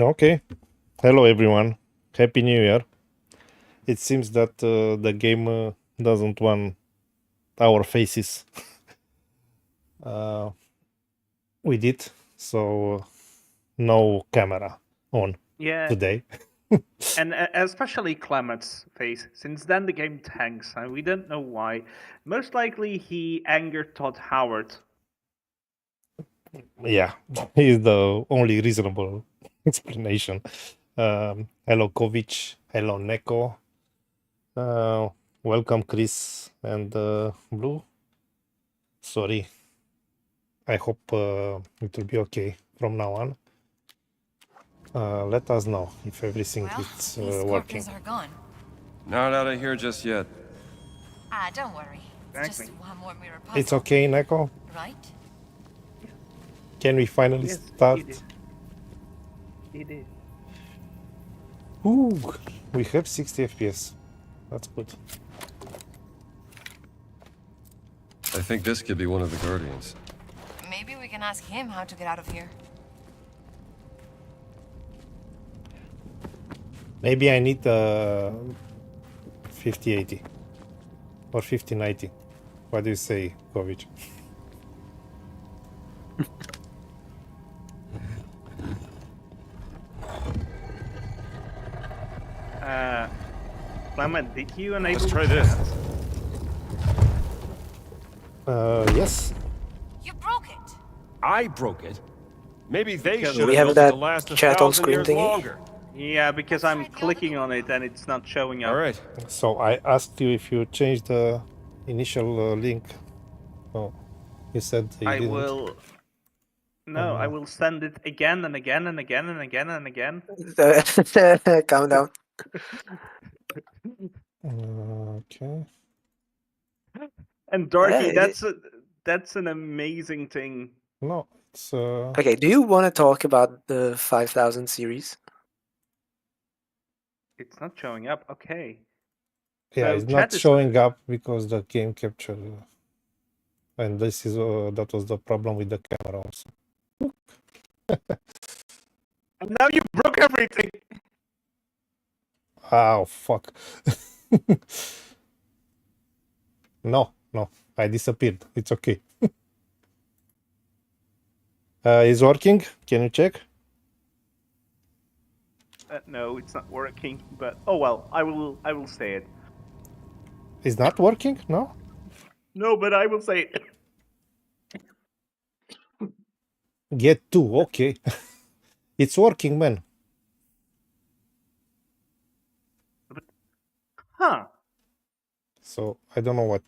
Okay. Hello, everyone. Happy New Year. It seems that the game doesn't want our faces with it, so no camera on Yeah, today. and especially Clement's face. Since then, the game tanks, and we don't know why. Most likely, he angered Todd Howard. Yeah, is the only reasonable explanation. Hello, Kovic. Hello, Neko. Welcome, Chris and Blue. Sorry. I hope it will be okay from now on. Let us know if everything is working. Are gone. Not out of here just yet. Don't worry. It's Exactly. just one more mirror puzzle. It's okay, Neko. Right? Can we finally start? It is. Ooh, we have 60 FPS. That's good. I think this could be one of the Guardians. Maybe we can ask him how to get out of here. Maybe I need 5080 or 5090. What do you say, Kovic? Clement, did you enable? Let's try this. Yes. You broke it. I broke it. Maybe they Because should we have have built it that to last chat on 1,000 screen years thingy? longer. Yeah, because I'm clicking on it and it's not showing up. All right. So I asked you if you changed the initial link. Oh, you said you I didn't. will. No, I will send it again and again and again and again and again. Calm down. Okay. And Dorky, Hey, that's an amazing thing. No, it's Okay, do you want to talk about the 5000 series? It's not showing up. Okay. yeah, So it's chat not is- showing up because the game capture, and this is that was the problem with the camera also. And now you broke everything. Oh fuck! No, I disappeared. It's okay. Is working? Can you check? No, it's not working. But oh well, I will say it. It's not working? No. No, but I will say it. Get two. Okay. It's working, man. Huh? So I don't know what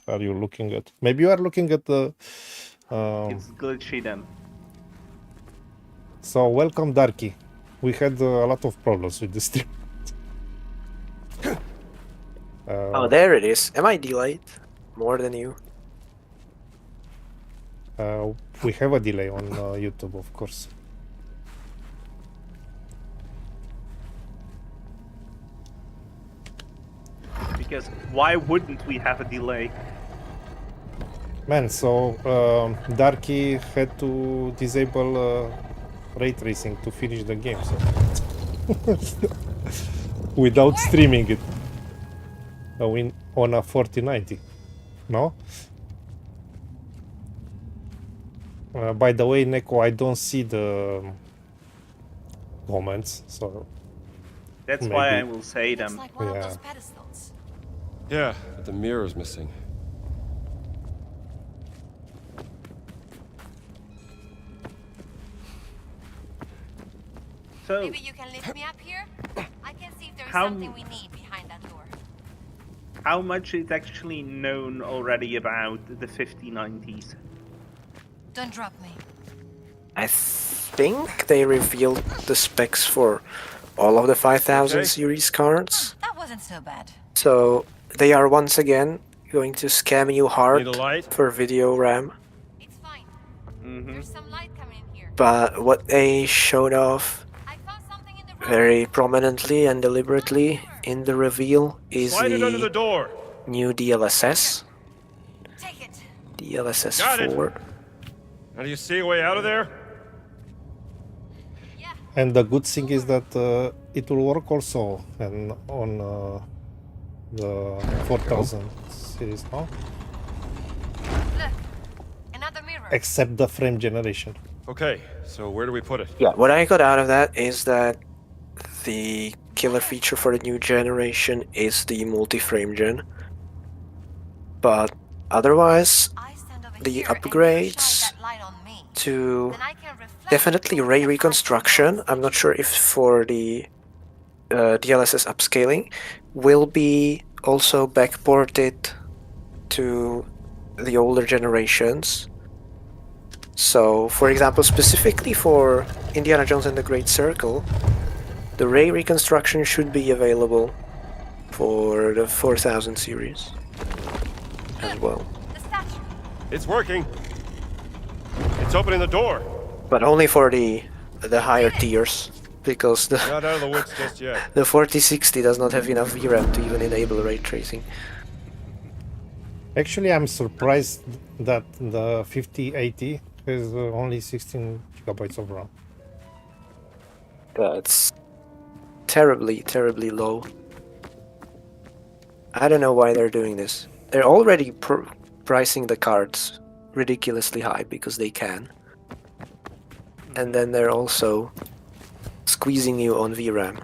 are you looking at. Maybe you are looking at the. It's glitchy then. So welcome, Darky. We had a lot of problems with the stream. Oh, there it is. Am I delayed? More than you? We have a delay on YouTube, of course. Because why wouldn't we have a delay? Man, so Darky had to disable ray tracing to finish the game, so without streaming it. On a 4090, no? By the way, Neko, I don't see the comments, so That's why I maybe. will say Looks them. like one of Yeah. those pedestals. Yeah, but the mirror's missing. So Maybe you can lift me up here? I can see if there's How- something we need behind that door. how much is actually known already about the 5090s? Don't drop me. I think they revealed the specs for all of the 5000 Okay. series cards. That wasn't so bad. So they are once again going to scam you hard Need a light? for video RAM. It's fine. Mm-hmm. There's some light coming in here. But what they showed off I found something in the room. very prominently and deliberately in the reveal is Slide it under the the door. new DLSS. Take it. DLSS Got it. 4. Now do you see a way out of there? Yeah. And the good thing is that it will work also and on the 4000 series, no? Look, another mirror. Except the frame generation. Okay, so where do we put it? Yeah, what I got out of that is that the killer feature for the new generation is the multi-frame gen. But otherwise, I stand over the here and you upgrades shine that light on me. to Then I can reflect definitely it ray to the reconstruction, flashing I'm not sure if for the DLSS upscaling, will be also backported to the older generations. So, for example, specifically for Indiana Jones and the Great Circle, the ray reconstruction should be available for the 4000 series as well. The statue. It's working. It's opening the door. But only for the higher tiers, because the Not out of the woods just yet. the 4060 does not have enough VRAM to even enable ray tracing. Actually, I'm surprised that the 5080 has only 16 gigabytes of RAM. That's terribly, terribly low. I don't know why they're doing this. They're already pricing the cards ridiculously high because they can. And then they're also squeezing you on VRAM.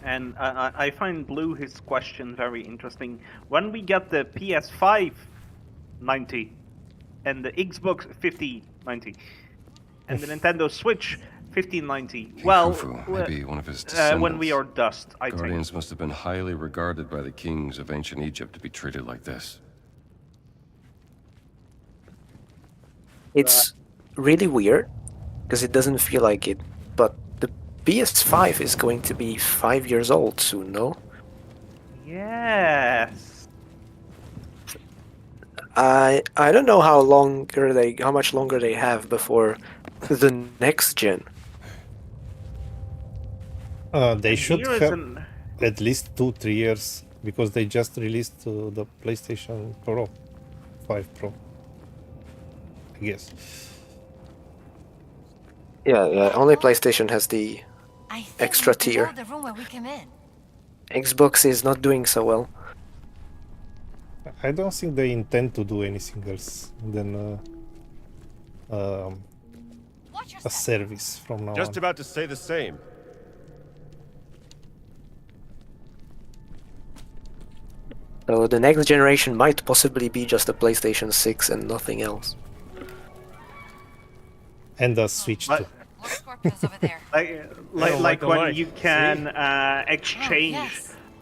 And I find Blue his question very interesting. When we get the PS5 90 and the Xbox 5090 and the Nintendo Switch 1590, well, Khufu, maybe one of his when we descendants. are dust, I think. Guardians must have been highly regarded by the kings of ancient Egypt to be treated like this. It's really weird because it doesn't feel like it, but the PS5 is going to be 5 years old soon, no? Yes. I don't know how much longer they have before the next gen. They And should here is have an- at least 2-3 years because they just released the PlayStation Pro 5 Pro, I guess. Yeah, only PlayStation has the I think extra we're below tier. the room where we came in. Xbox is not doing so well. I don't think they intend to do anything else than Watch your a step. service from now Just on. about to say the same. So the next generation might possibly be just a PlayStation 6 and nothing else. And a Switch But- too. More scorpions over there. Like like the when light. you can Oh, exchange,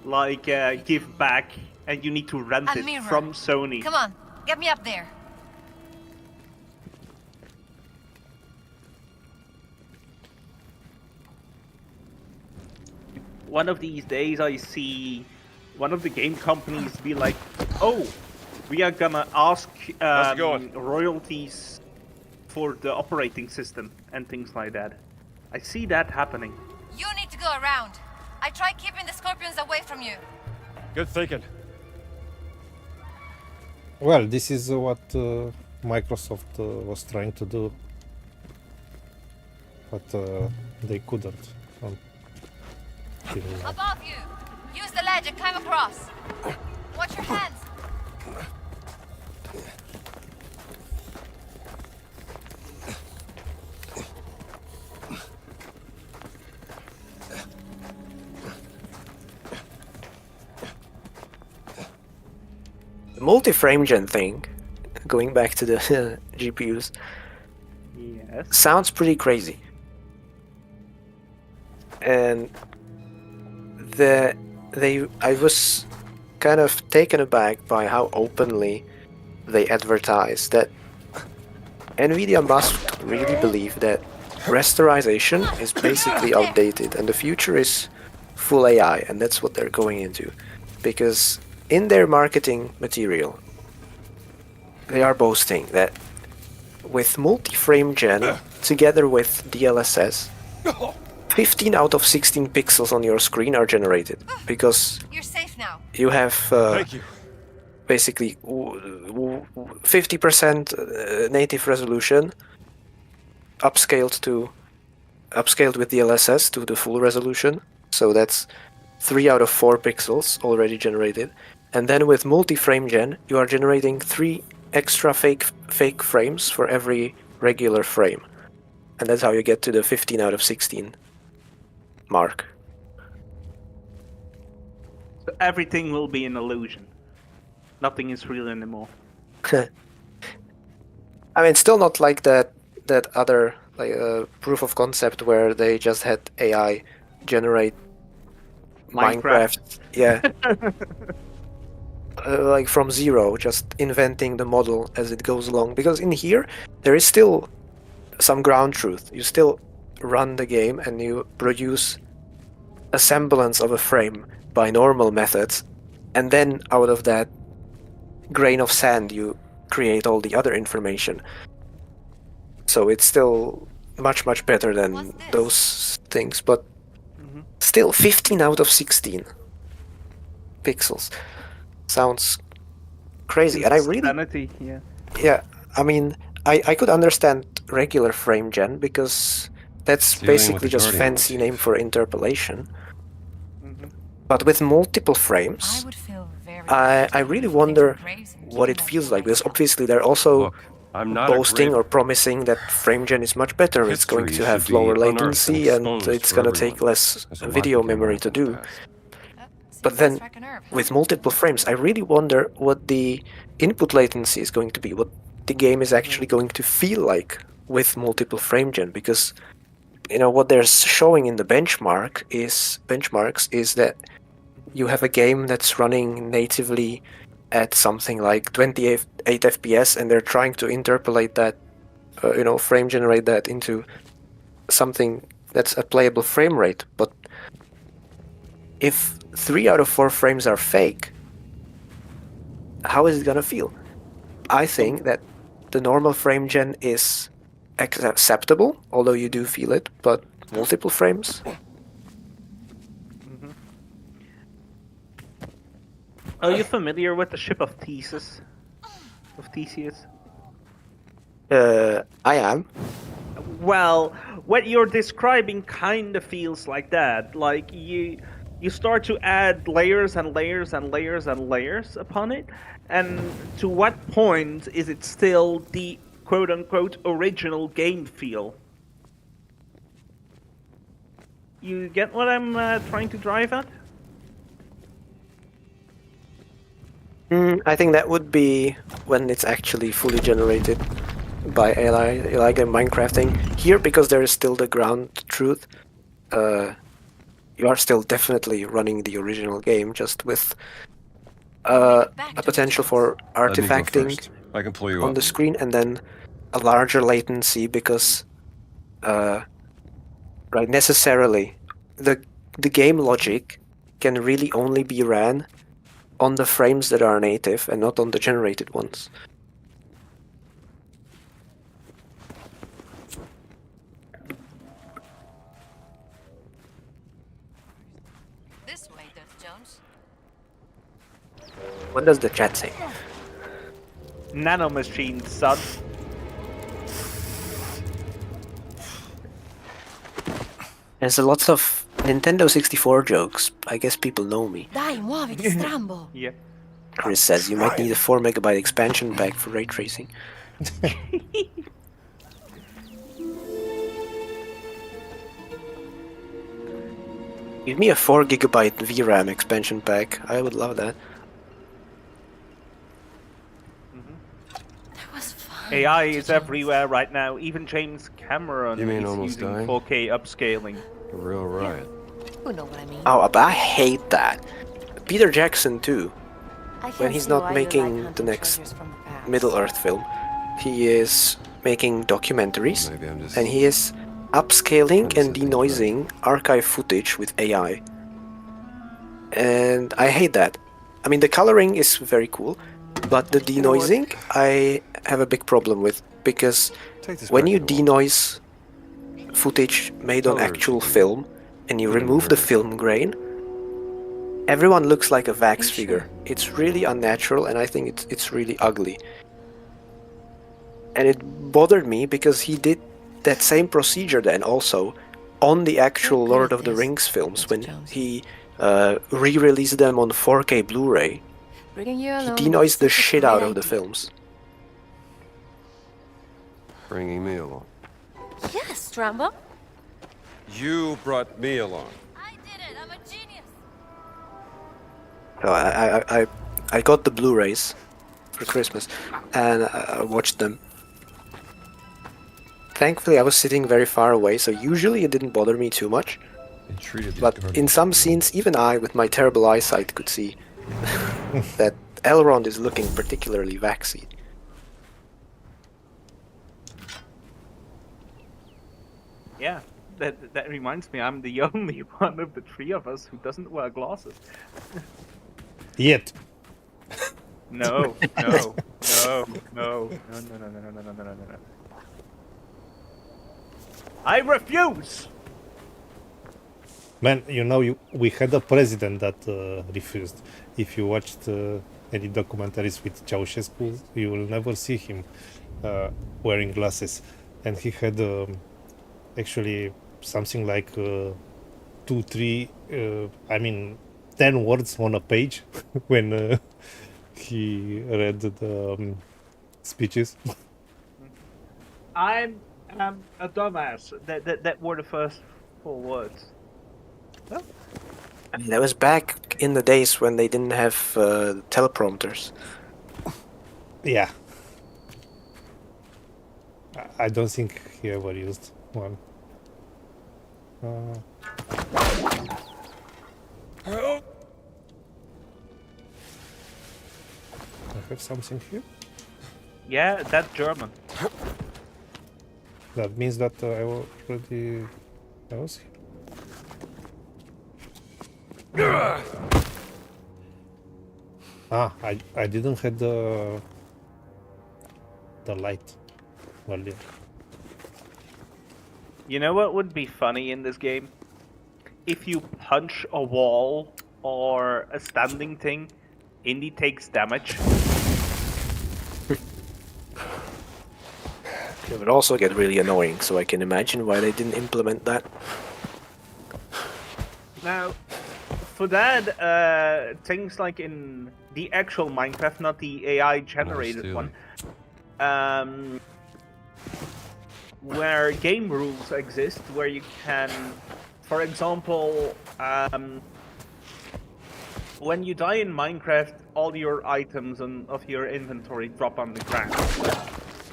yes. give back, and you need to rent A it mirror. from Sony. Come on, get me up there. One of these days, I see one of the game companies be like, "Oh, we are gonna ask How's it going? royalties for the operating system and things like that." I see that happening. You need to go around. I tried keeping the scorpions away from you. Good thinking. Well, this is what Microsoft was trying to do, but they couldn't. Until now. Above you. Use the ledge and climb across. Watch your hands. The multi-frame gen thing, going back to the GPUs, Yes. sounds pretty crazy. And I was kind of taken aback by how openly they advertise that Nvidia must really believe that rasterization is basically outdated and the future is full AI, and that's what they're going into. Because in their marketing material, they are boasting that with multi-frame gen together with DLSS, 15 out of 16 pixels on your screen are generated because You're safe now. you have Thank you. basically 50% native resolution upscaled with the LSS to the full resolution. So that's 3 out of 4 pixels already generated. And then with multi-frame gen, you are generating 3 extra fake frames for every regular frame. And that's how you get to the 15 out of 16 mark. So everything will be an illusion. Nothing is real anymore. I mean, still not like that other proof of concept where they just had AI generate Minecraft. Yeah. Like from zero, just inventing the model as it goes along. Because in here, there is still some ground truth. You still run the game and you produce a semblance of a frame by normal methods, and then out of that grain of sand you create all the other information. So it's still much better than those things, but still 15 out of 16 pixels sounds crazy. And I really Sanity, yeah. Yeah, I mean, I could understand regular frame gen because that's Dealing with basically the just Guardian fancy motif. name for interpolation. But with multiple frames, I really wonder what it feels like, because obviously they're also Look, I'm not a boasting great- or promising that frame gen is much better. It's going History to have should be lower unearthed latency and and exposed it's for going to take everyone. less There's a lot video that came memory out to of the do. past. But then with multiple frames, I really wonder what the input latency is going to be, what the game is actually going to feel like with multiple frame gen, because what they're showing in the benchmarks is that you have a game that's running natively at something like 28 FPS, and they're trying to interpolate that, frame generate that into something that's a playable frame rate. But if 3 out of 4 frames are fake, how is it gonna feel? I think that the normal frame gen is acceptable, although you do feel it, but multiple frames? Are you familiar with the ship of Theseus? Of Theseus? I am. Well, what you're describing kind of feels like that. Like you start to add layers and layers and layers and layers upon it, and to what point is it still the quote-unquote original game feel? You get what I'm trying to drive at? I think that would be when it's actually fully generated by AI, like in Minecrafting. Here, because there is still the ground truth, you are still definitely running the original game, just with a potential for Let me go artifacting first. I can pull you on up. the screen, and then a larger latency because, right, necessarily, the game logic can really only be ran on the frames that are native and not on the generated ones. This way, Dutch Jones. What does the chat say? Nanomachine, son. There's a lot of Nintendo 64 jokes. I guess people know me. Dai, muoviti, strambo. Yeah. Chris says you might need a 4 MB expansion pack for ray tracing. Give me a 4 GB VRAM expansion pack. I would love that. That was fun. AI is everywhere right now. Even James Cameron You mean is almost using dying? 4K upscaling. A real riot. You know what I mean. Oh, but I hate that. Peter Jackson too. I can't When he's see not why you making like the hunting next treasures from the past. Middle-earth film, he is making documentaries, Maybe I'm just... and he is upscaling What is and it, denoising archive footage with AI. And I hate that. I mean, the coloring is very cool, but the denoising I have a big problem with, because Take this when back you to the wall. denoise footage made on Colors actual should be film and you a little remove the hurt. film grain, everyone looks like a wax Are you figure. sure? It's really unnatural, and I think it's really ugly. And it bothered me because he did that same procedure then also on the actual Don't Lord breathe of the this, Rings films Mr. when Jones. he re-released them on 4K Blu-ray. Bringing you He along denoised the was such a shit great out of the idea. films. Bringing me along. Yes, Rambo. You brought me along. I did it. I'm a genius. So I got the Blu-rays for Christmas and I watched them. Thankfully, I was sitting very far away, so usually it didn't bother me too much. And treated these But guardians in some like scenes, even I, with my terrible eyesight, could see that Elrond is looking particularly waxy. Yeah, that reminds me, I'm the only one of the three of us who doesn't wear glasses. Yet. No, no, no, no, no, no, no, no, no, no, no, no, no, no. I refuse! Man, you know, we had a president that refused. If you watched any documentaries with Ceausescu, you will never see him wearing glasses. And he had actually something like 10 words on a page when he read the speeches. I'm a dumbass. That were the first 4 words. I mean, that was back in the days when they didn't have teleprompters. Yeah. I don't think he ever used one. I have something here. Yeah, that's German. That means that I already was here. I didn't have the light earlier. You know what would be funny in this game? If you punch a wall or a standing thing, Indy takes damage. It would also get really annoying, so I can imagine why they didn't implement that. Now, for that, things like in the actual Minecraft, not the AI-generated one, where game rules exist, where you can, for example, when you die in Minecraft, all your items of your inventory drop on the ground.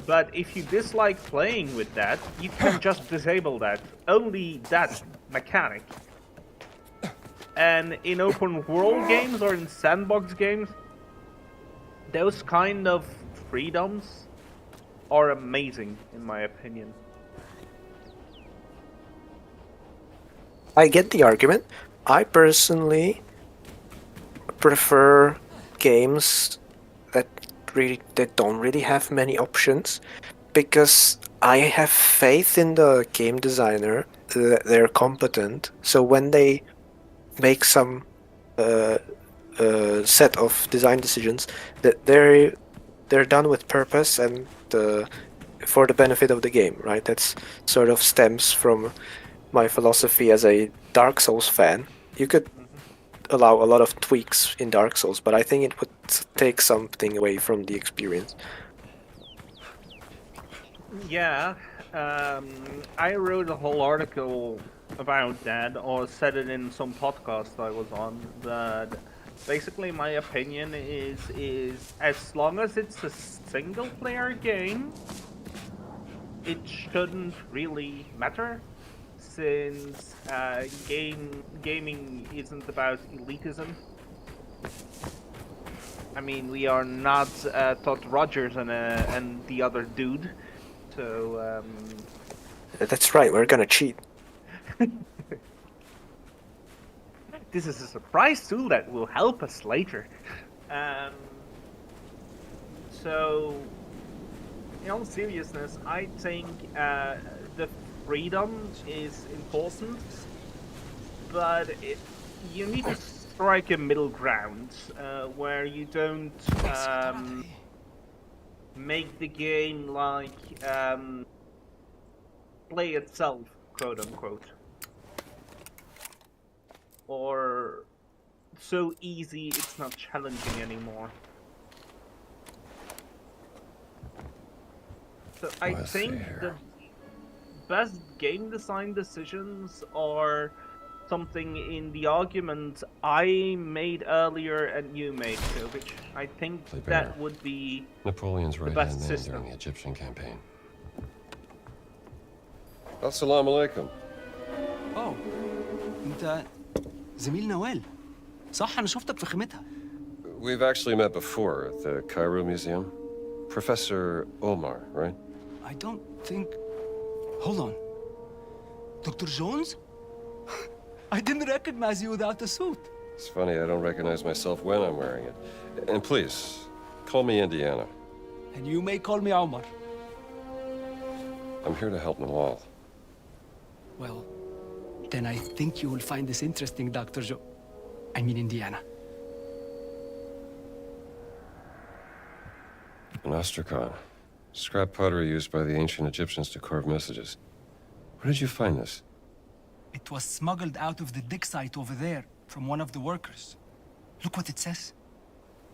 But if you dislike playing with that, you can just disable that. Only that mechanic. And in open world games or in sandbox games, those kind of freedoms are amazing, in my opinion. I get the argument. I personally prefer games that don't really have many options, because I have faith in the game designer that they're competent. So when they make some set of design decisions, that they're done with purpose and for the benefit of the game, right? That's sort of stems from my philosophy as a Dark Souls fan. You could allow a lot of tweaks in Dark Souls, but I think it would take something away from the experience. Yeah, I wrote a whole article about that, or said it in some podcast I was on, that basically my opinion is as long as it's a single player game, it shouldn't really matter, since gaming isn't about elitism. I mean, we are not Todd Rogers and the other dude, so That's right, we're gonna cheat. this is a surprise tool that will help us later. So, in all seriousness, I think the freedom is important, but you need to strike a middle ground where you don't make the game like play itself, quote unquote. Or so easy it's not challenging anymore. So I Let's see think here. the best game design decisions are something in the argument I made earlier and you made, which I think Play that bear. would be Napoleon's best right-hand man system. during the Egyptian campaign. Assalamu alaikum. اوه انت زميل نوال صح انا شفتك في خيمتها. We've actually met before at the Cairo Museum. Professor Omar, right? I don't think. Hold on. Dr. Jones? I didn't recognize you without the suit. It's funny, I don't recognize myself when I'm wearing it. And please, call me Indiana. And you may call me Omar. I'm here to help Nawal. Well, then I think you will find this interesting, Indiana. An ostracon. Scrap pottery used by the ancient Egyptians to carve messages. Where did you find this? It was smuggled out of the dig site over there from one of the workers. Look what it says.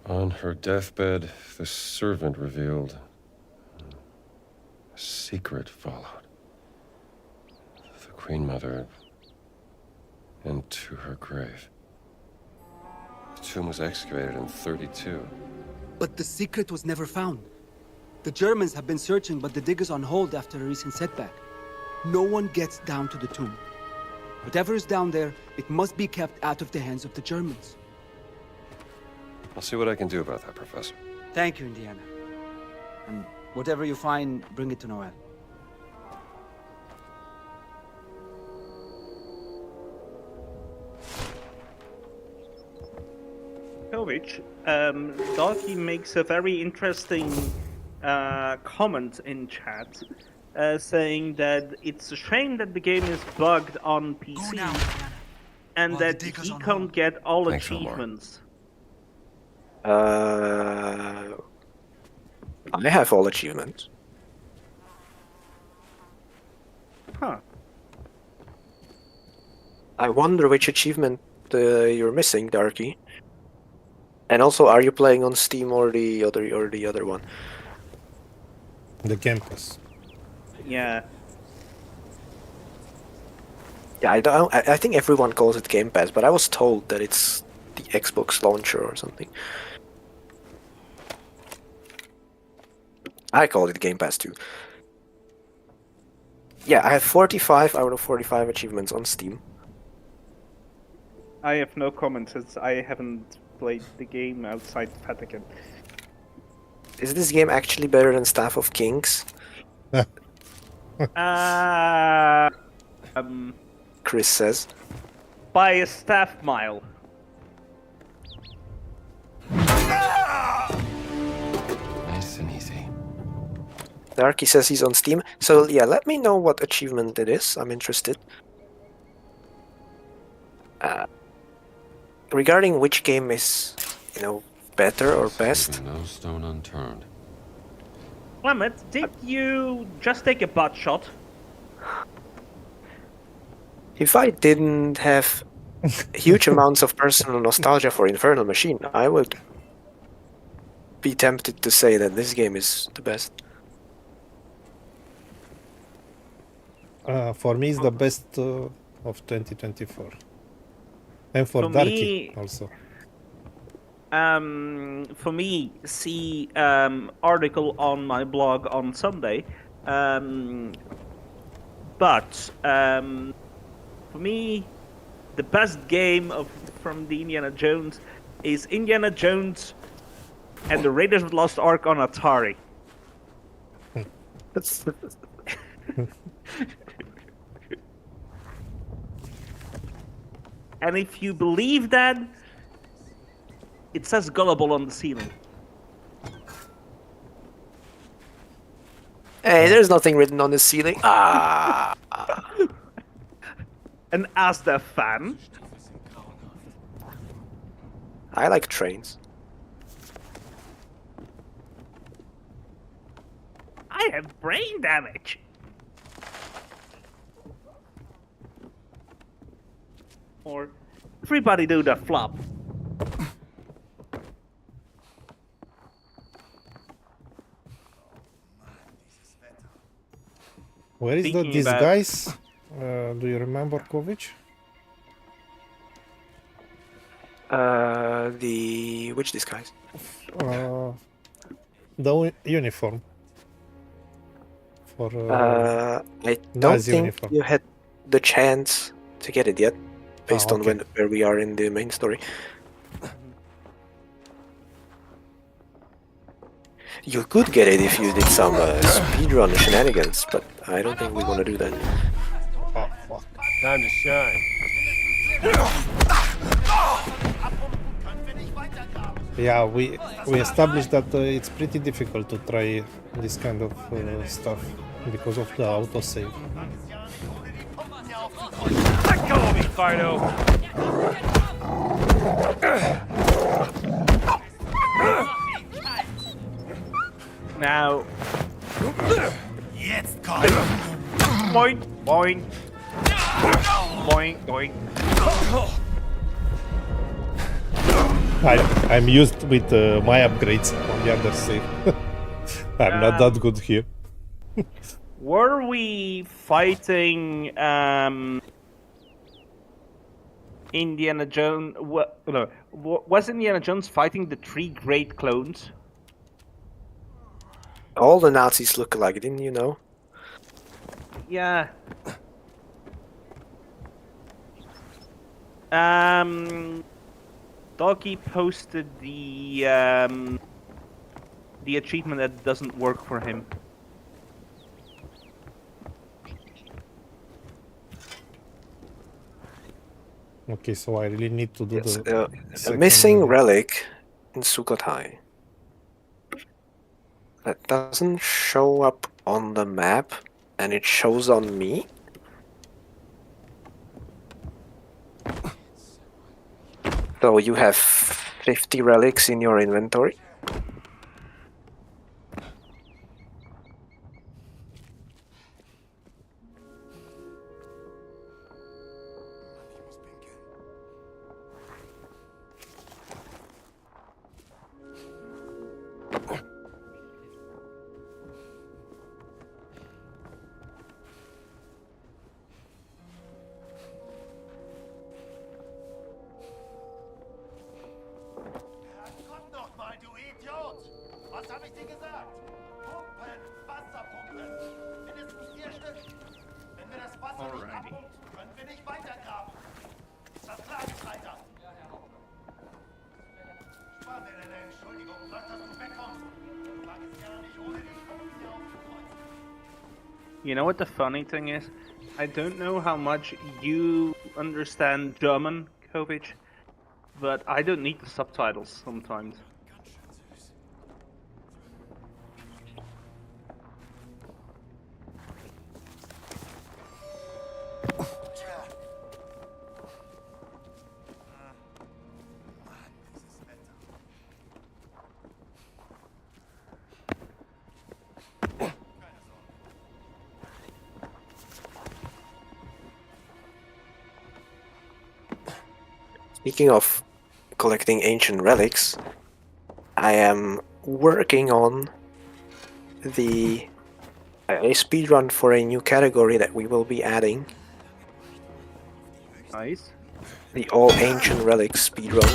On her deathbed, the servant revealed a secret followed. The Queen Mother into her grave. The tomb was excavated in 32. But the secret was never found. The Germans have been searching, but the dig is on hold after a recent setback. No one gets down to the tomb. Whatever is down there, it must be kept out of the hands of the Germans. I'll see what I can do about that, Professor. Thank you, Indiana. And whatever you find, bring it to Noel. Which Darky makes a very interesting comment in chat, saying that it's a shame that the game is bugged on PC and While the that dig is he on can't hold. get all Thanks, Omar. achievements. I have all achievements. Huh. I wonder which achievement you're missing, Darky. And also, are you playing on Steam or the other one? The Game Pass. Yeah. Yeah, I think everyone calls it Game Pass, but I was told that it's the Xbox launcher or something. I call it Game Pass too. Yeah, I have 45 out of 45 achievements on Steam. I have no comments as I haven't played the game outside Vatican. Is this game actually better than Staff of Kings? Chris says. By a staff mile. Nice and easy. Darky says he's on Steam. So yeah, let me know what achievement it is. I'm interested. Regarding which game is, better or best? Leaving no stone unturned. Clement, did you just take a butt shot? If I didn't have huge amounts of personal nostalgia for Infernal Machine, I would be tempted to say that this game is the best. For me, it's the best of 2024. And for Darky me, also. For me, see article on my blog on Sunday. But for me, the best game from the Indiana Jones is Indiana Jones and the Raiders of the Lost Ark on Atari. That's And if you believe that, it says gullible on the ceiling. Hey, there's nothing written on the ceiling. Ah. And as the fan, I like trains. I have brain damage. Or everybody do the flop. Where is Thinking these about- guys? Do you remember Kovic? Which disguise? The uniform. For I don't Nazi think uniform. you had the chance to get it yet, based on okay. where we are in the main story. You could get it if you did some speedrun shenanigans, but I don't think we want to do that. Oh, fuck. Time to shine. Yeah, we established that it's pretty difficult to try this kind of stuff because of the autosave. Let go of me, Fido! Now. Boing, boing. Boing, boing. I'm used with my upgrades on the other save. I'm not that good here. Were we fighting Indiana Jones? No, was Indiana Jones fighting the 3 great clones? All the Nazis look alike, didn't you know? Yeah. Doggy posted the achievement that doesn't work for him. Okay, so I really need to do Yes, the a second missing one. relic in Sukhothai. That doesn't show up on the map, and it shows on me. So you have 50 relics in your inventory. Komm doch mal, du Idiot! Was hab ich dir gesagt? Pumpen! Wasser pumpen! Mindestens 4 Stück! Wenn wir das Wasser nicht Alrighty. abpumpen, können wir nicht weitergraben. Ist das klar, Streiter? Spar mir deine Entschuldigung. Sag, dass du wegkommst. Sag es gerne nicht ohne die Pumpen hier aufzukreuzen. You know what the funny thing is? I don't know how much you understand German, Kovic, but I don't need the subtitles sometimes. Speaking of collecting ancient relics, I am working on a speedrun for a new category that we will be adding. Nice. The all ancient relics speedrun,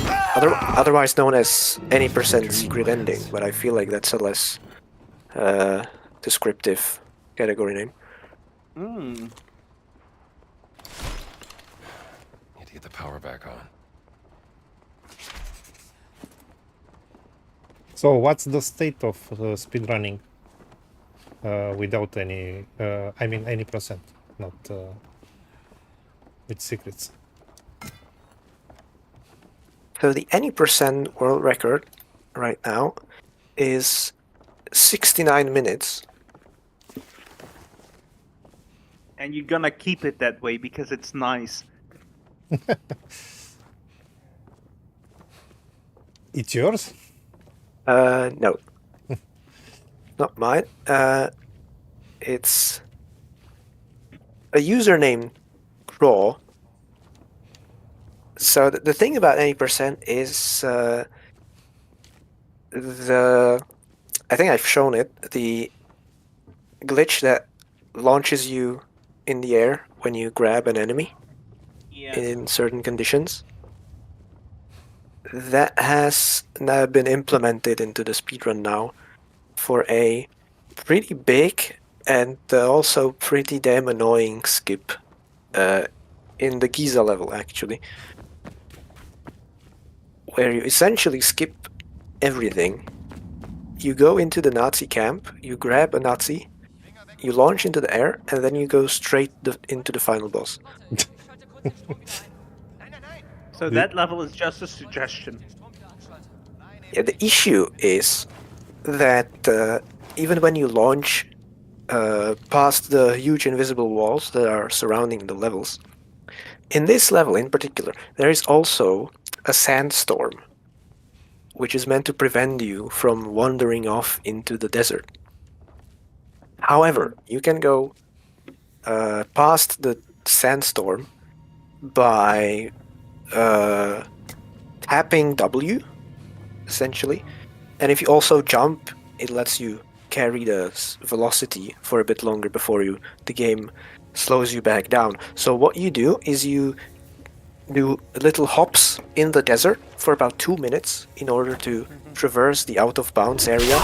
otherwise known as any % secret ending, but I feel like that's a less descriptive category name. Hmm. Need to get the power back on. So what's the state of speedrunning without any, I mean any %, not with secrets? So the any % world record right now is 69 minutes. And you're gonna keep it that way because it's nice. It's yours? No. Not mine. It's a username Craw. So the thing about any percent is I think I've shown it, the glitch that launches you in the air when you grab an enemy Yes. in certain conditions. That has now been implemented into the speedrun now for a pretty big and also pretty damn annoying skip in the Giza level, actually, where you essentially skip everything. You go into the Nazi camp, you grab a Nazi, you launch into the air, and then you go straight into the final boss. So that level is just a suggestion. Yeah, the issue is that even when you launch past the huge invisible walls that are surrounding the levels, in this level in particular, there is also a sandstorm, which is meant to prevent you from wandering off into the desert. However, you can go past the sandstorm by tapping W, essentially. And if you also jump, it lets you carry the velocity for a bit longer before the game slows you back down. So what you do is you do little hops in the desert for about 2 minutes in order to traverse the out of bounds area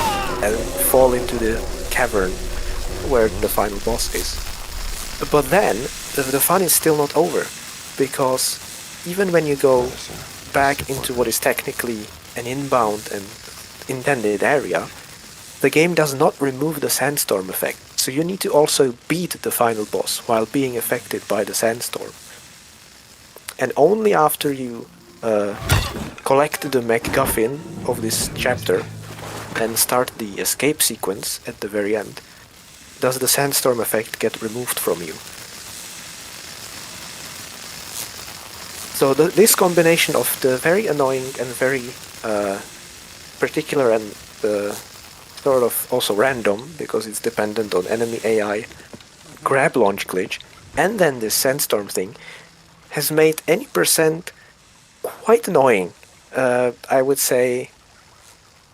and fall into the cavern where the final boss is. But then the fun is still not over, because even when you go back into what is technically an inbound and intended area, the game does not remove the sandstorm effect. So you need to also beat the final boss while being affected by the sandstorm. And only after you collect the MacGuffin of this chapter and start the escape sequence at the very end, does the sandstorm effect get removed from you. So this combination of the very annoying and very particular and sort of also random, because it's dependent on enemy AI, grab launch glitch, and then this sandstorm thing, has made any percent quite annoying. I would say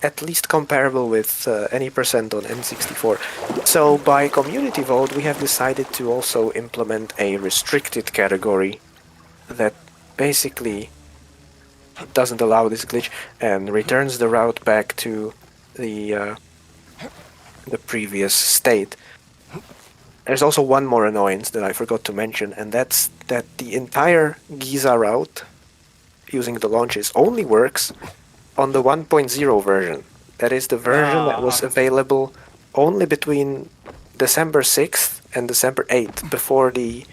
at least comparable with any percent on N64. So by community vote, we have decided to also implement a restricted category that basically doesn't allow this glitch and returns the route back to the previous state. There's also one more annoyance that I forgot to mention, and that's that the entire Giza route using the launches only works on the 1.0 version. That is the version that was available only between December 6th and December 8th, before the,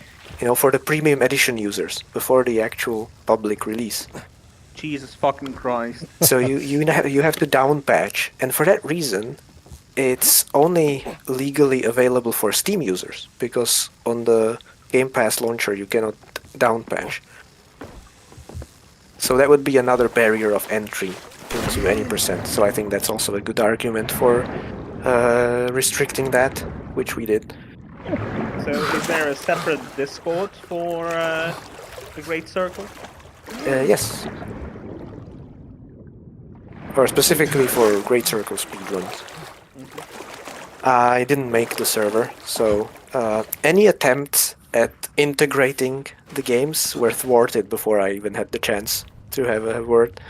for the premium edition users, before the actual public release. Jesus fucking Christ. So you have to down patch, and for that reason, it's only legally available for Steam users, because on the Game Pass launcher you cannot down patch. So that would be another barrier of entry into any percent. So I think that's also a good argument for restricting that, which we did. So is there a separate Discord for the Great Circle? Yes. Or specifically for Great Circle speedruns. I didn't make the server, so any attempts at integrating the games were thwarted before I even had the chance to have a word.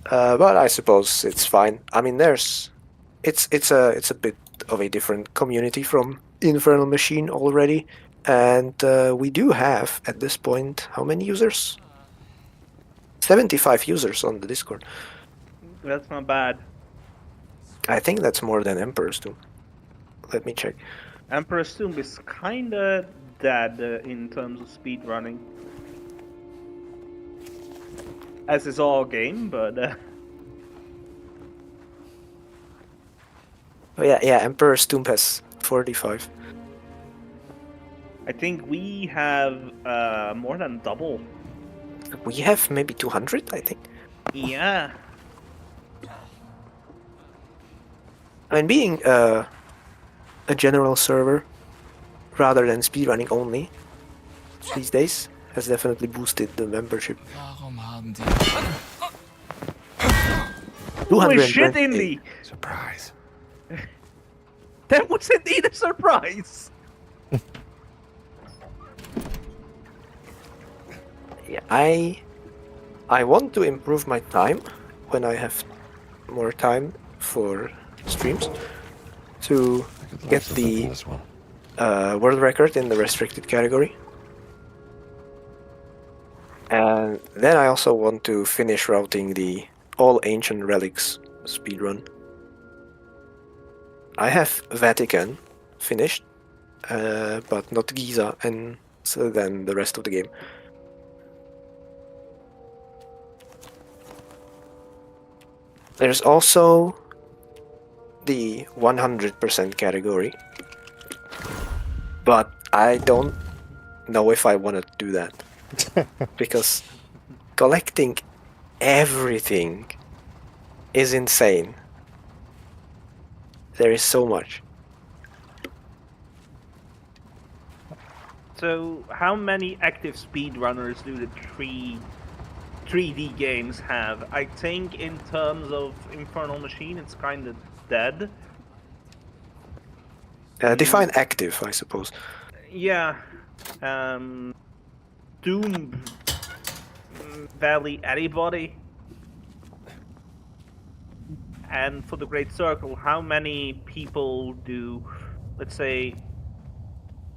But I suppose it's fine. I mean, it's a bit of a different community from Infernal Machine already, and we do have at this point how many users? 75 users on the Discord. That's not bad. I think that's more than Emperor's Tomb. Let me check. Emperor's Tomb is kinda dead in terms of speedrunning. As is all game, but... Oh yeah, Emperor's Tomb has 45. I think we have more than double. We have maybe 200, I think. Yeah. I mean, being a general server rather than speedrunning only, these days has definitely boosted the membership. Warum haben die... Holy shit, 228. Indy! Surprise. That was indeed a surprise! Yeah, I want to improve my time when I have more time for streams to I could learn get something from the this one. world record in the restricted category. And then I also want to finish routing the all ancient relics speedrun. I have Vatican finished, but not Giza, and so then the rest of the game. There's also the 100% category, but I don't know if I want to do that. Because collecting everything is insane. There is so much. So, how many active speedrunners do the 3D games have? I think in terms of Infernal Machine, it's kind of dead. Define active, I suppose. Yeah. Doom Valley anybody? And for the Great Circle, how many people do, let's say,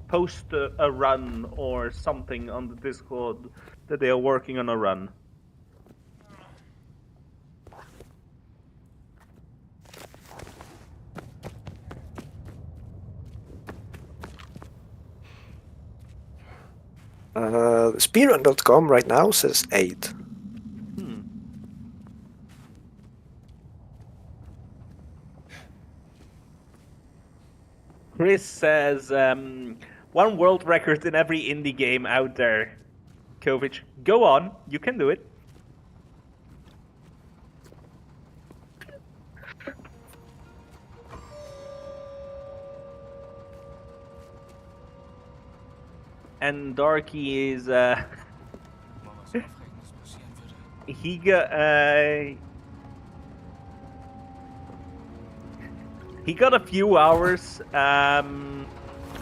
post a run or something on the Discord that they are working on a run? Speedrun.com right now says 8. Chris says, one world record in every indie game out there. Kovic, go on, you can do it. And Darky is, he got a few hours,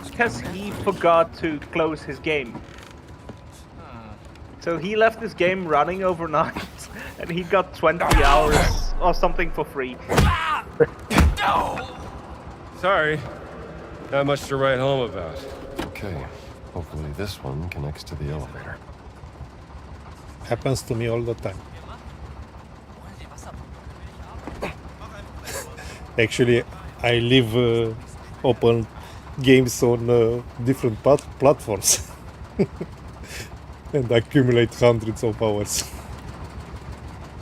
because he forgot to close his game. So he left his game running overnight, and he got 20 hours or something for free. Sorry. Not much to write home about. Okay. Hopefully this one connects to the elevator. Happens to me all the time. Actually, I leave open games on different platforms and accumulate hundreds of hours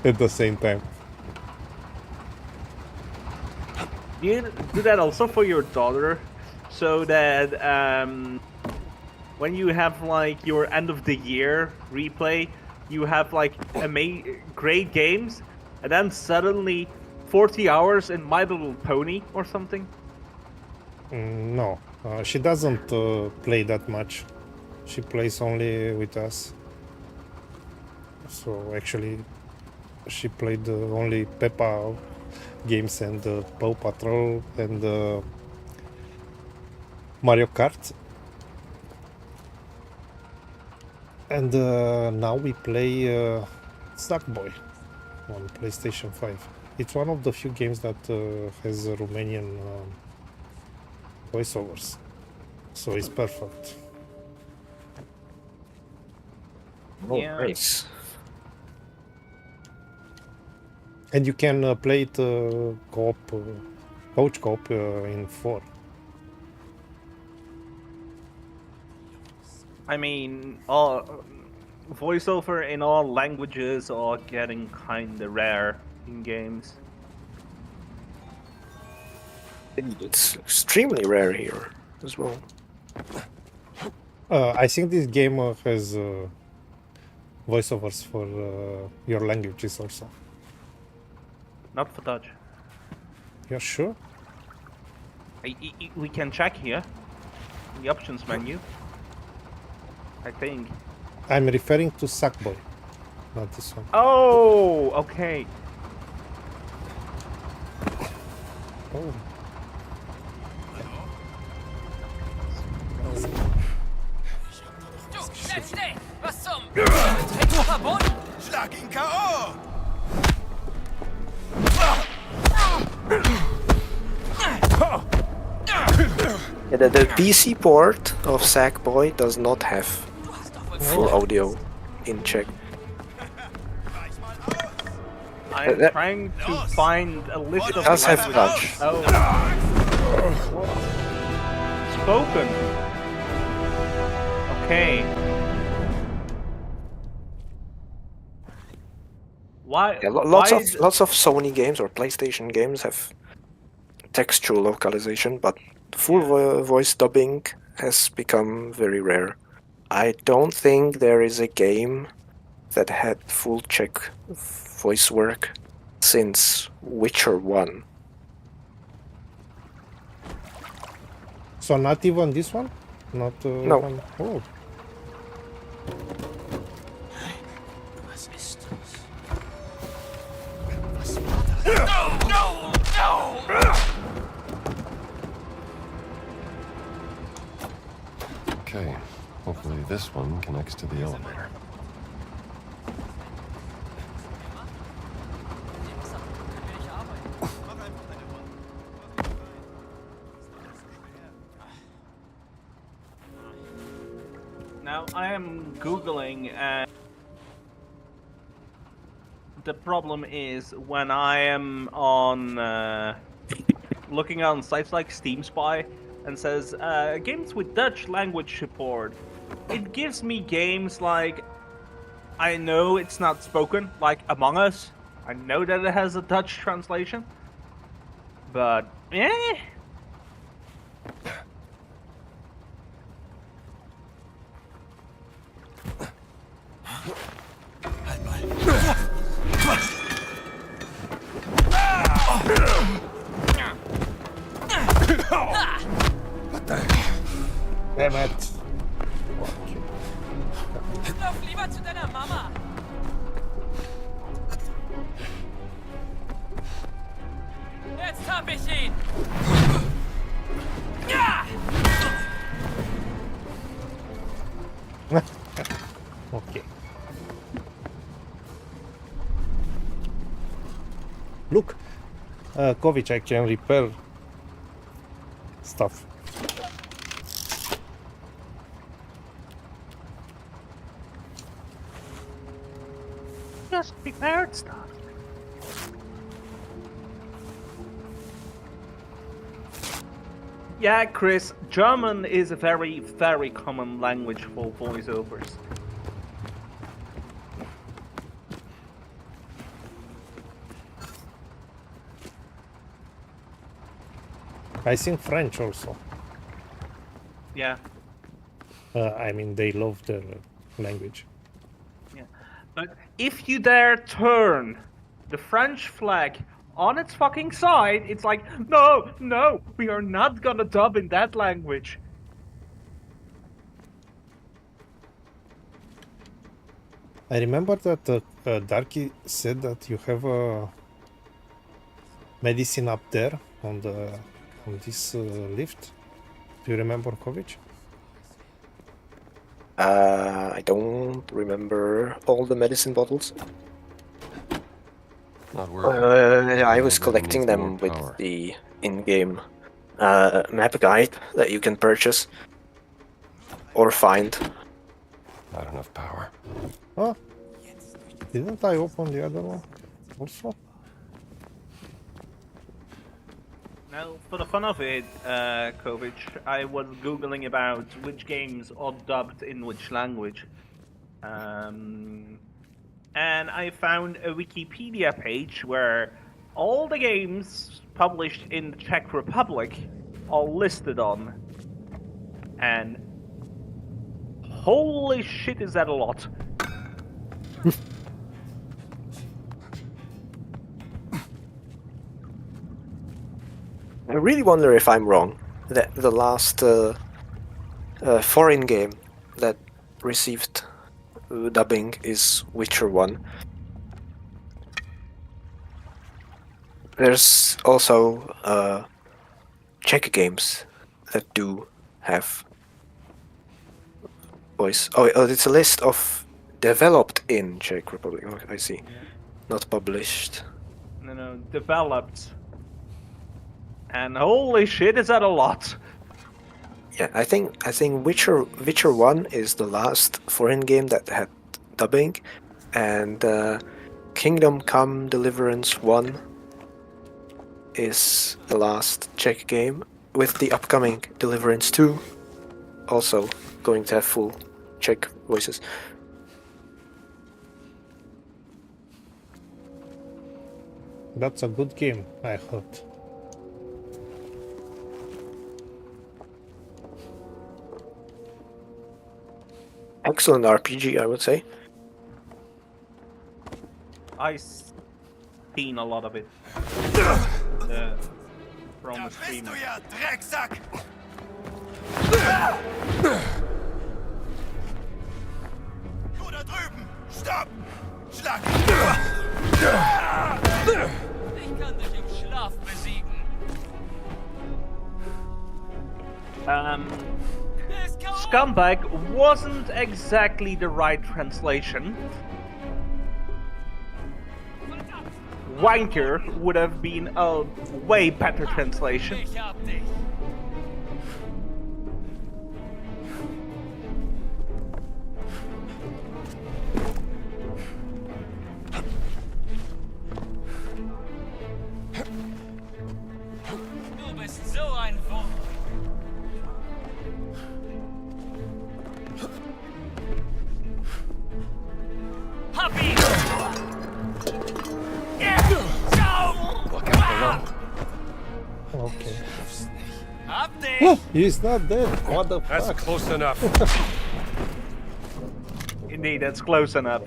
at the same time. You do that also for your daughter, so that when you have like your end of the year replay, you have like great games, and then suddenly 40 hours in My Little Pony or something? No, she doesn't play that much. She plays only with us. So actually, she played only Peppa games and Paw Patrol and Mario Kart. And now we play Sackboy on PlayStation 5. It's one of the few games that has Romanian voiceovers, so it's perfect. Yeah. Nice. And you can play it co-op, couch co-op in 4. I mean, all voiceover in all languages are getting kinda rare in games. It's extremely rare here as well. I think this game has voiceovers for your languages also. Not for Dutch. You're sure? We can check here in the options menu. I think. I'm referring to Sackboy, not this one. Oh, okay. Oh. Du, bleib stehen! Was zum... Tritt du verboten? Schlag ihn K.O. Yeah, the PC port of Sackboy does not have full audio in Czech. I'm That- trying to find a list of does have languages. Dutch. Oh. Spoken. Okay. Why? Yeah, lots of Sony games or PlayStation games have textual localization, but full voice dubbing has become very rare. I don't think there is a game that had full Czech voice work since Witcher 1. So not even this one? Not No. One? Oh. Was ist das? Was war das? No, no, no! Okay, hopefully this one connects to the elevator. Now I am googling, and the problem is when I am on looking on sites like Steam Spy and says games with Dutch language support, it gives me games like, I know it's not spoken, like Among Us. I know that it has a Dutch translation, but Damn it. Lauf lieber zu deiner Mama! Jetzt hab ich ihn! Ja! Okay. Look, Kovic, I can repair stuff. just prepared stuff. Yeah, Chris, German is a very, very common language for voiceovers. I think French also. Yeah, I mean, they love their language. yeah. But if you dare turn the French flag on its fucking side, it's like, no, no, we are not gonna dub in that language. I remember that Darky said that you have a medicine up there on this lift. Do you remember, Kovic? I don't remember all the medicine bottles. Not working. I was Maybe collecting needs more them with power. the in-game map guide that you can purchase or find. Not enough power. Oh, didn't I open the other one also? Now, for the fun of it, Kovic, I was googling about which games are dubbed in which language. And I found a Wikipedia page where all the games published in the Czech Republic are listed on. And holy shit, is that a lot. I really wonder if I'm wrong. That the last foreign game that received dubbing is Witcher 1. There's also Czech games that do have voice. Oh, it's a list of developed in Czech Republic. Oh, I see. Not published. No, developed. And holy shit, is that a lot? Yeah, I think Witcher 1 is the last foreign game that had dubbing, and Kingdom Come Deliverance 1 is the last Czech game, with the upcoming Deliverance 2 also going to have full Czech voices. That's a good game, I heard. Excellent RPG, I would say. I've seen a lot of it. From Da the bist streamer. du ja, Drecksack! Du da drüben! Stopp! Schlag! Ich kann dich im Schlaf besiegen. Let's go! Scumbag wasn't exactly the right translation. Wanker would have been a way better translation. Ich hab dich. Du bist so ein Wurm. Hab ihn! Okay. Hab dich! He's not dead. What the That's fuck? close enough. Indeed, that's close enough.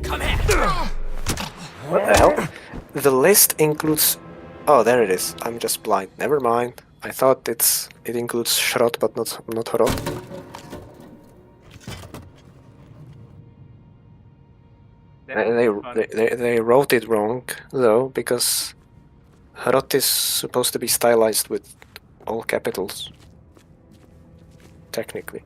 Komm her! What the hell? The list includes... Oh, there it is. I'm just blind. Never mind. I thought it includes Schrot, but not Hrot. They wrote it wrong though, because Hrot is supposed to be stylized with all capitals. Technically.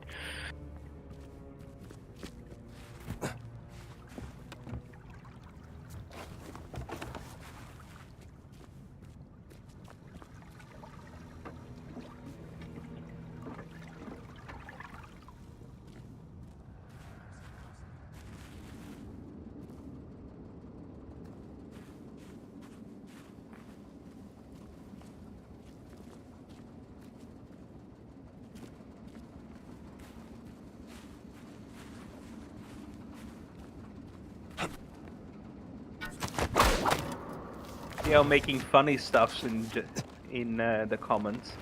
They are making funny stuffs in the comments.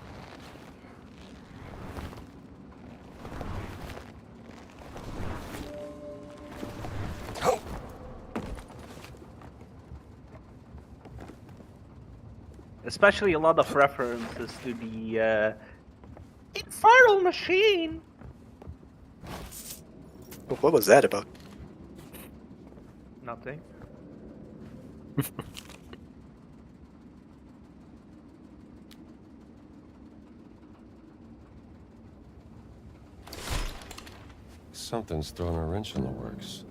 Especially a lot of references to the infernal machine. What was that about? Nothing. Something's throwing a wrench in the works.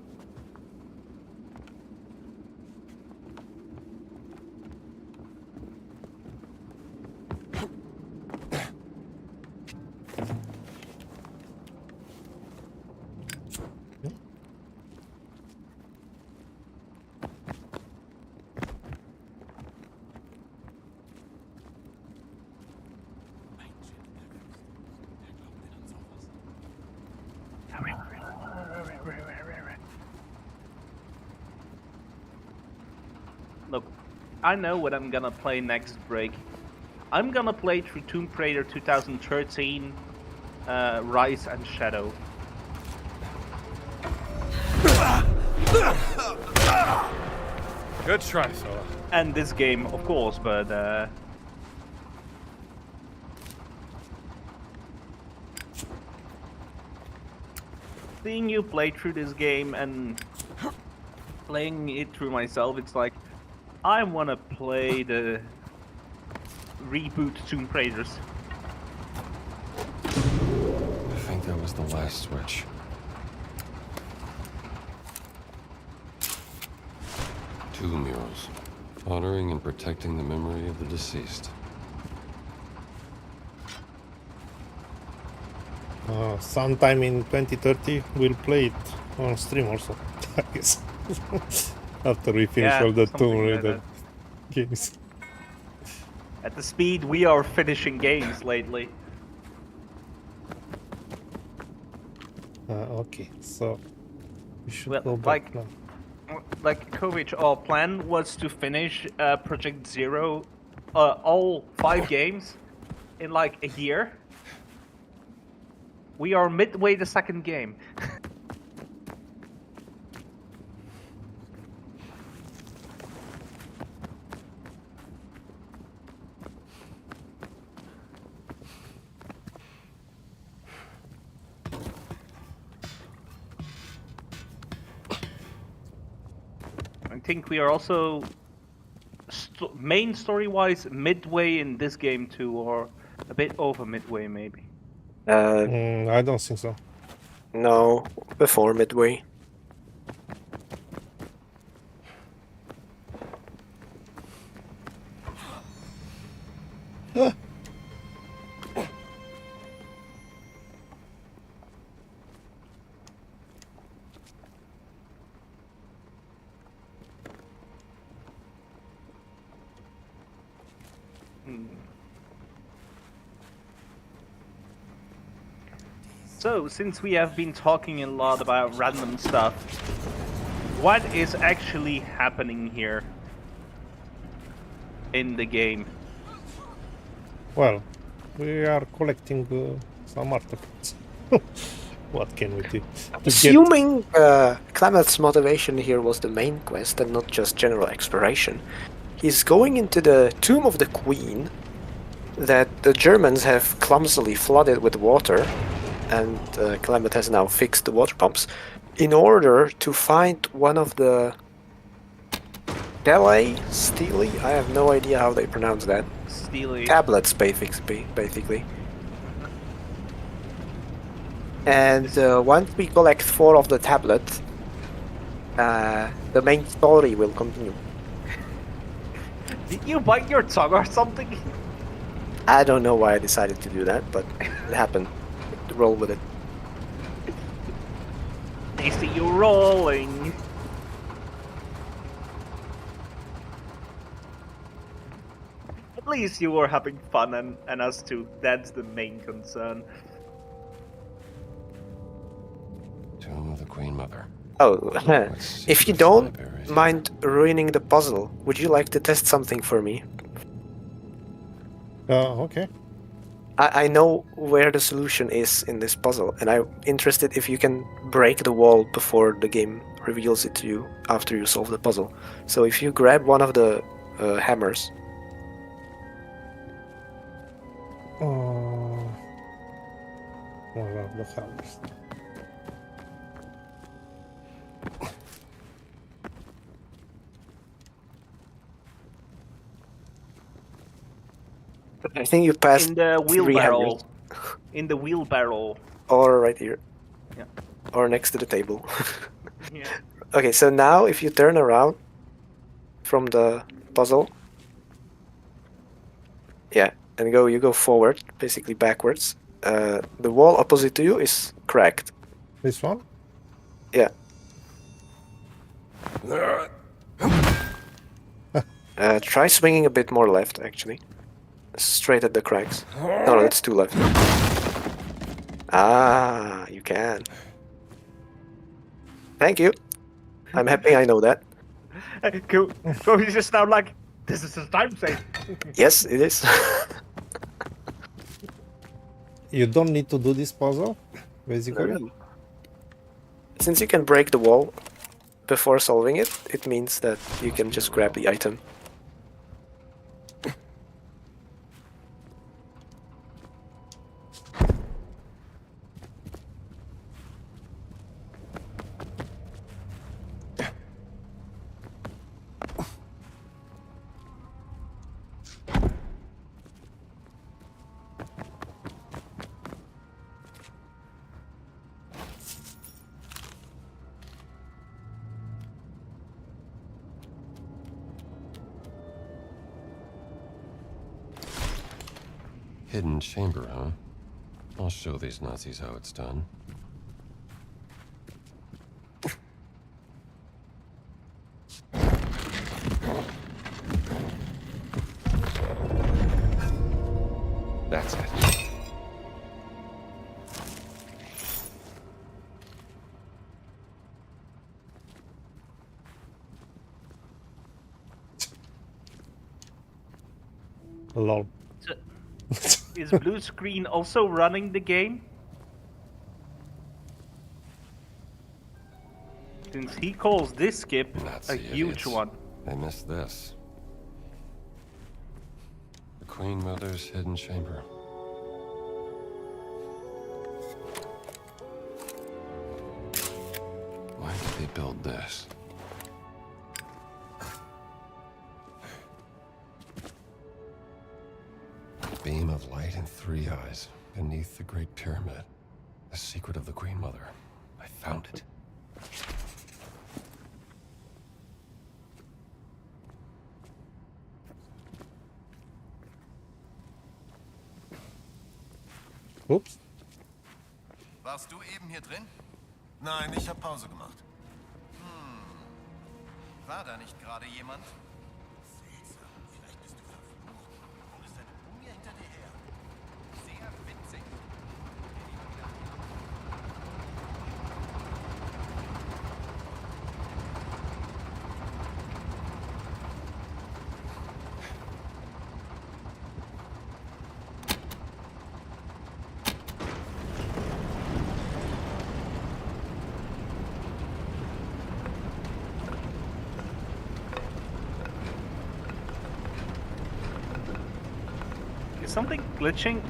I know what I'm gonna play next break. I'm gonna play through Tomb Raider 2013, Rise and Shadow. Good try, fella. And this game, of course, but seeing you play through this game and playing it through myself, it's like I wanna play the reboot Tomb Raiders. I think that was the last switch. Two murals, honoring and protecting the memory of the deceased. Sometime in 2030 we'll play it on stream also, I guess. After we finish Yeah, all the something Tomb like Raider games. At the speed we are finishing games lately. Okay, so we should Well, go back now. Like Kovic, our plan was to finish Project Zero, all 5 games, in like a year. We are midway the second game. I think we are also main story-wise midway in this game too, or a bit over midway maybe. I don't think so. No, before midway. So, since we have been talking a lot about random stuff, what is actually happening here in the game? Well, we are collecting some artifacts. What can we do? Assuming Clement's motivation here was the main quest and not just general exploration, he's going into the Tomb of the Queen that the Germans have clumsily flooded with water, and Clement has now fixed the water pumps, in order to find one of the Stele? I have no idea how they pronounce that. Steely. Tablets, basically. And once we collect 4 of the tablets, the main story will continue. Did you bite your tongue or something? I don't know why I decided to do that, but it happened. Roll with it. They see you rolling. At least you were having fun, and us too. That's the main concern. Tomb of the Queen Mother. Oh, Let's see if you the don't libraries. mind ruining the puzzle, would you like to test something for me? Okay. I know where the solution is in this puzzle, and I'm interested if you can break the wall before the game reveals it to you after you solve the puzzle. So if you grab one of the hammers. One of the hammers. I think you passed In the 3 wheelbarrow. hammers. In the wheelbarrow. Or right here. Yeah. Or next to the table. Yeah. Okay, so now if you turn around from the puzzle, yeah, and you go forward, basically backwards. The wall opposite to you is cracked. This one? Yeah. Try swinging a bit more left, actually. Straight at the cracks. No, it's too left. Ah, you can. Thank you. I'm happy I know that. Cool. So he's just now like, This is a time save. Yes, it is. You don't need to do this puzzle, basically. Since you can break the wall before solving it, it means that you can just grab the item. Hidden chamber, huh? I'll show these Nazis how it's done. That's it. Lol. Is blue screen also running the game? Since he calls this skip Nazi a huge idiots. one. They missed this. The Queen Mother's hidden chamber. Why did they build this? Beam of light in 3 eyes beneath the Great Pyramid. The secret of the Queen Mother. I found it. Ups. Warst du eben hier drin? Nein, ich habe Pause gemacht. War da nicht gerade jemand? Seltsam, vielleicht bist du verflucht. Und ist eine Mumie hinter dir her. Sehr witzig. Is something glitching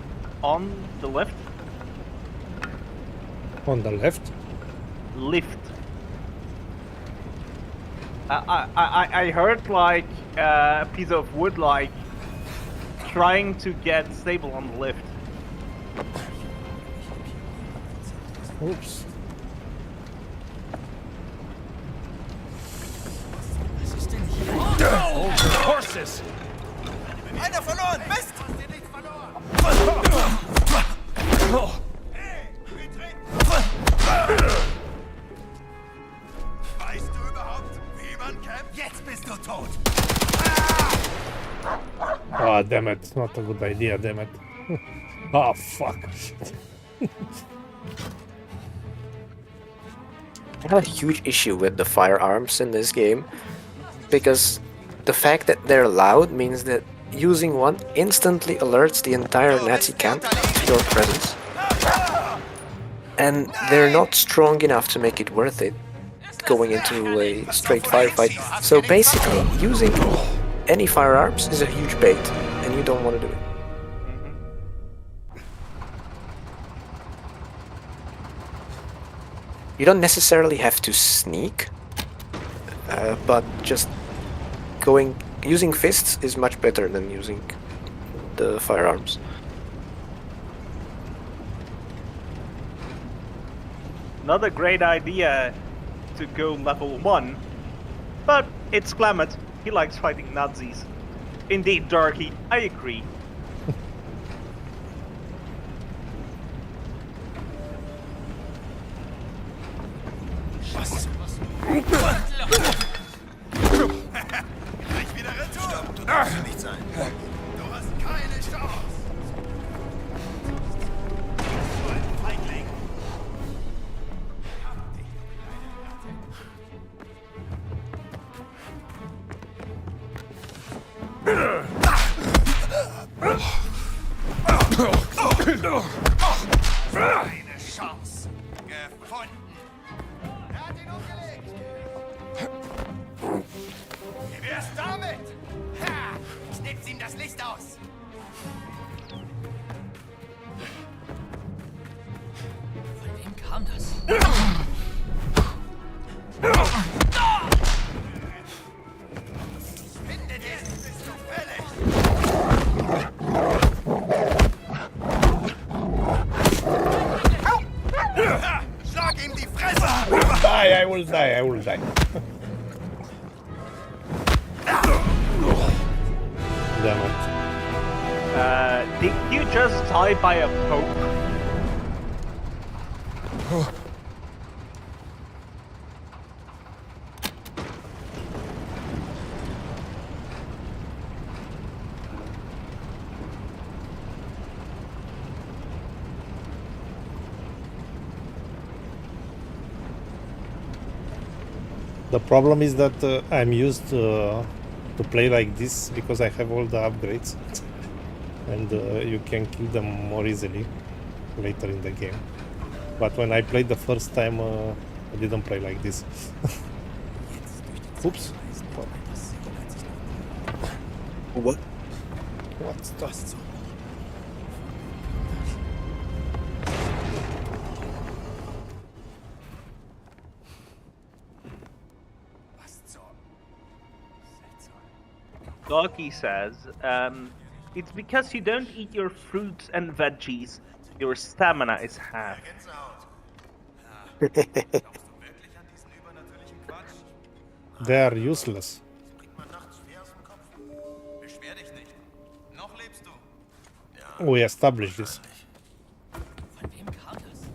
on the left? On the left. Lift. I heard like a piece of wood like trying to get stable on the lift. Oops. Was ist denn hier? Hold your horses! Einer verloren! Mist! Weißt du überhaupt, wie man kämpft? Jetzt bist du tot! Ah, damn it. Not a good idea, damn it. Ah, fuck. I have a huge issue with the firearms in this game, because the fact that they're loud means that using one instantly alerts the entire Nazi camp to your presence. And they're not strong enough to make it worth it going into a straight firefight. So basically, using any firearms is a huge bait, and you don't want to do it. You don't necessarily have to sneak, but just using fists is much better than using the firearms. Not a great idea to go level 1, but it's Clement. He likes fighting Nazis. Indeed, Darky, I agree. Gleich wieder retour! Du darfst hier nicht sein. Du hast keine Chance! So ein Feigling! Hab dich, kleine Ratte. Eine Chance. Gefunden. Er hat ihn umgelegt. Wie wär's damit? Ha! Schnippt ihm das Licht aus. Von wem kam das? Finde den, bist du fällig. Schlag ihm die Fresse. Die, I will die, I will die. Damn it. Did you just die by a poke? The problem is that I'm used to play like this because I have all the upgrades and you can kill them more easily later in the game. But when I played the first time, I didn't play like this. Oops. What? What's that? Doggy says, it's because you don't eat your fruits and veggies. Your stamina is half. They are useless. Beschwer dich nicht. Noch lebst du. We established this. Von wem kam das?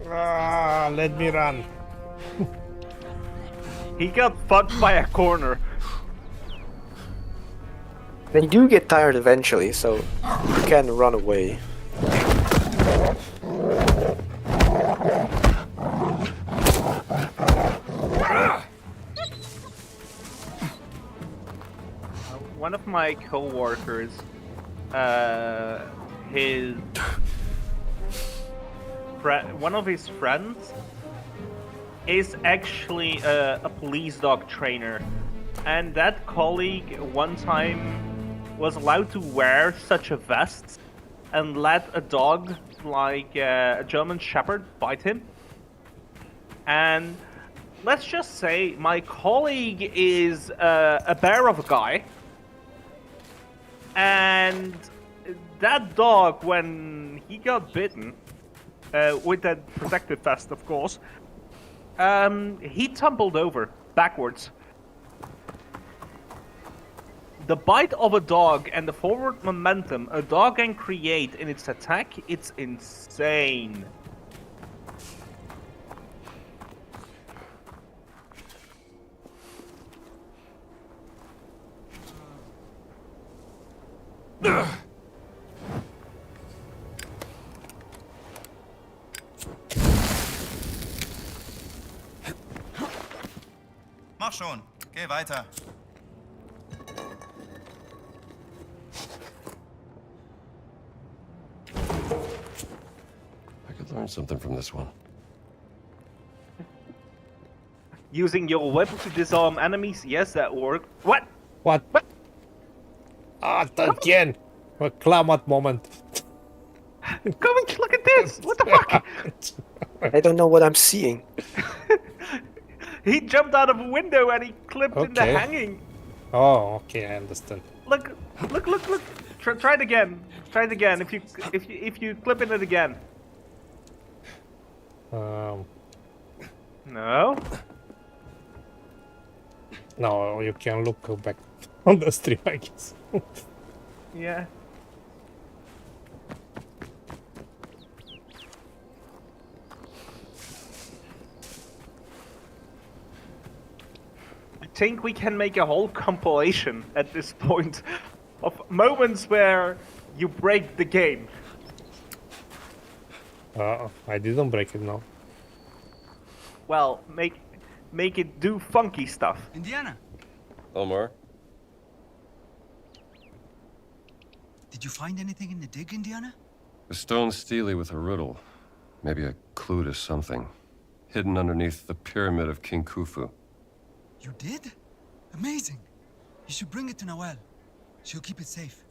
Ah, let me run. He got fucked by a corner. They do get tired eventually, so you can run away. One of my co-workers, one of his friends is actually a police dog trainer, and that colleague one time was allowed to wear such a vest and let a dog like a German Shepherd bite him. And let's just say my colleague is a bear of a guy, and that dog, when he got bitten with that protective vest, of course, he tumbled over backwards. The bite of a dog and the forward momentum a dog can create in its attack, it's insane. Mach schon. Geh weiter. I could learn something from this one. Using your weapon to disarm enemies, yes, that worked. What? What? Ah, again! A climate moment. Come and look at this! What the fuck? I don't know what I'm seeing. He jumped out of a window and he clipped in the Okay. hanging. Oh, okay, I understand. Look! Try it again. Try it again. If you clip in it again. No. No, you can look back on the stream, I guess. Yeah. I think we can make a whole compilation at this point of moments where you break the game. I didn't break it, no. Well, make it do funky stuff. Indiana, Omar? Did you find anything in the dig, Indiana? A stone stele with a riddle. Maybe a clue to something. Hidden underneath the pyramid of King Khufu. You did? Amazing. You should bring it to Noelle. She'll keep it safe.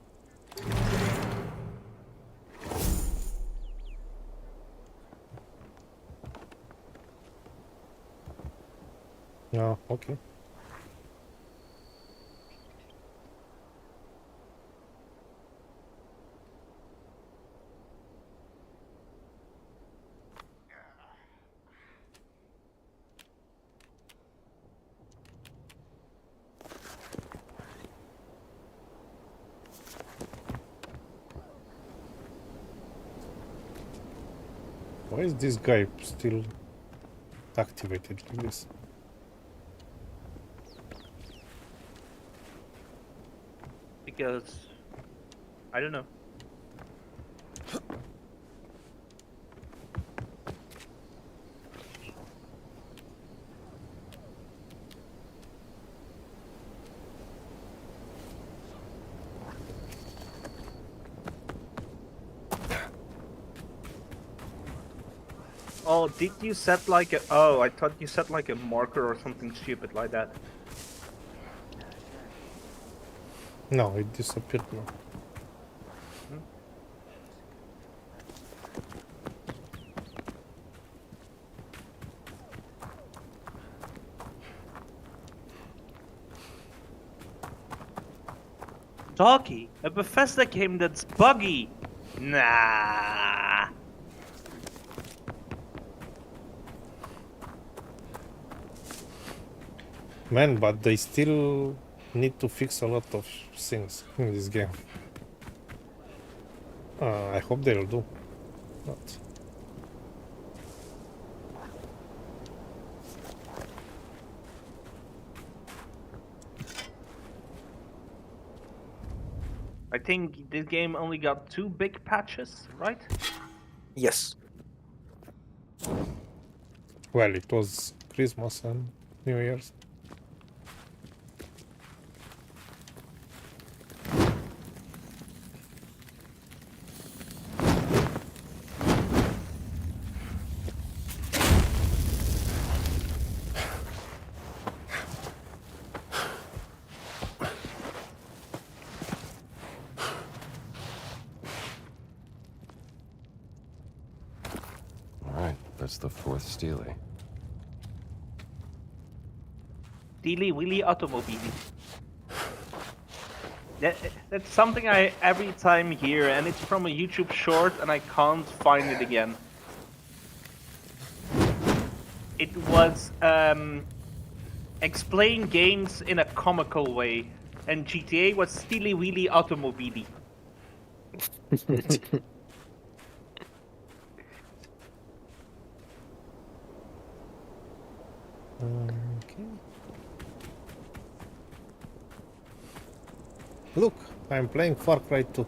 No, okay. Why is this guy still activated like this? Because I don't know. Oh, did you set like a... Oh, I thought you set like a marker or something stupid like that. No, it disappeared now. Doggy, a Bethesda game that's buggy. Nah. Man, but they still need to fix a lot of things in this game. I hope they'll do. But I think this game only got 2 big patches, right? Yes. well, it was Christmas and New Year's. That's the 4th stele. Steely Willy Automobile. That's something I every time hear, and it's from a YouTube short, and I can't find it again. It was explain games in a comical way, and GTA was Steely Willy Automobile. Okay. Look, I'm playing Far Cry 2.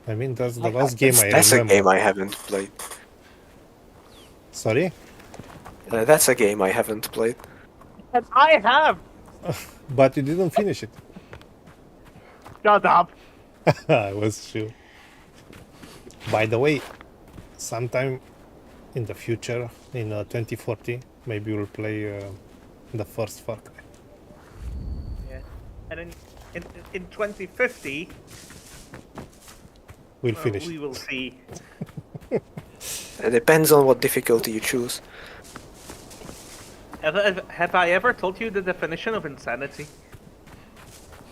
I mean, that's the last game I That's remember. a game I haven't played. Sorry? That's a game I haven't played. And I have! But you didn't finish it. Shut up! I was sure. By the way, sometime in the future, in 2040, maybe we'll play the first Far Cry. Yeah. And in 2050, We'll finish. we will see. It depends on what difficulty you choose. Have I ever told you the definition of insanity?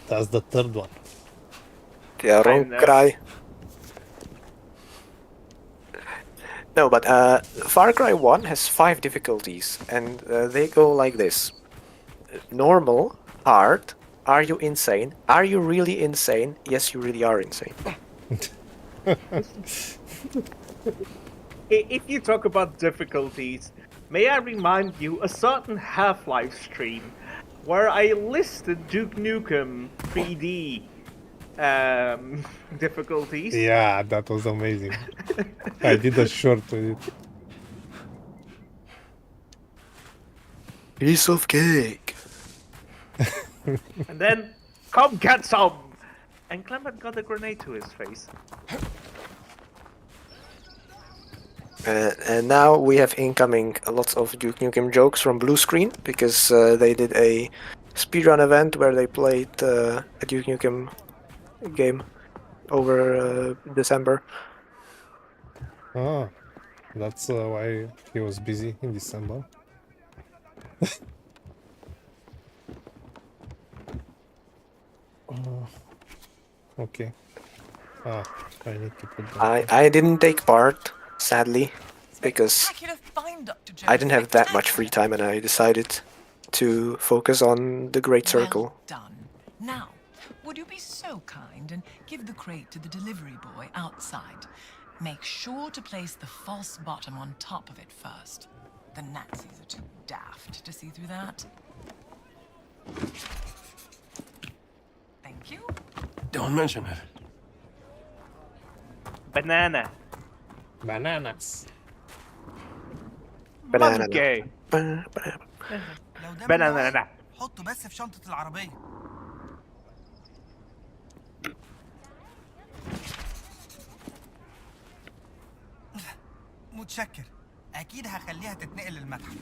That's the third one. The wrong know. cry. No, but Far Cry 1 has 5 difficulties, and they go like this. Normal, hard, are you insane? Are you really insane? Yes, you really are insane. If you talk about difficulties, may I remind you a certain Half-Life stream where I listed Duke Nukem 3D difficulties. Yeah, that was amazing. I did a short with it. Piece of cake. And then, come get some! And Clement got a grenade to his face. And now we have incoming lots of Duke Nukem jokes from Blue Screen, because they did a speedrun event where they played a Duke Nukem game over December. Ah, that's why he was busy in December. Okay. Ah, I need to put that. I didn't take part, sadly, because Spectacular find, Dr. Jones. I didn't have that much free time, and I decided to focus on the Great Circle. Well done. Now, would you be so kind and give the crate to the delivery boy outside? Make sure to place the false bottom on top of it first. The Nazis are too daft to see through that. Thank you. Don't mention it. Banana. Bananas. Banana. Monkey. Banana. لو ده Banana. حطه بس في شنطة العربية. متشكر. أكيد هخليها تتنقل للمتحف.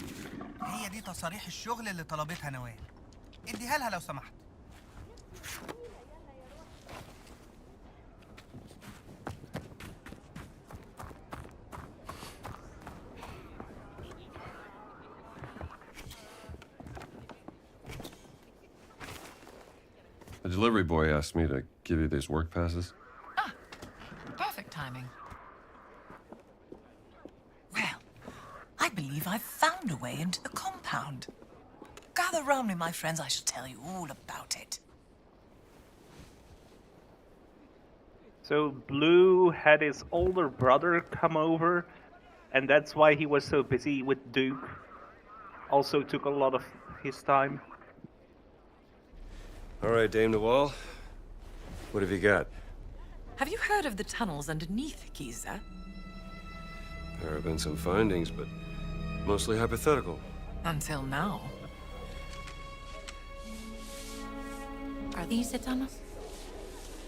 هي دي تصاريح الشغل اللي طلبتها نوال. اديها لها لو سمحت. The delivery boy asked me to give you these work passes. Ah, perfect timing. Well, I believe I've found a way into the compound. Gather round me, my friends. I shall tell you all about it. So Blue had his older brother come over, and that's why he was so busy with Duke. Also took a lot of his time. All right, Dame Nawal. What have you got? Have you heard of the tunnels underneath Giza? There have been some findings, but mostly hypothetical. Until now. Are these the tunnels?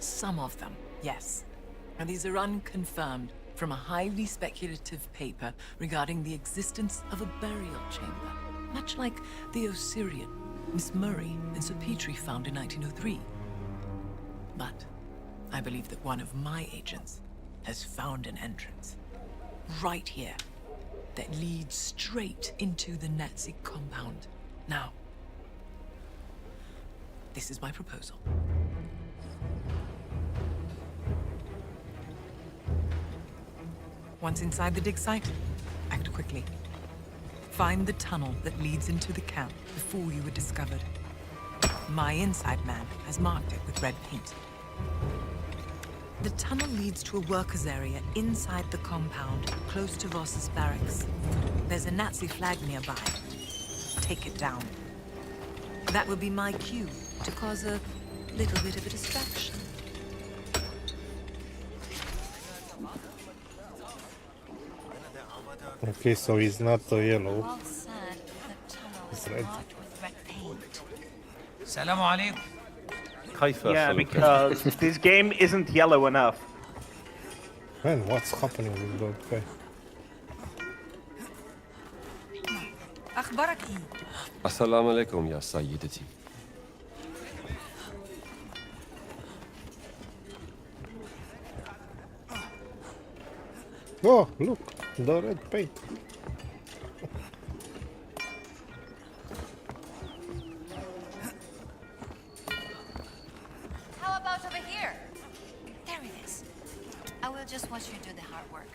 Some of them, yes. And these are unconfirmed from a highly speculative paper regarding the existence of a burial chamber, much like the Osirian Miss Murray and Sir Petrie found in 1903. But I believe that one of my agents has found an entrance right here that leads straight into the Nazi compound. Now, this is my proposal. Once inside the dig site, act quickly. Find the tunnel that leads into the camp before you were discovered. My inside man has marked it with red paint. The tunnel leads to a workers' area inside the compound, close to Voss's barracks. There's a Nazi flag nearby. Take it down. That will be my cue to cause a little bit of a distraction. Okay, so it's not yellow. All said the tunnel It's is red. marked with red paint. السلام عليكم. Yeah, because this game isn't yellow enough. Man, what's happening with that guy? أخبارك إيه؟ Assalamu alaikum, ya sayyidati. Oh, look, the red paint. How about over here? There it is. I will just watch you do the hard work.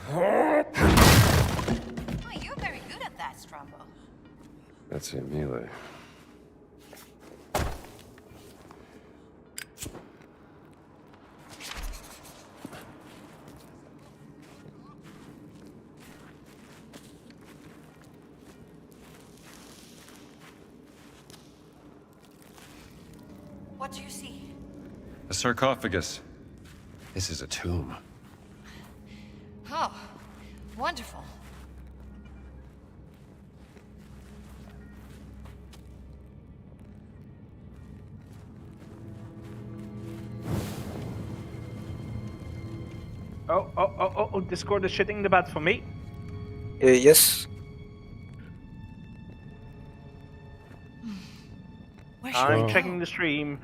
Oh, you're very good at that, Strombo. That's a melee. What do you see? A sarcophagus. This is a tomb. Oh, Wonderful. Oh, Discord is shitting the bed for me. Yes. Where should I'm we checking go? the stream.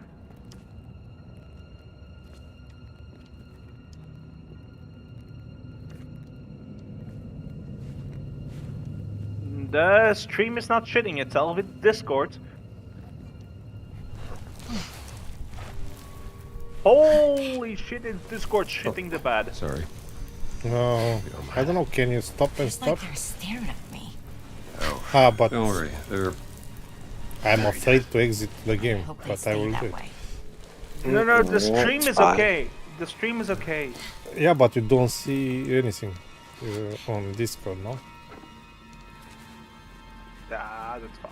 The stream is not shitting itself, it's Discord. Holy shit, it's Discord shitting the bed. Sorry. No, I don't know. Can you stop and It's like stop? they're staring at me. Ah, but Don't worry. They're I'm afraid to exit the game, Hope they but I stay will that do it. way. No, the stream It's is fine. okay. The stream is okay. Yeah, but you don't see anything on Discord, no? Ah, that's fine.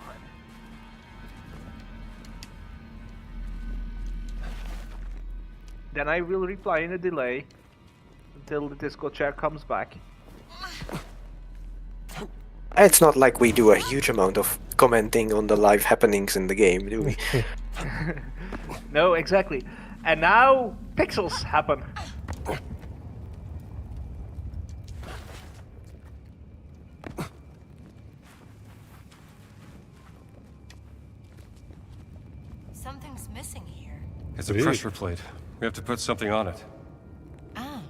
Then I will reply in a delay until the Discord chat comes back. It's not like we do a huge amount of commenting on the live happenings in the game, do we? No, exactly. And now pixels happen. Something's missing here. It's a Really? pressure plate. We have to put something on it. Ah.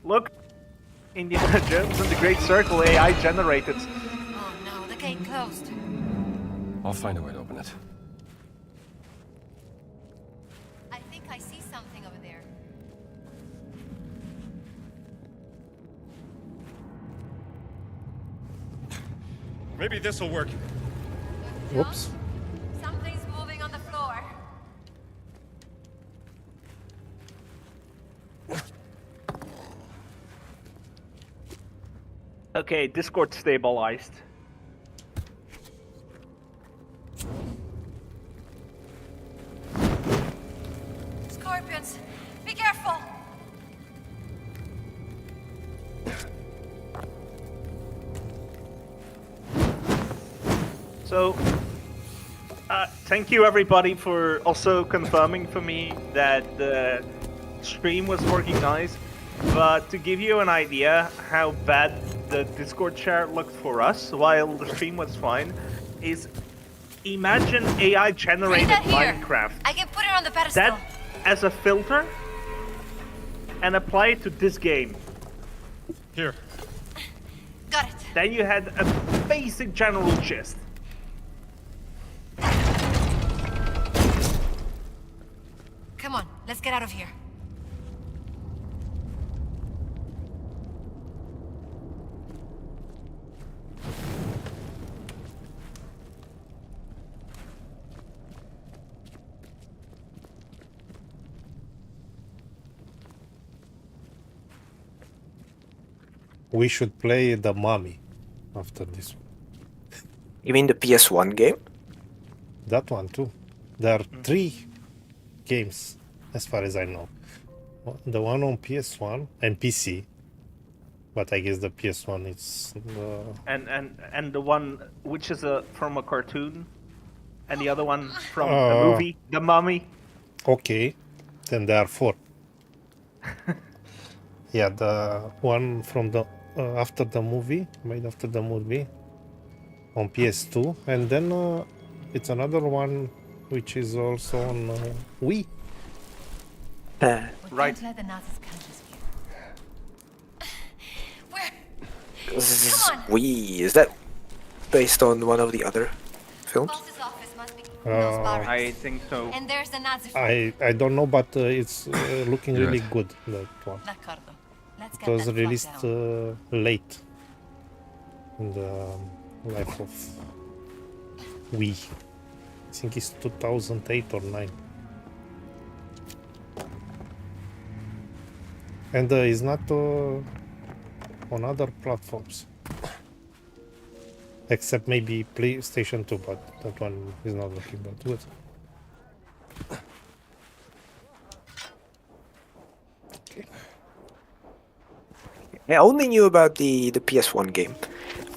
Look, Indiana Jones and the Great Circle AI generated. Oh no, the gate closed. I'll find a way to open it. I think I see something over there. Maybe this will work. Whoops. Something's moving on the floor. Okay, Discord stabilized. Scorpions, be careful. So, thank you everybody for also confirming for me that the stream was working nice. But to give you an idea how bad the Discord share looked for us while the stream was fine, is imagine AI Bring generated that here. Minecraft. I can put it on the pedestal. That as a filter and apply it to this game. Here. Got it. Then you had a basic general gist. Come on, let's get out of here. We should play the Mummy after this one. You mean the PS1 game? That one too. There are 3 games, as far as I know. The one on PS1 and PC, but I guess the PS1 is And the one which is from a cartoon, and the other one from a Oh. movie, The Mummy. okay. Then there are 4. Yeah, the one from the after the movie, made after the movie, on PS2, and then it's another one which is also on Wii. We Right. can't let the Nazis catch us here. Where? Come on. Wii, is that based on one of the other films? Boss's office must be in those barracks. I think so. And there's the Nazi flag. I don't know, but it's looking You're really right. good, that one. D'accordo. Let's It get was that flag released down. late in the life of Wii. I think it's 2008 or 9. And it's not on other platforms. Except maybe PlayStation 2, but that one is not looking that good. I only knew about the PS1 game,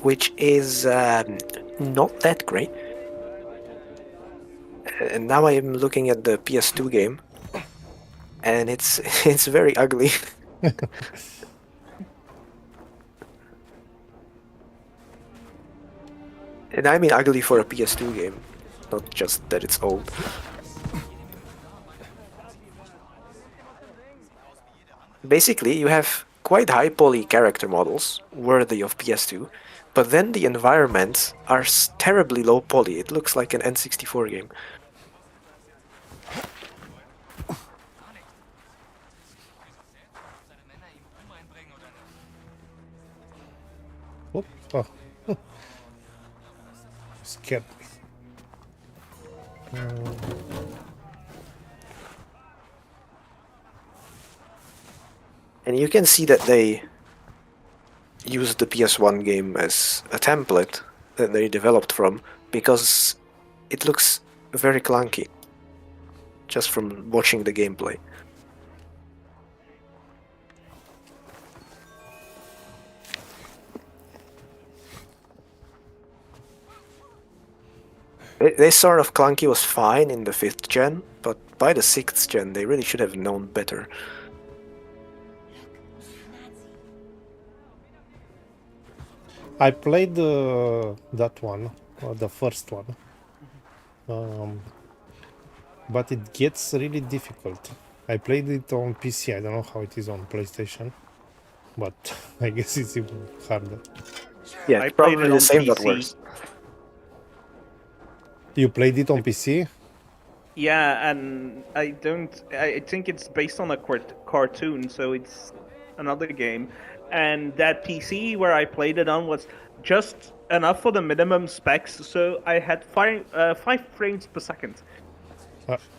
which is not that great. And now I am looking at the PS2 game, and it's it's very ugly. And I mean ugly for a PS2 game, not just that it's old. Basically, you have quite high poly character models, worthy of PS2, but then the environments are terribly low poly. It looks like an N64 game. Oop. Oh. Scared me. And you can see that they used the PS1 game as a template that they developed from, because it looks very clunky just from watching the gameplay. This sort of clunky was fine in the 5th gen, but by the 6th gen they really should have known better. I played that one, the first one, but it gets really difficult. I played it on PC. I don't know how it is on PlayStation, but I guess it's even harder. Yeah, I it's played probably it the on same but PC. worse. You played it on PC? Yeah, and I think it's based on a cartoon, so it's another game. And that PC where I played it on was just enough for the minimum specs, so I had 5 frames per second.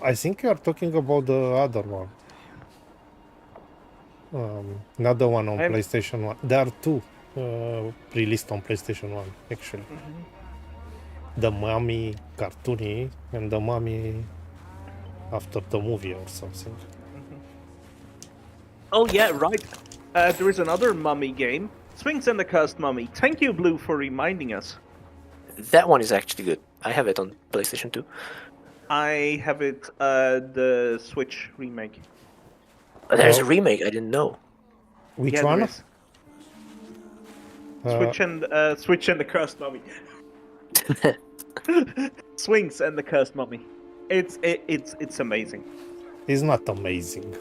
I think you are talking about the other one. Not the one on PlayStation 1. There are two released on PlayStation 1, actually. The Mummy cartoony and the Mummy after the movie or something. Oh yeah, right. There is another Mummy game, Sphinx and the Cursed Mummy. Thank you, Blue, for reminding us. That one is actually good. I have it on PlayStation 2. I have it, the Switch remake. There's a remake, I didn't know. Which Yeah, one? there is. Switch and the Cursed Mummy. Sphinx and the Cursed Mummy. It's amazing. It's not amazing.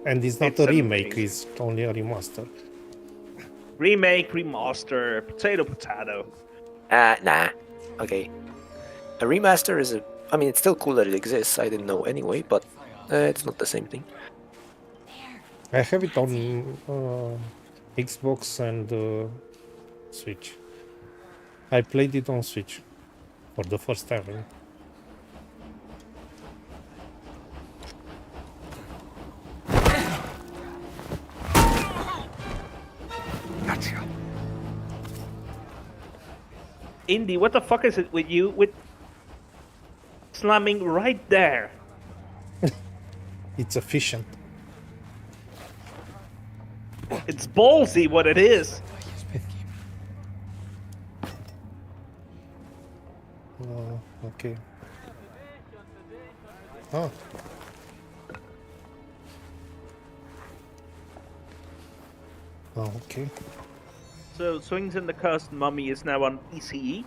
And it's not It's a remake, amazing. it's only a remaster. Remake, remaster, potato. Nah. Okay. A remaster is I mean, it's still cool that it exists. I didn't know anyway, but it's not the same thing. I have it on Xbox and Switch. I played it on Switch for the first time. Gotcha. Indy, what the fuck is it with you with slamming right there? It's efficient. It's ballsy what it is. Okay. Oh. Oh, okay. So Swings and the Cursed Mummy is now on PCE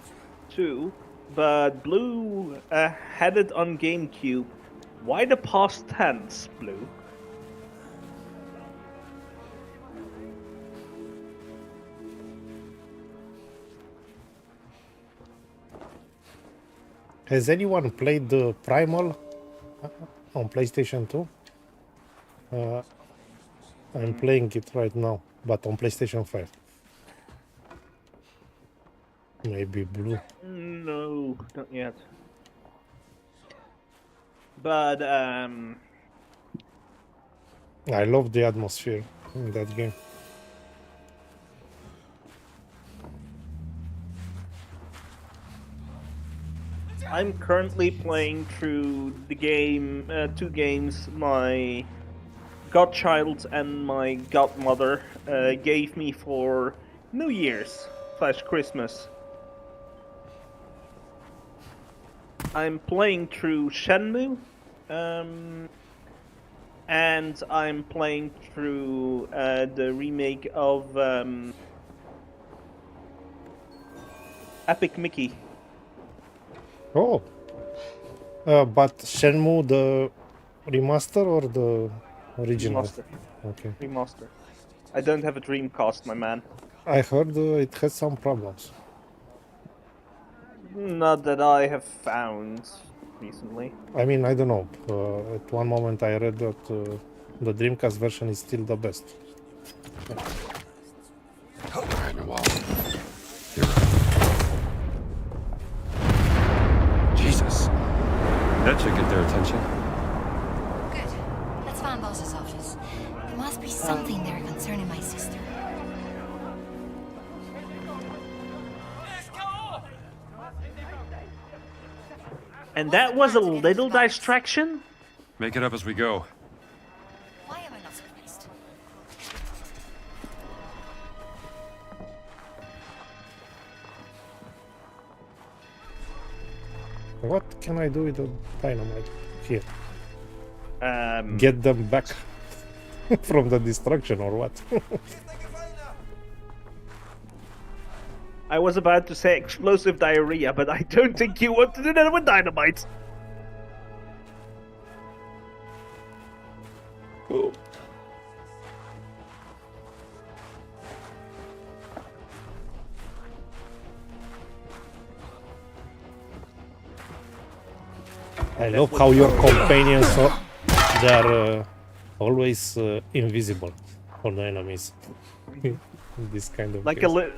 2, but Blue had it on GameCube. Why the past tense, Blue? Has anyone played the Primal on PlayStation 2? I'm playing it right now, but on PlayStation 5. Maybe Blue. No, not yet. But I love the atmosphere in that game. I'm currently playing through the game, 2 games my godchild and my godmother gave me for New Year's / Christmas. I'm playing through Shenmue, and I'm playing through the remake of Epic Mickey. Oh. But Shenmue, the remaster or the original? Remaster. Okay. Remaster. I don't have a Dreamcast, my man. I heard it has some problems. Not that I have found recently. I mean, I don't know. At one moment I read that the Dreamcast version is still the best. Alright, well, you're right. Jesus. That should get their attention. Good. Let's find boss's office. There must be something there concerning my sister. And that was a little distraction? Make it up as we go. Why am I not surprised? What can I do with the dynamite here? Um, Get them back from the destruction or what? I was about to say explosive diarrhea, but I don't think you want to do that with dynamite. Oh. I love how your companions are always invisible on the enemies. This kind of Like games.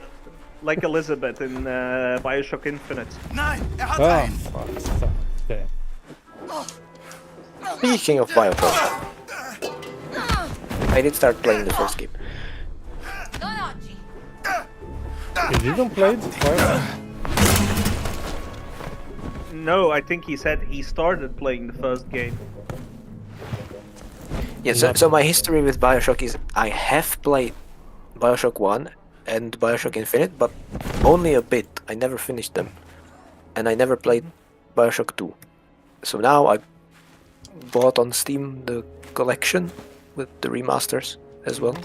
like Elizabeth in Bioshock Infinite. Ah, fuck. Yeah. Speaking of Bioshock, I did start playing the first game. You didn't play it? Why? No, I think he said he started playing the first game. Yeah, so my history with Bioshock is I have played Bioshock 1 and Bioshock Infinite, but only a bit. I never finished them. And I never played Bioshock 2. So now I bought on Steam the collection with the remasters as well.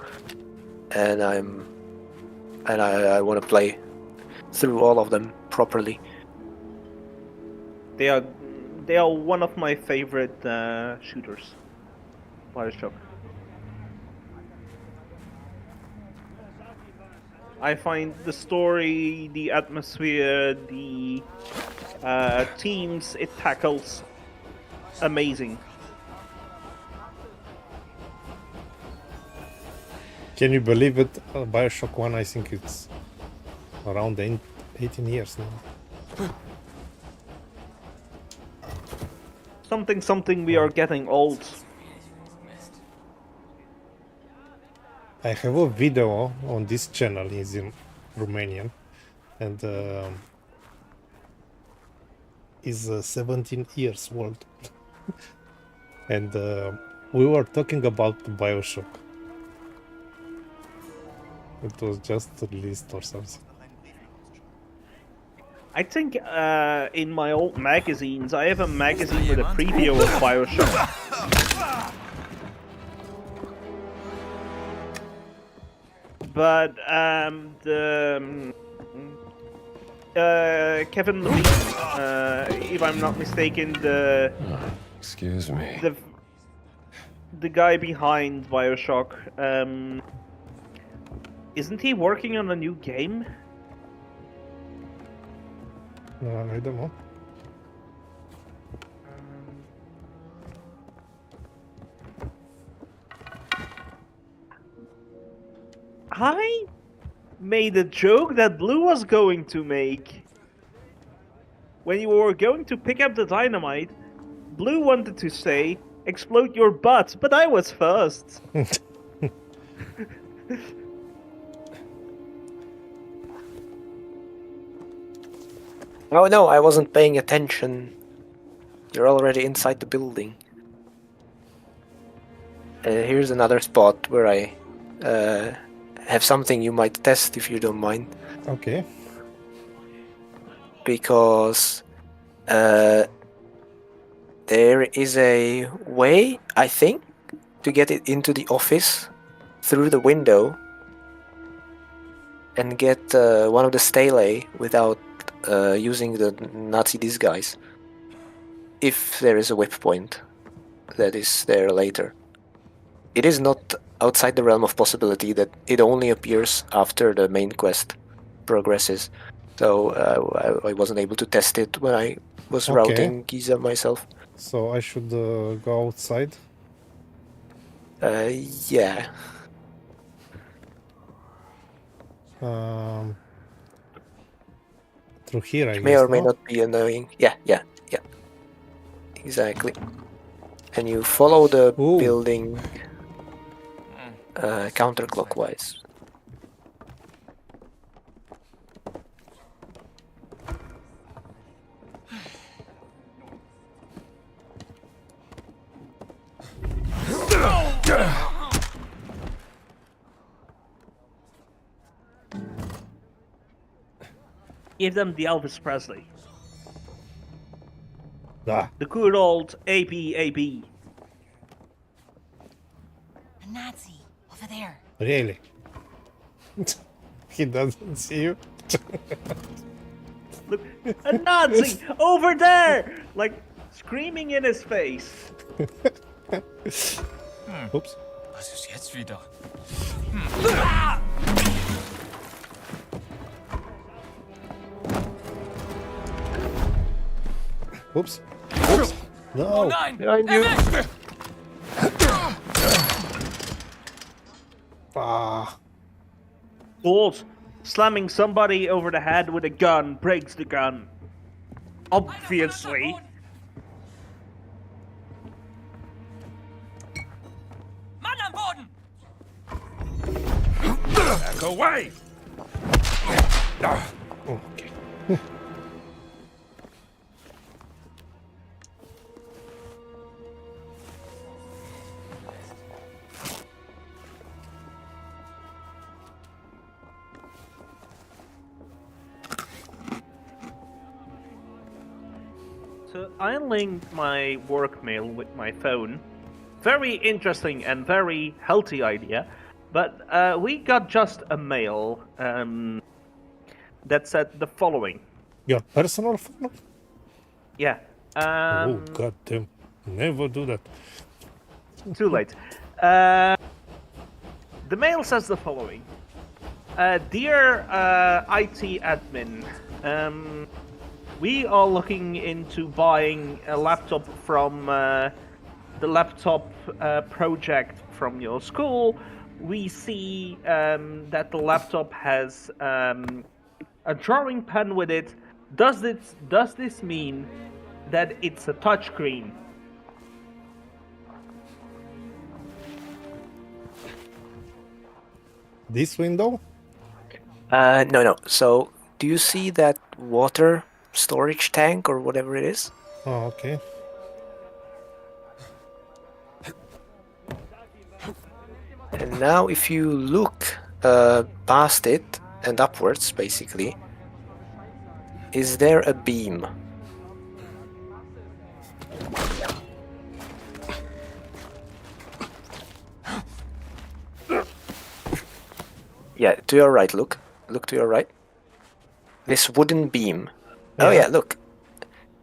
And I want to play through all of them properly. They are one of my favorite shooters. Bioshock. I find the story, the atmosphere, the themes it tackles amazing. Can you believe it? Bioshock 1, I think it's around 18 years now. Something, we are getting old. I have a video on this channel, it's in Romanian, and is 17 years old. And we were talking about Bioshock. It was just released or something. I think in my old magazines, I have a magazine with a preview of Bioshock. But Kevin Levine, if I'm not mistaken, Excuse me. the guy behind Bioshock, isn't he working on a new game? I don't know. I made a joke that Blue was going to make. When you were going to pick up the dynamite, Blue wanted to say, "Explode your butt," but I was first. Oh no, I wasn't paying attention. You're already inside the building. Here's another spot where I have something you might test if you don't mind. Okay. Because there is a way, I think, to get it into the office through the window and get one of the stelae without using the Nazi disguise. If there is a whip point that is there later. It is not outside the realm of possibility that it only appears after the main quest progresses. So I wasn't able to test it when I was Okay. routing Giza myself. So I should go outside. Yeah. Through here, I May guess. or may No? not be annoying. Yeah. Exactly. And you follow the Ooh. building counterclockwise. Give them the Elvis Presley. Ah, The good old AB. A Nazi over there. really? He doesn't see you? Look, a Nazi over there! Like, screaming in his face. Oops. Was ist jetzt wieder? Oops. Oops. No. Nein! Behind you. Ah. Balls. Slamming somebody over the head with a gun breaks the gun. Obviously. Mann am Boden! Back away! Okay. So I linked my work mail with my phone. Very interesting and very healthy idea. But we got just a mail that said the following. Your personal phone? Yeah. Oh, goddamn. Never do that. Too late. The mail says the following. Dear IT admin, we are looking into buying a laptop from the laptop project from your school. We see that the laptop has a drawing pen with it. Does this mean that it's a touchscreen? This window? No. So, do you see that water storage tank or whatever it is? Oh, okay. And now if you look past it and upwards, basically, is there a beam? Yeah, to your right, look. Look to your right. This wooden beam. Oh yeah, look.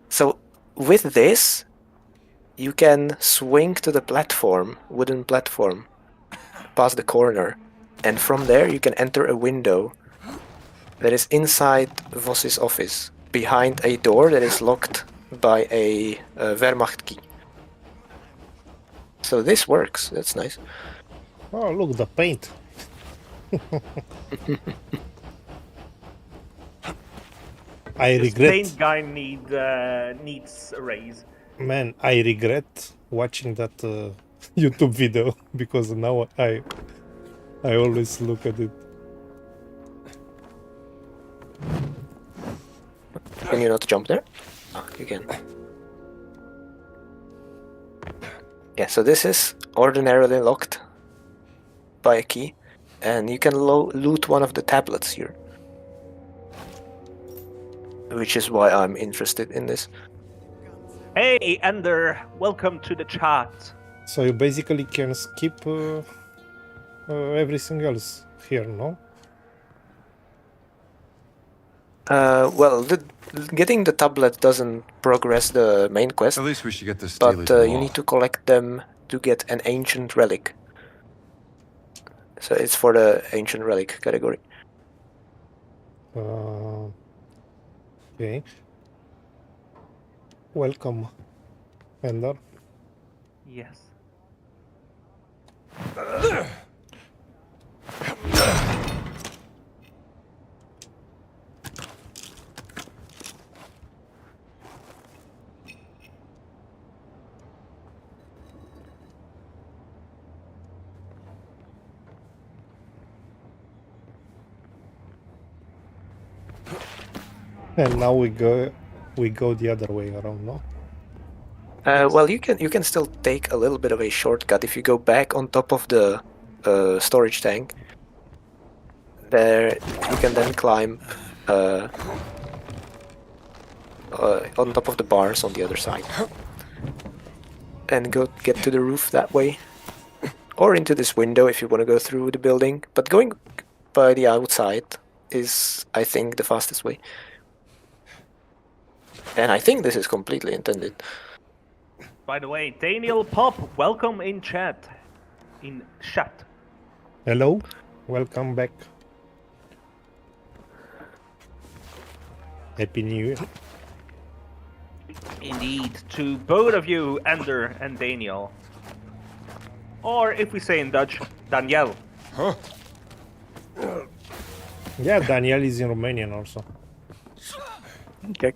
So with this, you can swing to the platform, wooden platform, past the corner, and from there you can enter a window that is inside Voss's office, behind a door that is locked by a Wehrmacht key. So this works, that's nice. Oh, look, the paint. I This regret, paint guy needs a raise. man, I regret watching that YouTube video because now I always look at it. Can you not jump there? Ah, you can. Yeah, so this is ordinarily locked by a key, and you can loot one of the tablets here. Which is why I'm interested in this. Hey, Ender, welcome to the chat. So you basically can skip everything else here, no? Well, getting the tablet doesn't progress the main quest, At least we should get this but steely you need to collect them to get an ancient relic. So it's for the ancient relic category. Okay. Welcome, Ender. Yes. And now we go the other way around, no? Well, you can still take a little bit of a shortcut if you go back on top of the storage tank. There, you can then climb on top of the bars on the other side, and go get to the roof that way, or into this window if you want to go through the building. But going by the outside is, I think, the fastest way. And I think this is completely intended. By the way, Daniel Pop, welcome in chat. In chat. Hello, welcome back. Happy New Year. Indeed, to both of you, Ender and Daniel. Or if we say in Dutch, Daniel. Huh? Yeah, Daniel is in Romanian also. Okay.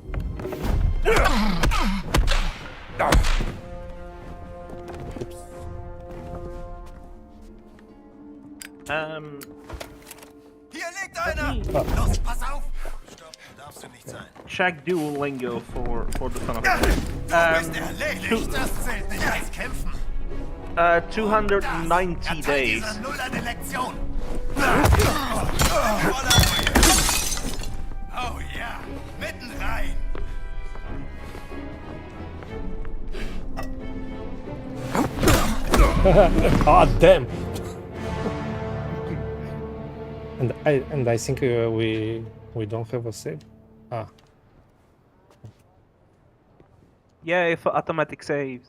Hier liegt einer! Los, pass auf! Stopp, darfst du nicht sein. Check Duolingo for the fun of Du it. bist erledigt, das zählt nicht als Kämpfen. 290 Erteil days. dieser Null eine Lektion. Oh ja, mitten rein. Ah, damn! And I think we don't have a save. Ah, Yeah, for automatic saves.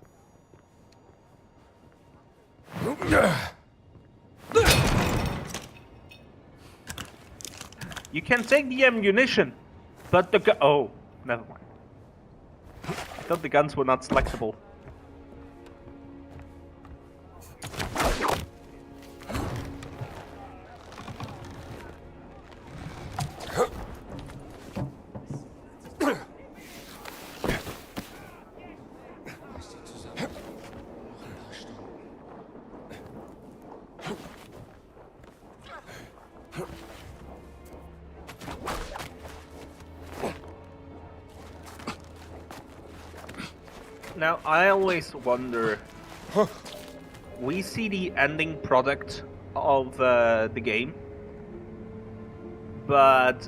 You can take the ammunition, but the oh, never mind. I thought the guns were not selectable. Now, I always wonder, we see the ending product of the game, but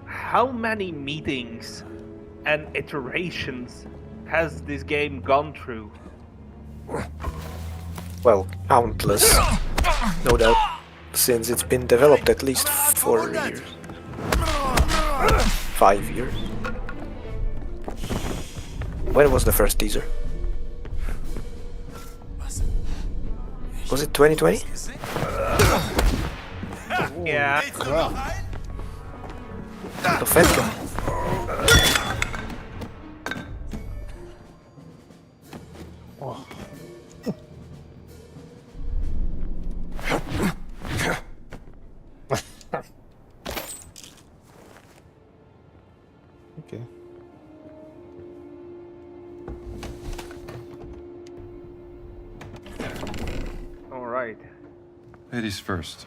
how many meetings and iterations has this game gone through? Well, countless, no doubt, since it's been developed at least 4 years. 5 years. When was the first teaser? Was it 2020? Yeah. The Phantom. okay. All right. Ladies first.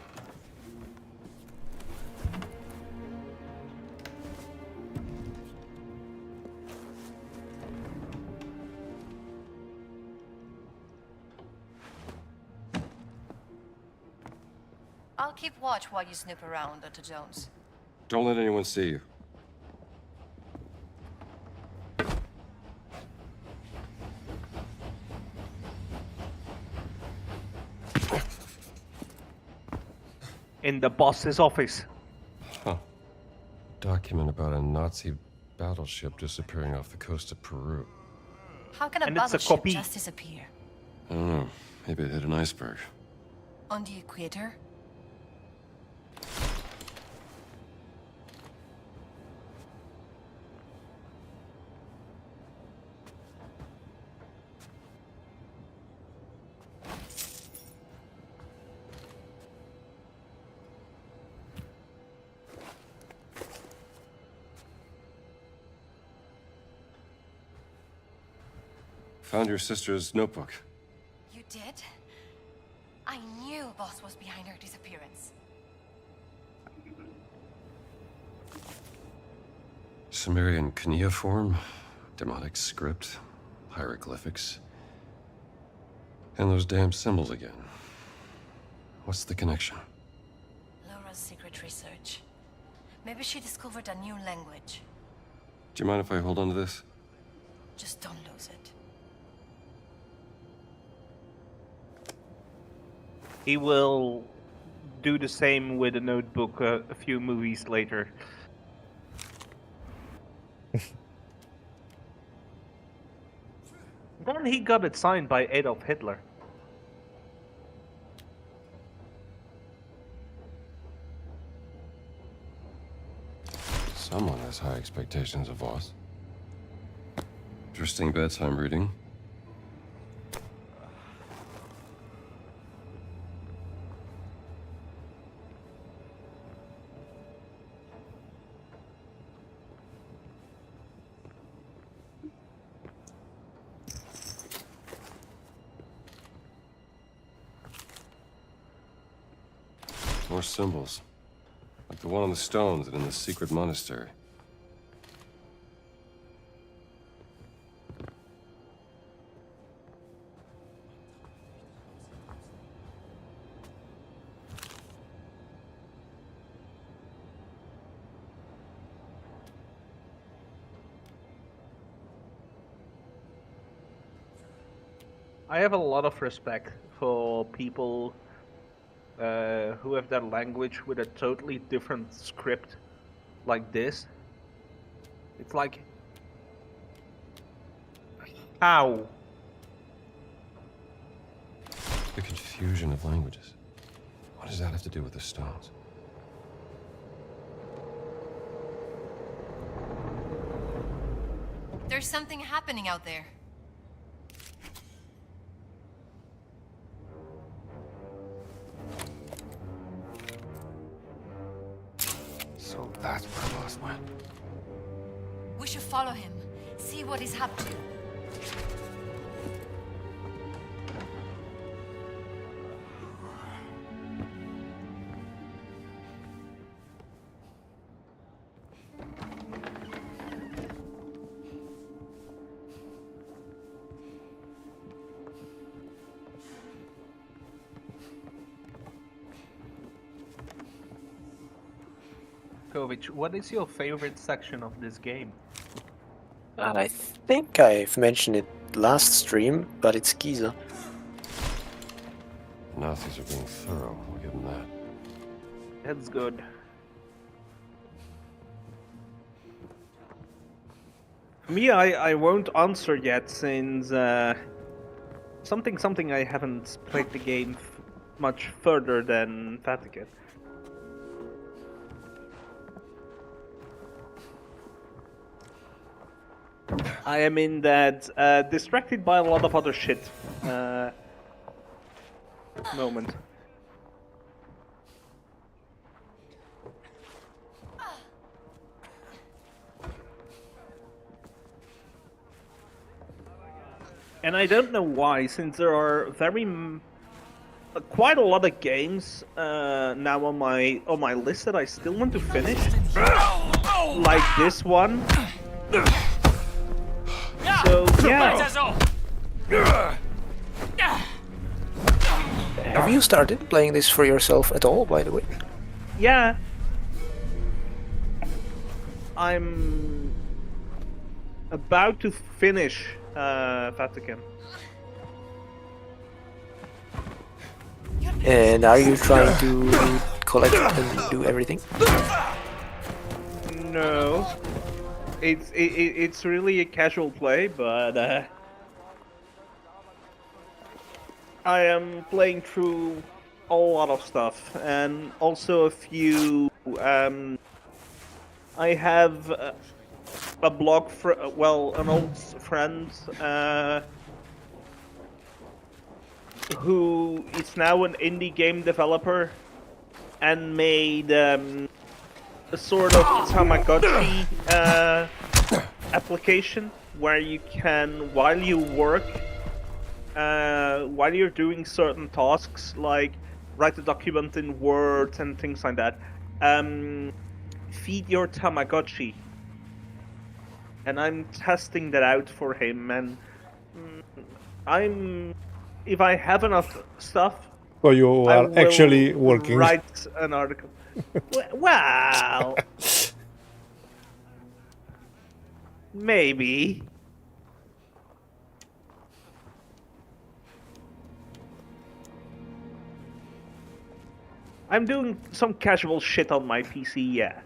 I'll keep watch while you snoop around, Dr. Jones. Don't let anyone see you. In the boss's office. Huh. Document about a Nazi battleship disappearing off the coast of Peru. How can a And it's a battleship copy. just disappear? I don't know. Maybe it hit an iceberg. On the equator? Found your sister's notebook. You did? I knew Boss was behind her disappearance. Sumerian cuneiform, demonic script, hieroglyphics. And those damn symbols again. What's the connection? Laura's secret research. Maybe she discovered a new language. Do you mind if I hold on to this? Just don't lose it. He will do the same with a notebook a few movies later. Then he got it signed by Adolf Hitler. Someone has high expectations of us. Interesting bedtime reading. More symbols. Like the one on the stones and in the secret monastery. I have a lot of respect for people who have that language with a totally different script like this. It's like, how? The confusion of languages. What does that have to do with the stones? There's something happening out there. So that's where Boss went. We should follow him, see what he's up to. Kovic, what is your favorite section of this game? I think I've mentioned it last stream, but it's Giza. The Nazis are being thorough, I'll give them that. That's good. For me, I won't answer yet, since something I haven't played the game much further than Vatican. I am in that distracted by a lot of other shit moment. And I don't know why, since there are quite a lot of games now on my list that I still want to finish, like this one. So yeah. Have Have you started playing this for yourself at all, by the way? Yeah. I'm about to finish Vatican. And are you trying to collect and do everything? No. It's really a casual play, but I am playing through a lot of stuff, and also a few. I have a blog an old friend who is now an indie game developer and made a sort of Tamagotchi application where you can, while you work, while you're doing certain tasks like write a document in Word and things like that, feed your Tamagotchi. And I'm testing that out for him, and if I have enough stuff, So you I are will actually working. write an article. Well, maybe. I'm doing some casual shit on my PC, yeah.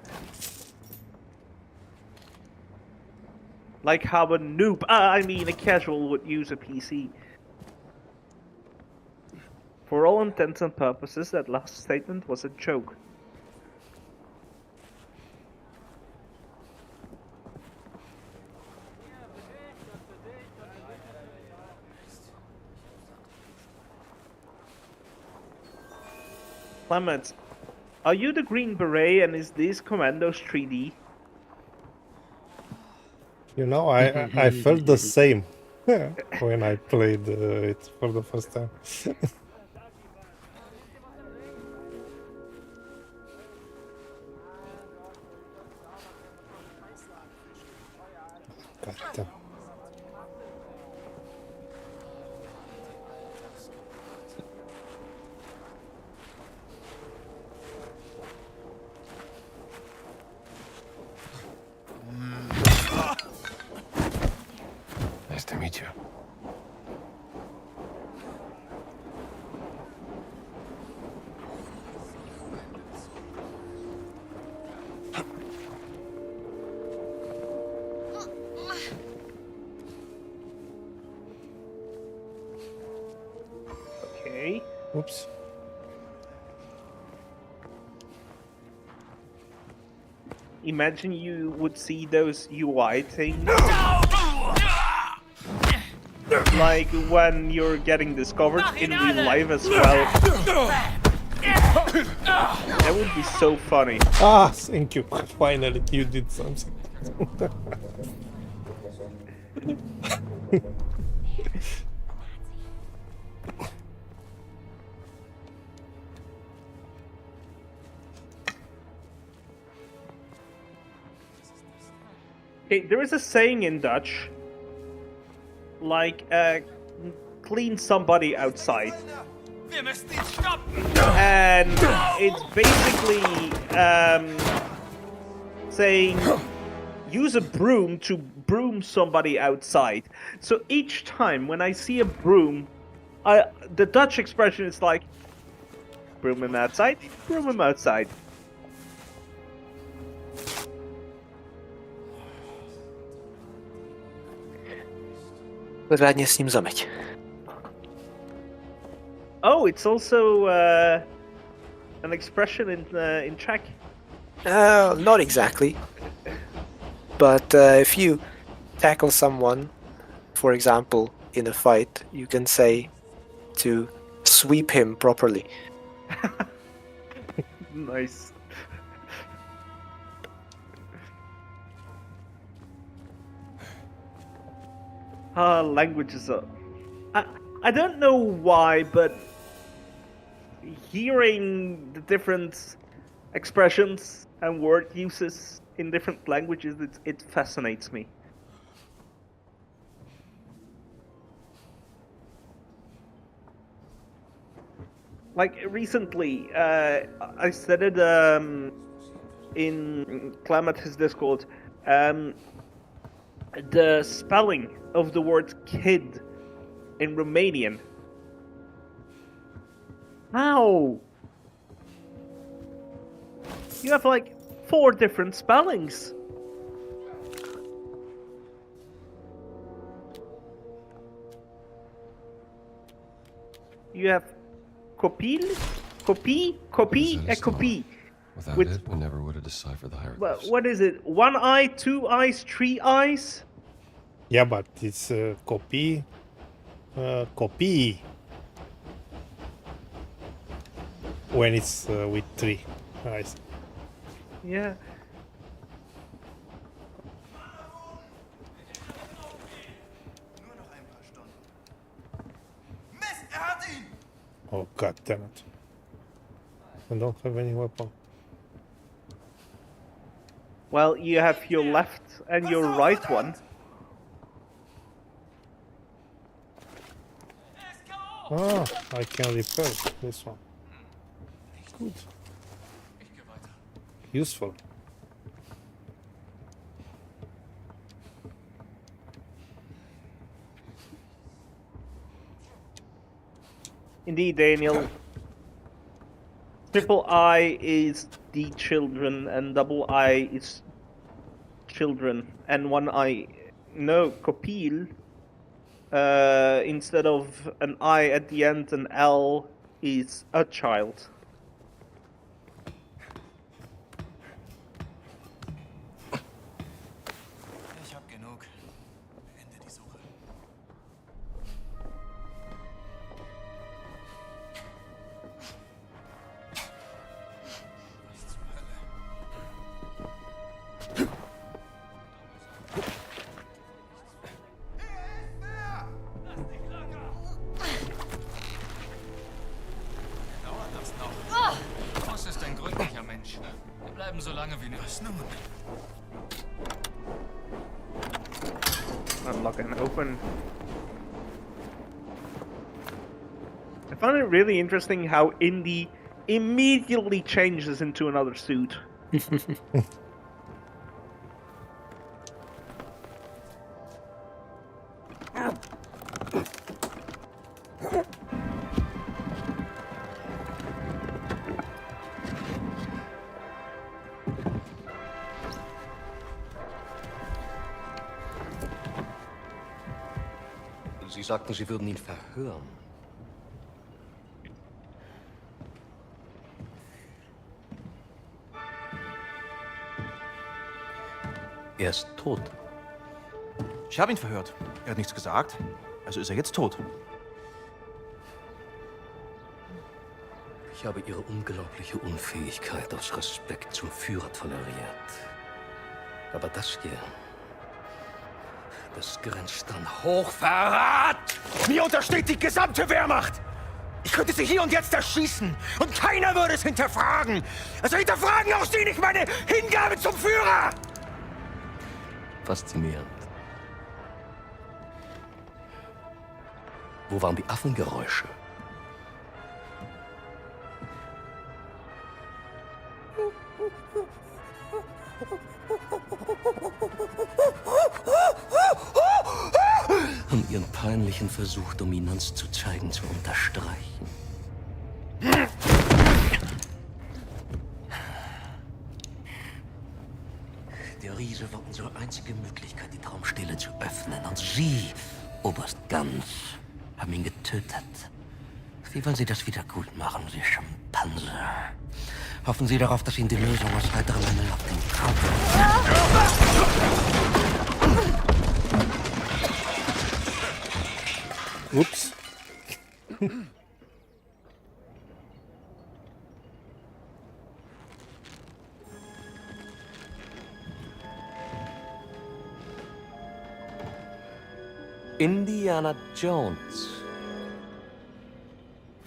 Like how a noob, a casual would use a PC. For all intents and purposes, that last statement was a joke. Clement, are you the Green Beret and is this Commandos 3D? You know, I felt the same when I played it for the first time. God damn. Nice to meet you. Okay. Oops. Imagine you would see those UI things. Like when you're getting discovered in real life as well. That would be so funny. Ah, thank you. Finally, you did something. Okay, there is a saying in Dutch, like, clean somebody outside. And it's basically saying use a broom to broom somebody outside. So each time when I see a broom, the Dutch expression is like, broom him outside, broom him outside. Rádně s ním zameď. Oh, it's also an expression in Czech. Not exactly. But if you tackle someone, for example, in a fight, you can say to sweep him properly. Nice. Languages are... I don't know why, but hearing the different expressions and word uses in different languages, it fascinates me. Like recently, I said it in Clematis Discord. The spelling of the word kid in Romanian. How? You have like 4 different spellings. You have copil, copy, and copy. Without With- it, we never would have deciphered the Well, hieroglyphs. what is it? 1 eye, 2 eyes, 3 eyes? Yeah, but it's copy. Copy. When it's with 3 eyes. Yeah. Nur noch ein paar Stunden. Mist, hat ihn! Oh god damn it. I don't have any weapon. Well, you have your left and your right one. Ah, I can repair this one. Good. Useful. Indeed, Daniel. Triple I is the children, and double I is children, and 1 I. No, copil. Instead of an I at the end, an L is a child. Ich hab genug. Beende die Suche. Was zur Hölle? Dauert das noch? Ross ist ein gründlicher Mensch. Wir bleiben so lange wie nötig. Was nun? Unlock and open. I found it really interesting how Indy immediately changes into another suit. Sie sagten, Sie würden ihn verhören. Er ist tot. Ich habe ihn verhört. Er hat nichts gesagt. Also ist er jetzt tot. Ich habe Ihre unglaubliche Unfähigkeit aus Respekt zum Führer toleriert. Aber das hier, das grenzt an Hochverrat! Mir untersteht die gesamte Wehrmacht! Ich könnte sie hier und jetzt erschießen und keiner würde es hinterfragen! Also hinterfragen auch Sie nicht meine Hingabe zum Führer! Faszinierend. Wo waren die Affengeräusche? Um Ihren peinlichen Versuch, Dominanz zu zeigen, zu unterstreichen. Der Riese war unsere einzige Möglichkeit, die Traumstille zu öffnen. Und Sie, Oberst Ganz, haben ihn getötet. Wie wollen Sie das wieder gut machen, Sie Schimpanse? Hoffen Sie darauf, dass Ihnen die Lösung aus heiterem Himmel auf den Kopf. Oops. Indiana Jones.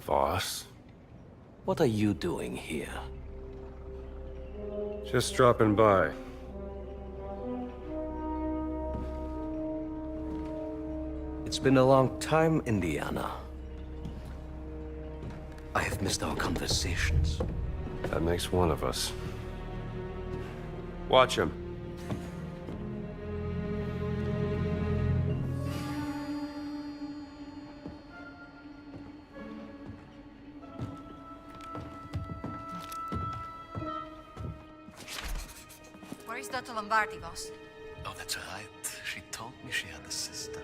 Boss? What are you doing here? Just dropping by. It's been a long time, Indiana. I have missed our conversations. That makes one of us. Watch him. Where is Dr. Lombardi, boss? Oh, that's right. She told me she had a sister.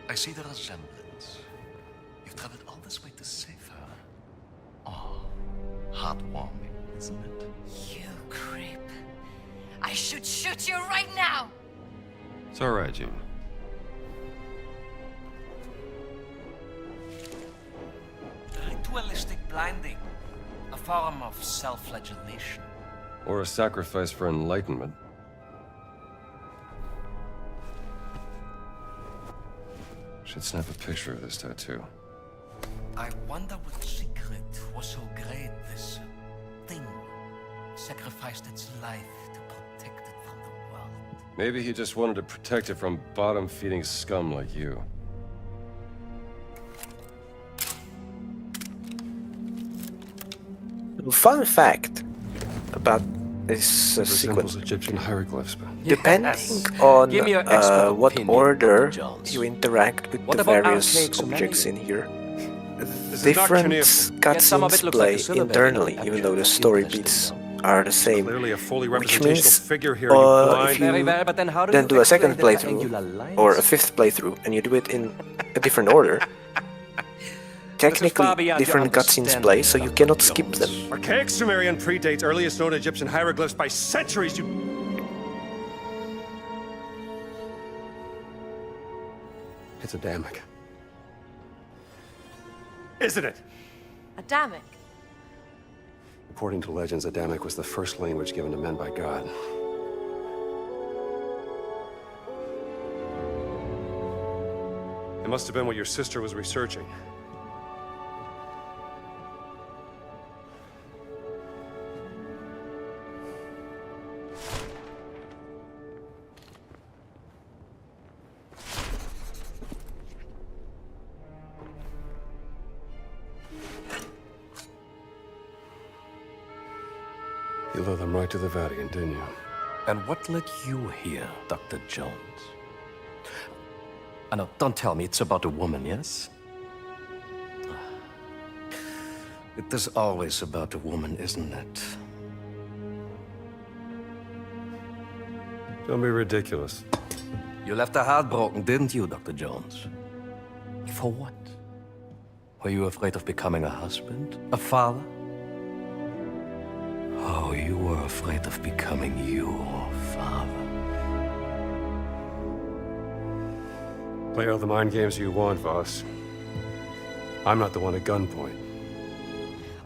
I see the resemblance. You've traveled all this way to save her. Oh, heartwarming, isn't it? You creep. I should shoot you right now! It's all right, June. Ritualistic blinding. A form of self-flagellation. Or a sacrifice for enlightenment. Should snap a picture of this tattoo. I wonder what secret was so great this thing sacrificed its life to protect it from the world. Maybe he just wanted to protect it from bottom-feeding scum like you. Fun fact about this sequence. Egyptian hieroglyphs, but Depending on what order you interact with the various objects in here, different cutscenes play internally, even though the story beats are the same. Which means if you then do a second playthrough, or a fifth playthrough, and you do it in a different order, technically different cutscenes play, so you cannot skip them. Archaic Sumerian predates earliest known Egyptian hieroglyphs by centuries, you... It's Adamic. Isn't it? Adamic? According to legends, Adamic was the first language given to men by God. It must have been what your sister was researching. You led them right to the Vatican, didn't you? And what led you here, Dr. Jones? No, don't tell me it's about a woman, yes? It is always about a woman, isn't it? Don't be ridiculous. You left her heartbroken, didn't you, Dr. Jones? For what? Were you afraid of becoming a husband? A father? Oh, you were afraid of becoming your father. Play all the mind games you want, Voss. I'm not the one at gunpoint.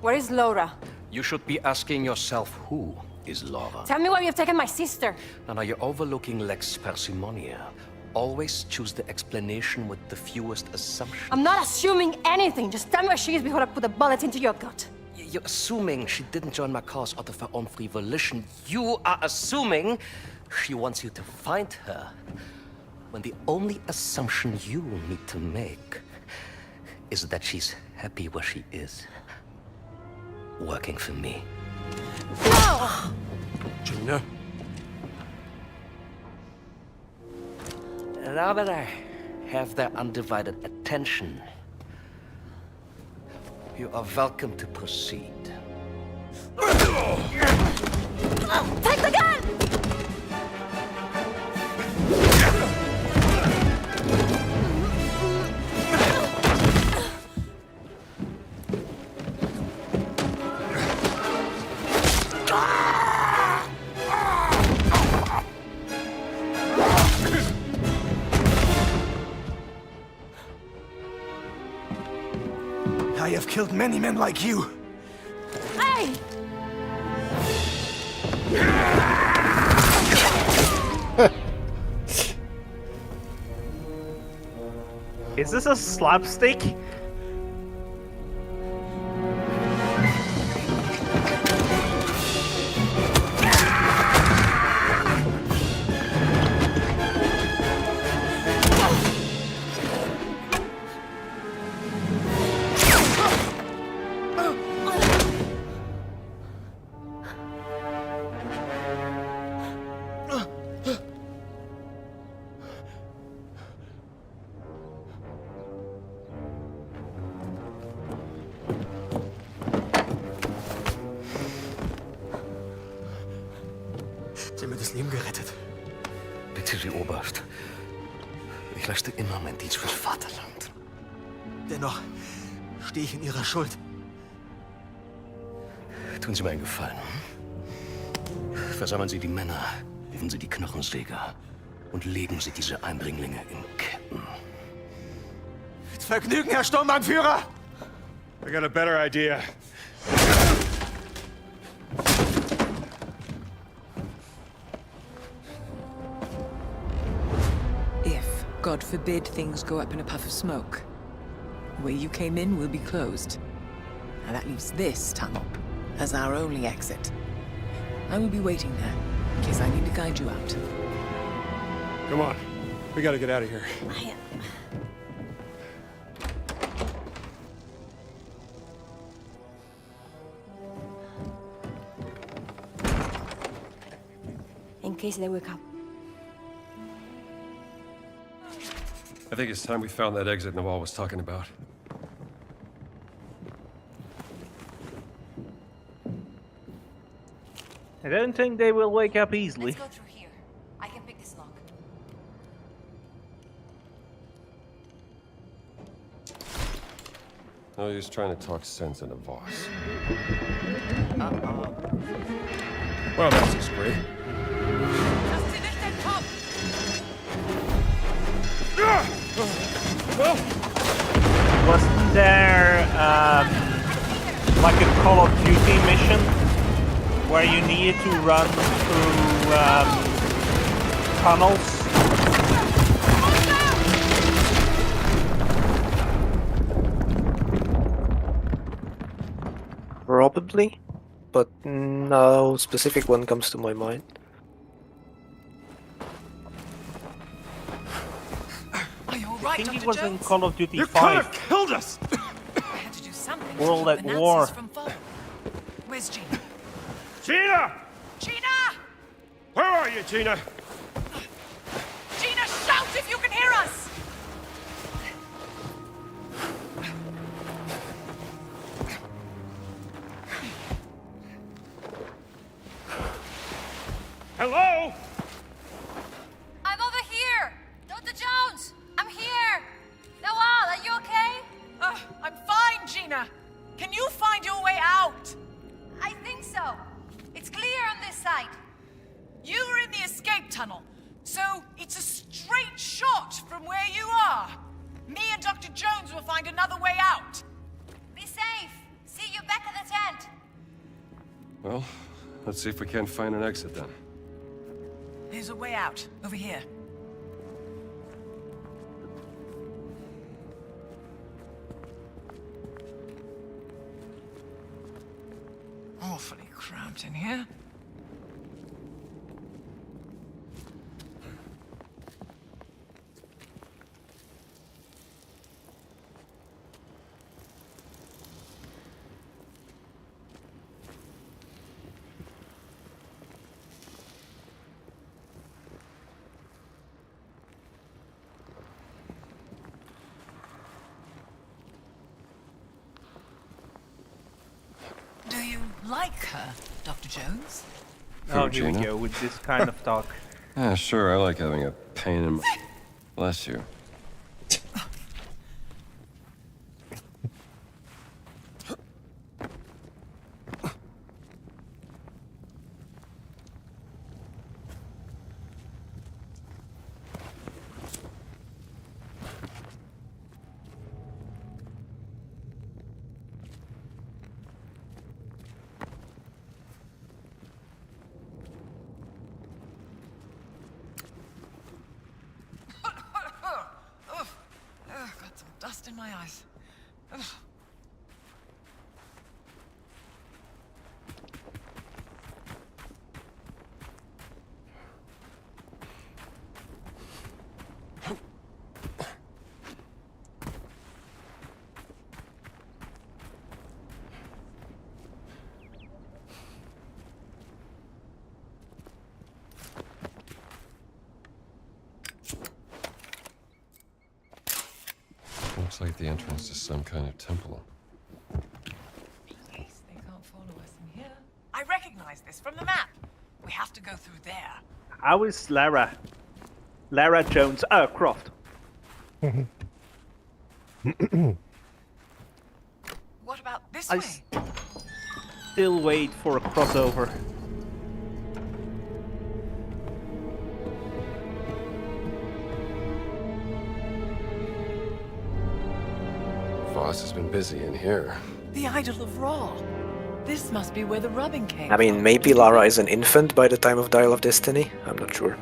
Where is Laura? You should be asking yourself, who is Laura? Tell me why you have taken my sister. Now you're overlooking Lex Parsimonia. Always choose the explanation with the fewest assumptions. I'm not assuming anything. Just tell me where she is before I put a bullet into your gut. You're assuming she didn't join my cause out of her own free volition. You are assuming she wants you to find her. When the only assumption you need to make is that she's happy where she is. Working for me. No! Gina? Now that I have their undivided attention, you are welcome to proceed. Take the gun! I have killed many men like you. Hey! Is this a slapstick? das Leben gerettet. Bitte Sie, Oberst. Ich leiste immer meinen Dienst fürs Vaterland. Dennoch stehe ich in Ihrer Schuld. Tun Sie mir einen Gefallen. Versammeln Sie die Männer, rufen Sie die Knochensäger und legen Sie diese Eindringlinge in Ketten. Mit Vergnügen, Herr Sturmbannführer! I got a better idea. If, God forbid, things go up in a puff of smoke, the way you came in will be closed. Now that leaves this tunnel as our only exit. I will be waiting there, in case I need to guide you out. Come on. We gotta get out of here. In case they wake up. I think it's time we found that exit Nawal was talking about. I don't think they will wake up easily. Let's go through here. I can pick this lock. No use trying to talk sense into Voss. Well, that's just great. Wasn't there like a Call of Duty mission where you needed to run through tunnels? Probably, but no specific one comes to my mind. Are you all I right, think Dr. it was in Jones? Call of Duty You could have 5. killed us! I had to do something to World keep at the Nazis War. from falling. Where's Gina? Gina! Gina! Where are you, Gina? Gina, shout if you can hear us! Hello? I'm over here! Dr. Jones! I'm here! Nawal, are you okay? I'm fine, Gina. Can you find your way out? I think so. It's clear on this side. You were in the escape tunnel, so it's a straight shot from where you are. Me and Dr. Jones will find another way out. Be safe. See you back at the tent. Well, let's see if we can't find an exit then. There's a way out, over here. Awfully cramped in here. Do you like her, Dr. Jones? Oh, here we Gina? go with this kind of talk. Yeah, sure, I like having a pain in my... Bless you. Got some dust in my eyes. Ugh. Looks like the entrance to some kind of temple. They can't follow us in here. I recognize this from the map. We have to go through there. How is Lara Jones? Croft. What about this I way? Still wait for a crossover. Voss has been busy in here. The Idol of Ra. This must be where the rubbing came I mean, from. maybe Lara is an infant by the time of Dial of Destiny. I'm not sure.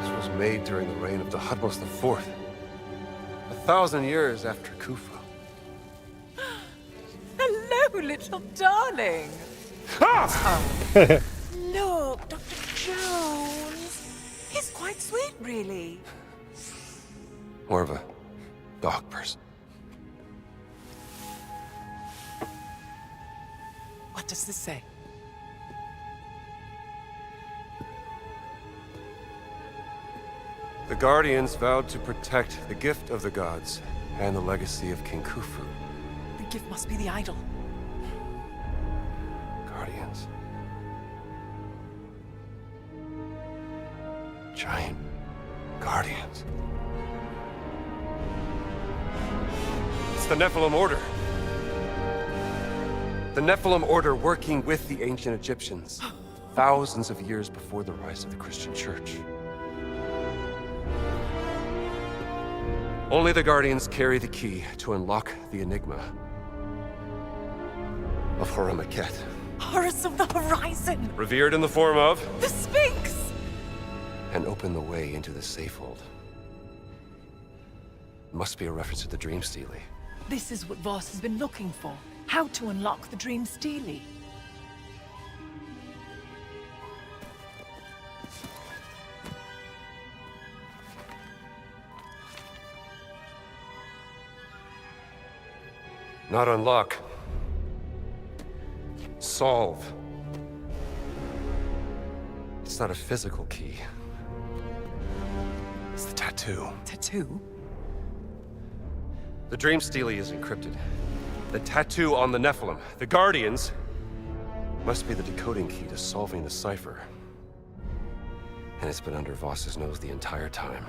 This was made during the reign of the Hutmos IV. 1,000 years after Kufa. Hello, little darling. Ah! Look, Dr. Jones. He's quite sweet, really. More of a dog person. What does this say? The Guardians vowed to protect the gift of the gods and the legacy of King Khufu. The gift must be the idol. Guardians. Giant Guardians. It's the Nephilim Order. The Nephilim Order working with the ancient Egyptians, thousands of years before the rise of the Christian Church. Only the Guardians carry the key to unlock the enigma of Horus Horus of the Horizon! revered in the form of The Sphinx! and open the way into the Safehold. Must be a reference to the Dream Steely. This is what Voss has been looking for. How to unlock the Dream Steely. Not unlock. Solve. It's not a physical key. It's the tattoo. Tattoo? The Dream Steely is encrypted. The tattoo on the Nephilim, the Guardians, must be the decoding key to solving the cipher. And it's been under Voss's nose the entire time.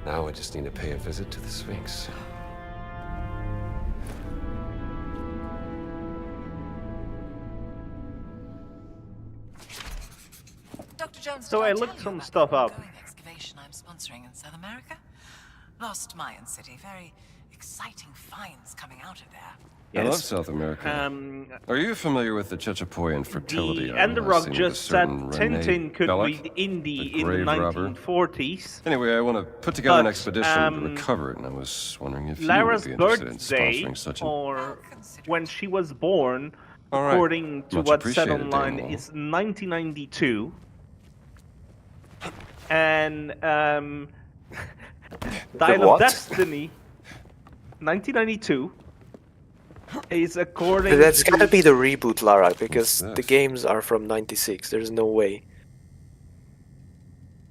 Now I just need to pay a visit to the Sphinx. Dr. Jones, So did I tell looked you some about stuff the up. ongoing excavation I'm sponsoring in South America? Lost Mayan city. Very exciting finds coming out of there. I love South America. Are you familiar with the Chachapoyan fertility? The ASRock just said Tintin could read Indie in the 1940s. Anyway, I want to put together an But, expedition to recover it, and I was wondering if Lara's you would be interested in birthday, sponsoring such an... or when she was born, All right. according to Much what's said appreciated, online, Daniel. is 1992. And Dial of what? Destiny, 1992, is according That's to... gotta be the reboot, Lara, because the games are from '96. There's no way.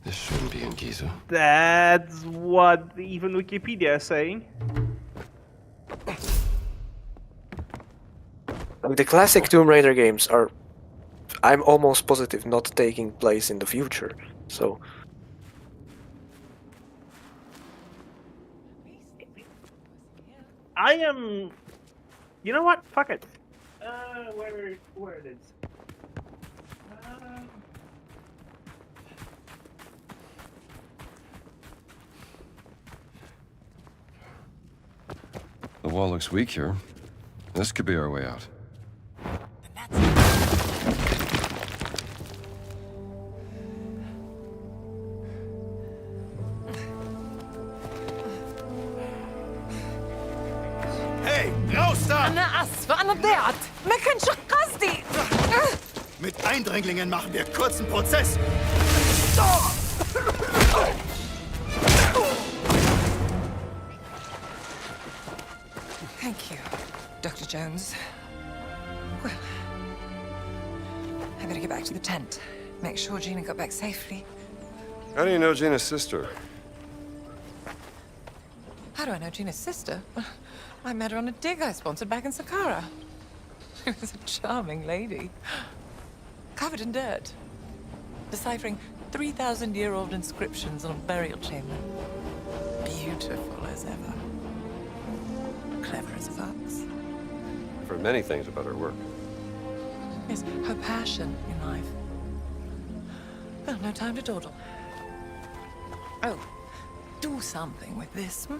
This shouldn't be in Giza. That's what even Wikipedia is saying. The classic Tomb Raider games are, I'm almost positive, not taking place in the future. So, I am... You know what? Fuck it. Where it is? The wall looks weak here. This could be our way out. Hey, raus da! أنا آسفة أنا ضيعت ما كانش قصدي. Mit Eindringlingen machen wir kurzen Prozess. Thank you, Dr. Jones. Well, I better get back to the tent. Make sure Gina got back safely. How do you know Gina's sister? How do I know Gina's sister? I met her on a dig I sponsored back in Saqqara. She was a charming lady. Covered in dirt. Deciphering 3,000-year-old inscriptions on a burial chamber. Beautiful as ever. Clever as a fox. For many things about her work. Yes, her passion in life. Well, no time to dawdle. Oh, do something with this, hmm?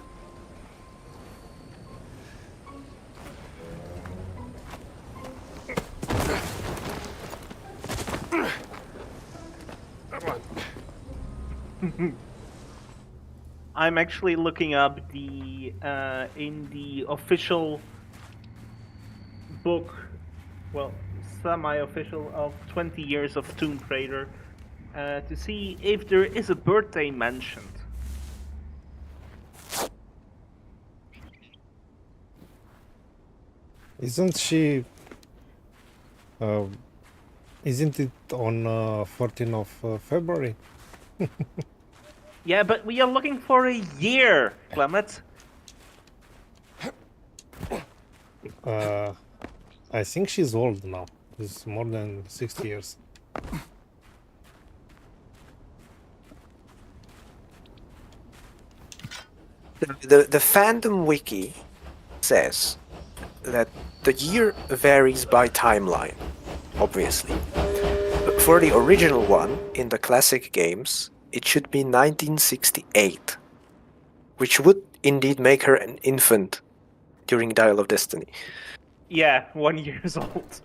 I'm actually looking up the in the official book, well, semi-official of 20 years of Tomb Raider, to see if there is a birthday mentioned. Isn't she? Isn't it on 14th of February? Yeah, but we are looking for a year, Clement. I think she's old now. It's more than 60 years. The fandom wiki says that the year varies by timeline, obviously. But for the original one, in the classic games, it should be 1968, which would indeed make her an infant during Dial of Destiny. Yeah, 1 year old.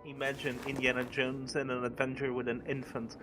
Imagine Indiana Jones in an adventure with an infant.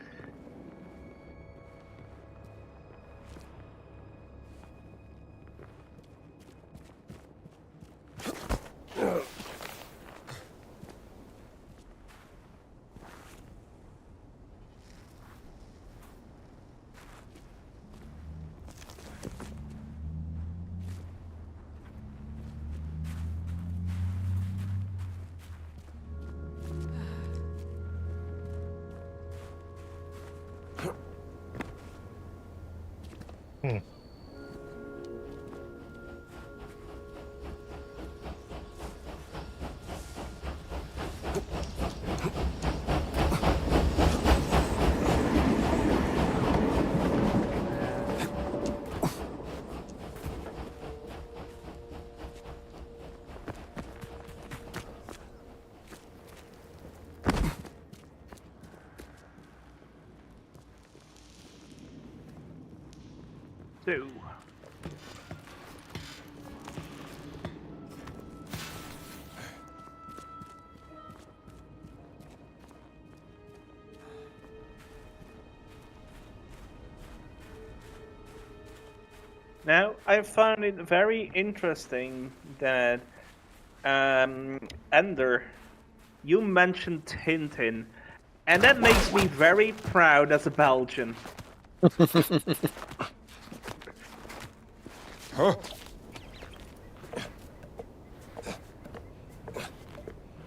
So, now I found it very interesting that Ender, you mentioned Tintin, and that makes me very proud as a Belgian. Huh?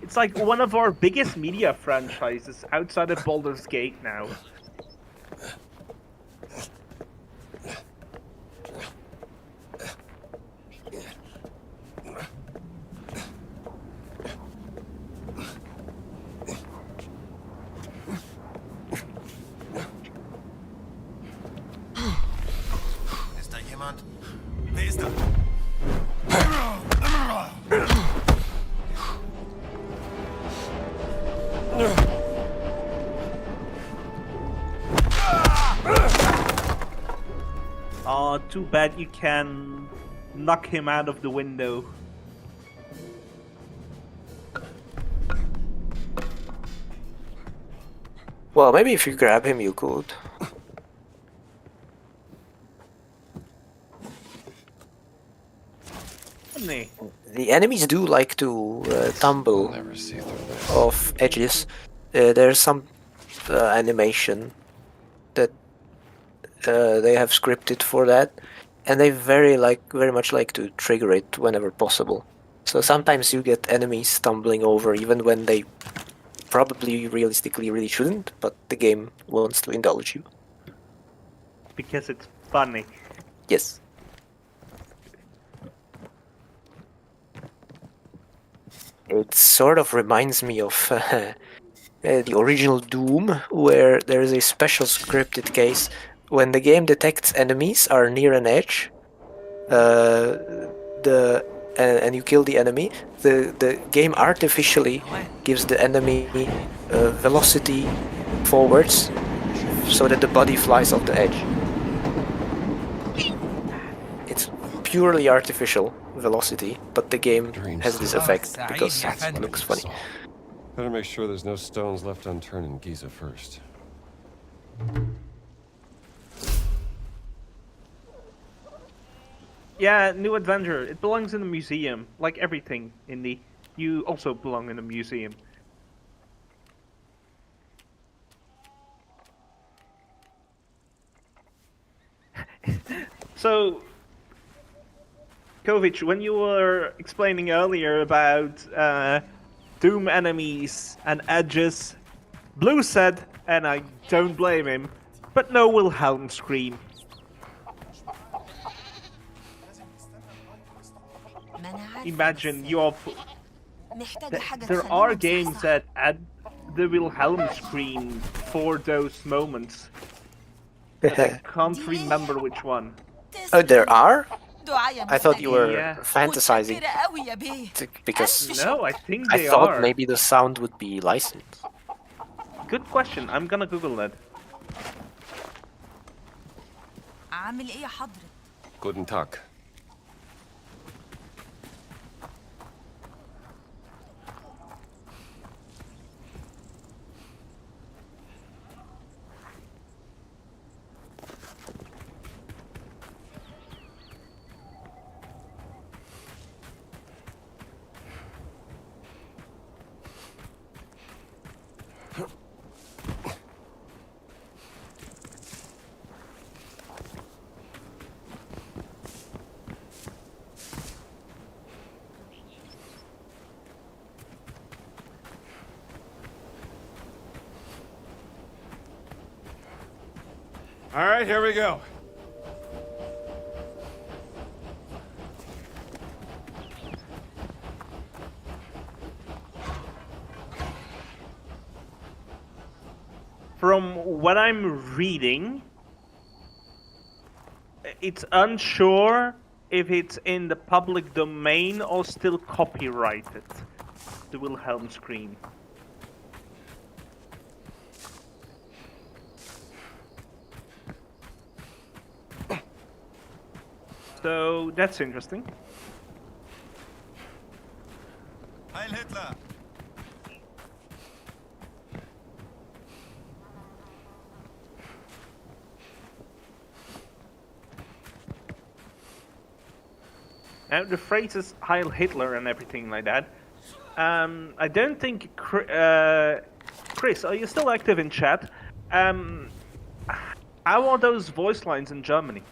It's like one of our biggest media franchises outside of Baldur's Gate now. Ist da jemand? Wer ist da? Oh, too bad you can knock him out of the window. Well, maybe if you grab him, you could. The enemies do like to tumble off edges. There's some animation that They have scripted for that, and they very much like to trigger it whenever possible. So sometimes you get enemies stumbling over even when they probably realistically really shouldn't, but the game wants to indulge you. Because it's funny. Yes. It sort of reminds me of the original Doom, where there is a special scripted case when the game detects enemies are near an edge, and you kill the enemy. The game artificially gives the enemy velocity forwards, so that the body flies off the edge. It's purely artificial velocity, but the game has this effect because it looks funny. Better make sure there's no stones left unturned in Giza first. Yeah, new adventure. It belongs in a museum, like everything in the. You also belong in a museum. So, Kovic, when you were explaining earlier about Doom enemies and edges, Blue said, and I don't blame him, but no Wilhelm scream. Imagine you're. There are games that add the Wilhelm scream for those moments. But I can't remember which one. Oh, there are? I thought you were Yeah. fantasizing. Because No, I think I they thought are. maybe the sound would be licensed. Good question. I'm gonna Google that. Guten Tag. All right, here we go. From what I'm reading, it's unsure if it's in the public domain or still copyrighted. The Wilhelm scream. So that's interesting. Heil Hitler! Now the phrases Heil Hitler and everything like that. I don't think Chris, are you still active in chat? How are those voice lines in Germany?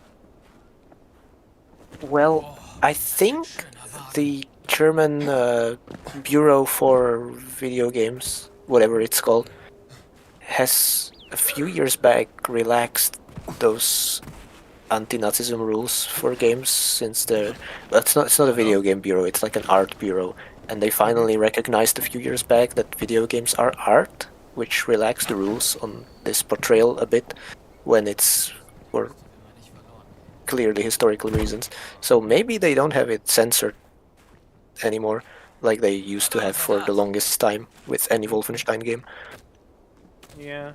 Well, I think the German Bureau for Video Games, whatever it's called, has a few years back relaxed those anti-Nazism rules for games since the... Well, it's not a video game bureau, it's like an art bureau. And they finally recognized a few years back that video games are art, which relaxed the rules on this portrayal a bit when it's for clearly historical reasons. So maybe they don't have it censored anymore, like they used to have for the longest time with any Wolfenstein game. Yeah.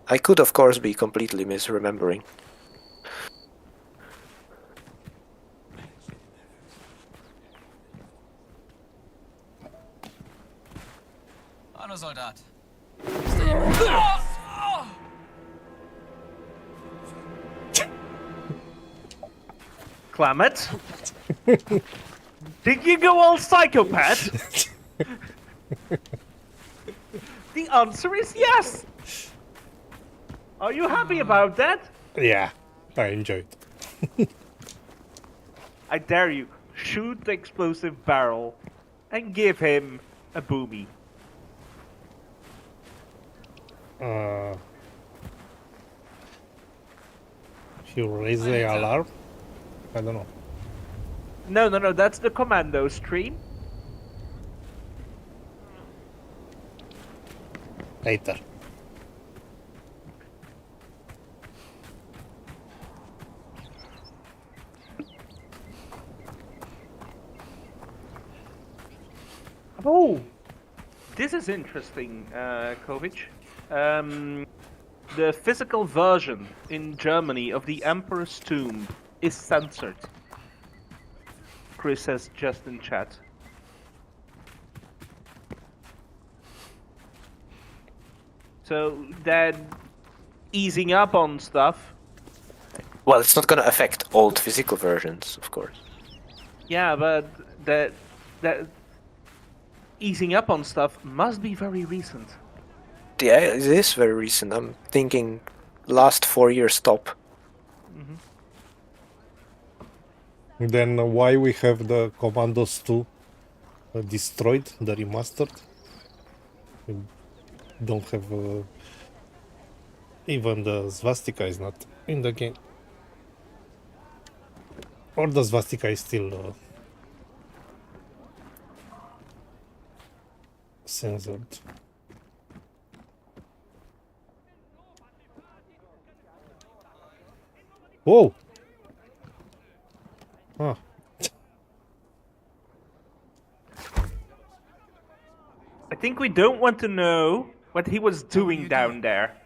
I could, of course, be completely misremembering. Hallo Soldat. Clement? Did you go all psychopath? The answer is yes! Are you happy about that? Yeah, I enjoyed. I dare you, shoot the explosive barrel and give him a boomy. If you raise the alarm, I don't know. No, that's the commando stream. Later. Oh, this is interesting, Kovic. The physical version in Germany of the Emperor's Tomb is censored. Chris says just in chat. So that easing up on stuff. Well, it's not gonna affect old physical versions, of course. Yeah, but that easing up on stuff must be very recent. Yeah, it is very recent. I'm thinking last 4-year stop. Then why we have the Commandos 2 destroyed, the remastered? We don't have even the swastika is not in the game. Or the swastika is still censored. Whoa! Huh. I think we don't want to know what he was doing down there.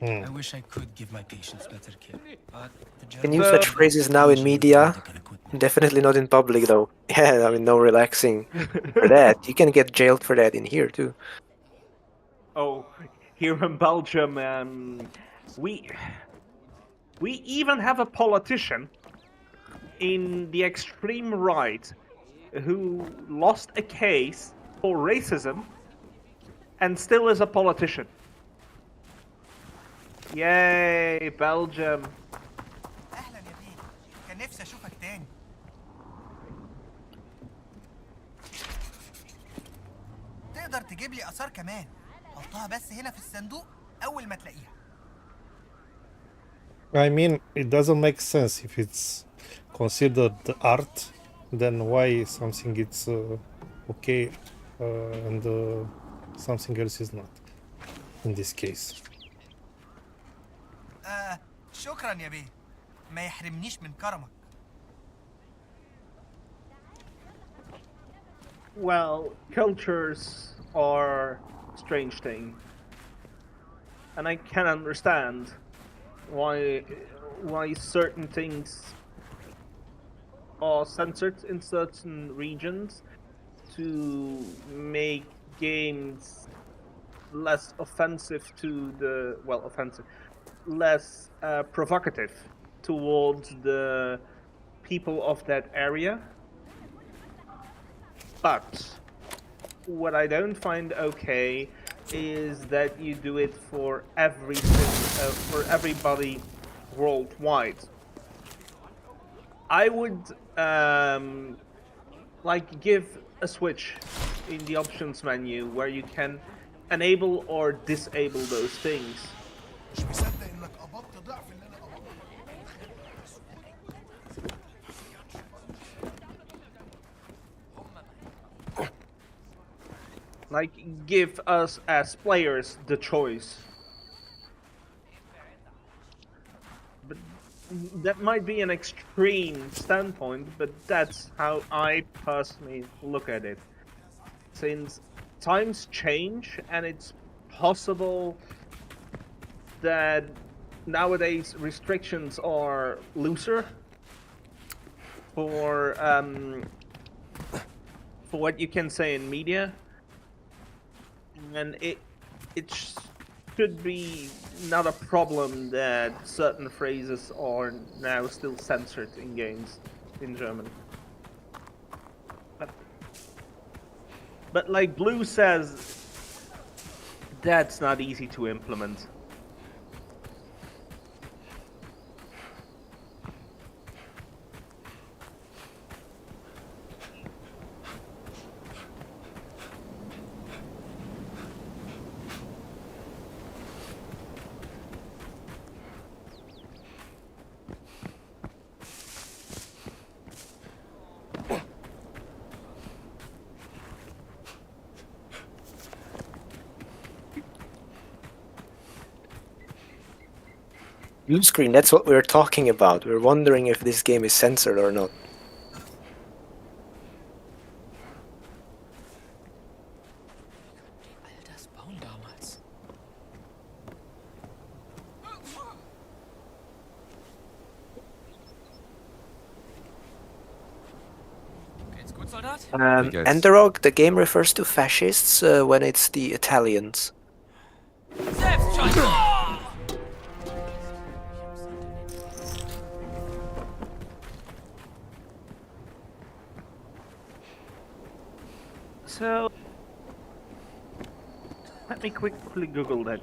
I wish I could give my patients better care, but the Can use such phrases now in media? Definitely not in public, though. Yeah, I mean, no relaxing for that. You can get jailed for that in here, too. Oh, here in Belgium, we even have a politician in the extreme right who lost a case for racism and still is a politician. Yay, Belgium. اهلا يا بيه، كان نفسي اشوفك تاني. تقدر تجيب لي آثار كمان، حطها بس هنا في الصندوق أول ما تلاقيها. I mean, it doesn't make sense if it's considered art, then why something is okay and something else is not, in this case. شكرا يا بيه، ما يحرمنيش من كرمك. Well, cultures are a strange thing. And I can understand why certain things are censored in certain regions to make games less offensive to the, well, offensive, less provocative towards the people of that area. But what I don't find okay is that you do it for everything, for everybody worldwide. I would like give a switch in the options menu where you can enable or disable those things. Like, give us as players the choice. But that might be an extreme standpoint, but that's how I personally look at it. Since times change and it's possible that nowadays restrictions are looser for what you can say in media. And it's could be not a problem that certain phrases are now still censored in games in German. But like Blue says, that's not easy to implement. Blue screen, that's what we're talking about. We're wondering if this game is censored or not. Alders Baum damals. Geht's gut, Soldat? ASRock, the game refers to fascists when it's the Italians. Selbstschutz! So, let me quickly Google that.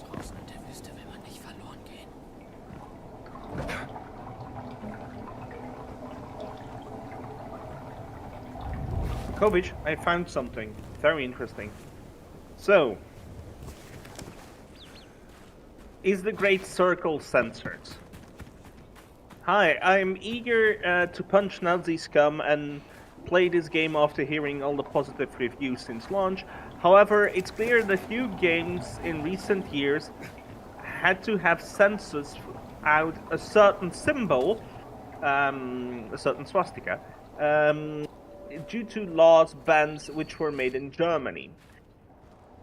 Draußen in der Wüste will man nicht verloren gehen. Kovic, I found something very interesting. So, is the Great Circle censored? Hi, I'm eager to punch Nazi scum and play this game after hearing all the positive reviews since launch. However, it's clear that few games in recent years had to have censors out a certain symbol, a certain swastika, due to laws, bans which were made in Germany.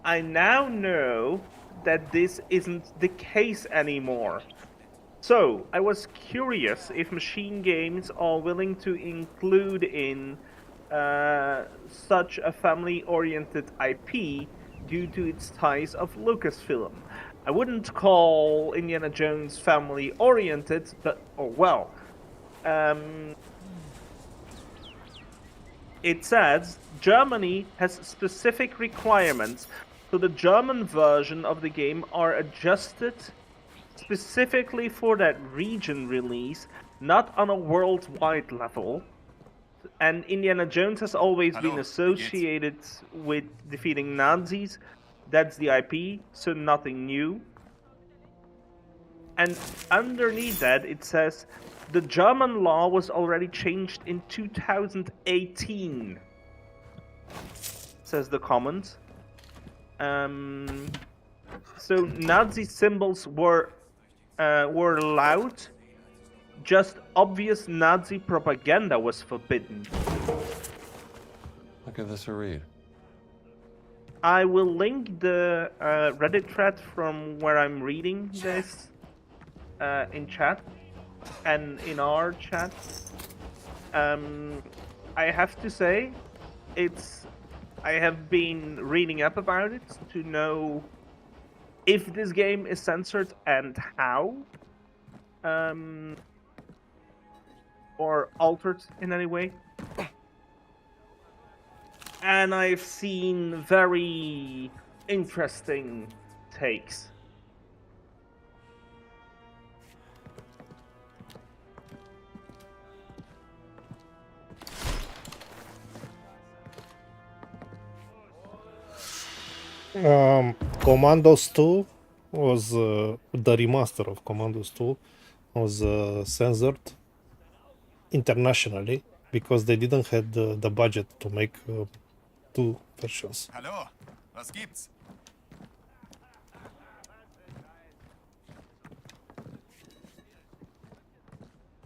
I now know that this isn't the case anymore. So, I was curious if Machine Games are willing to include in such a family-oriented IP due to its ties of Lucasfilm. I wouldn't call Indiana Jones family-oriented, but, oh well. It says, Germany has specific requirements, so the German version of the game are adjusted specifically for that region release, not on a worldwide level. And Indiana Jones has always been associated with defeating Nazis. That's the IP, so nothing new. And underneath that, it says, the German law was already changed in 2018, says the comment. So Nazi symbols were allowed, just obvious Nazi propaganda was forbidden. I'll give this a read. I will link the Reddit thread from where I'm reading this in chat and in our chat. I have to say, I have been reading up about it to know if this game is censored and how, or altered in any way. And I've seen very interesting takes. Commandos 2 was the remaster of Commandos 2 was censored internationally because they didn't have the budget to make two versions. Hallo, was gibt's?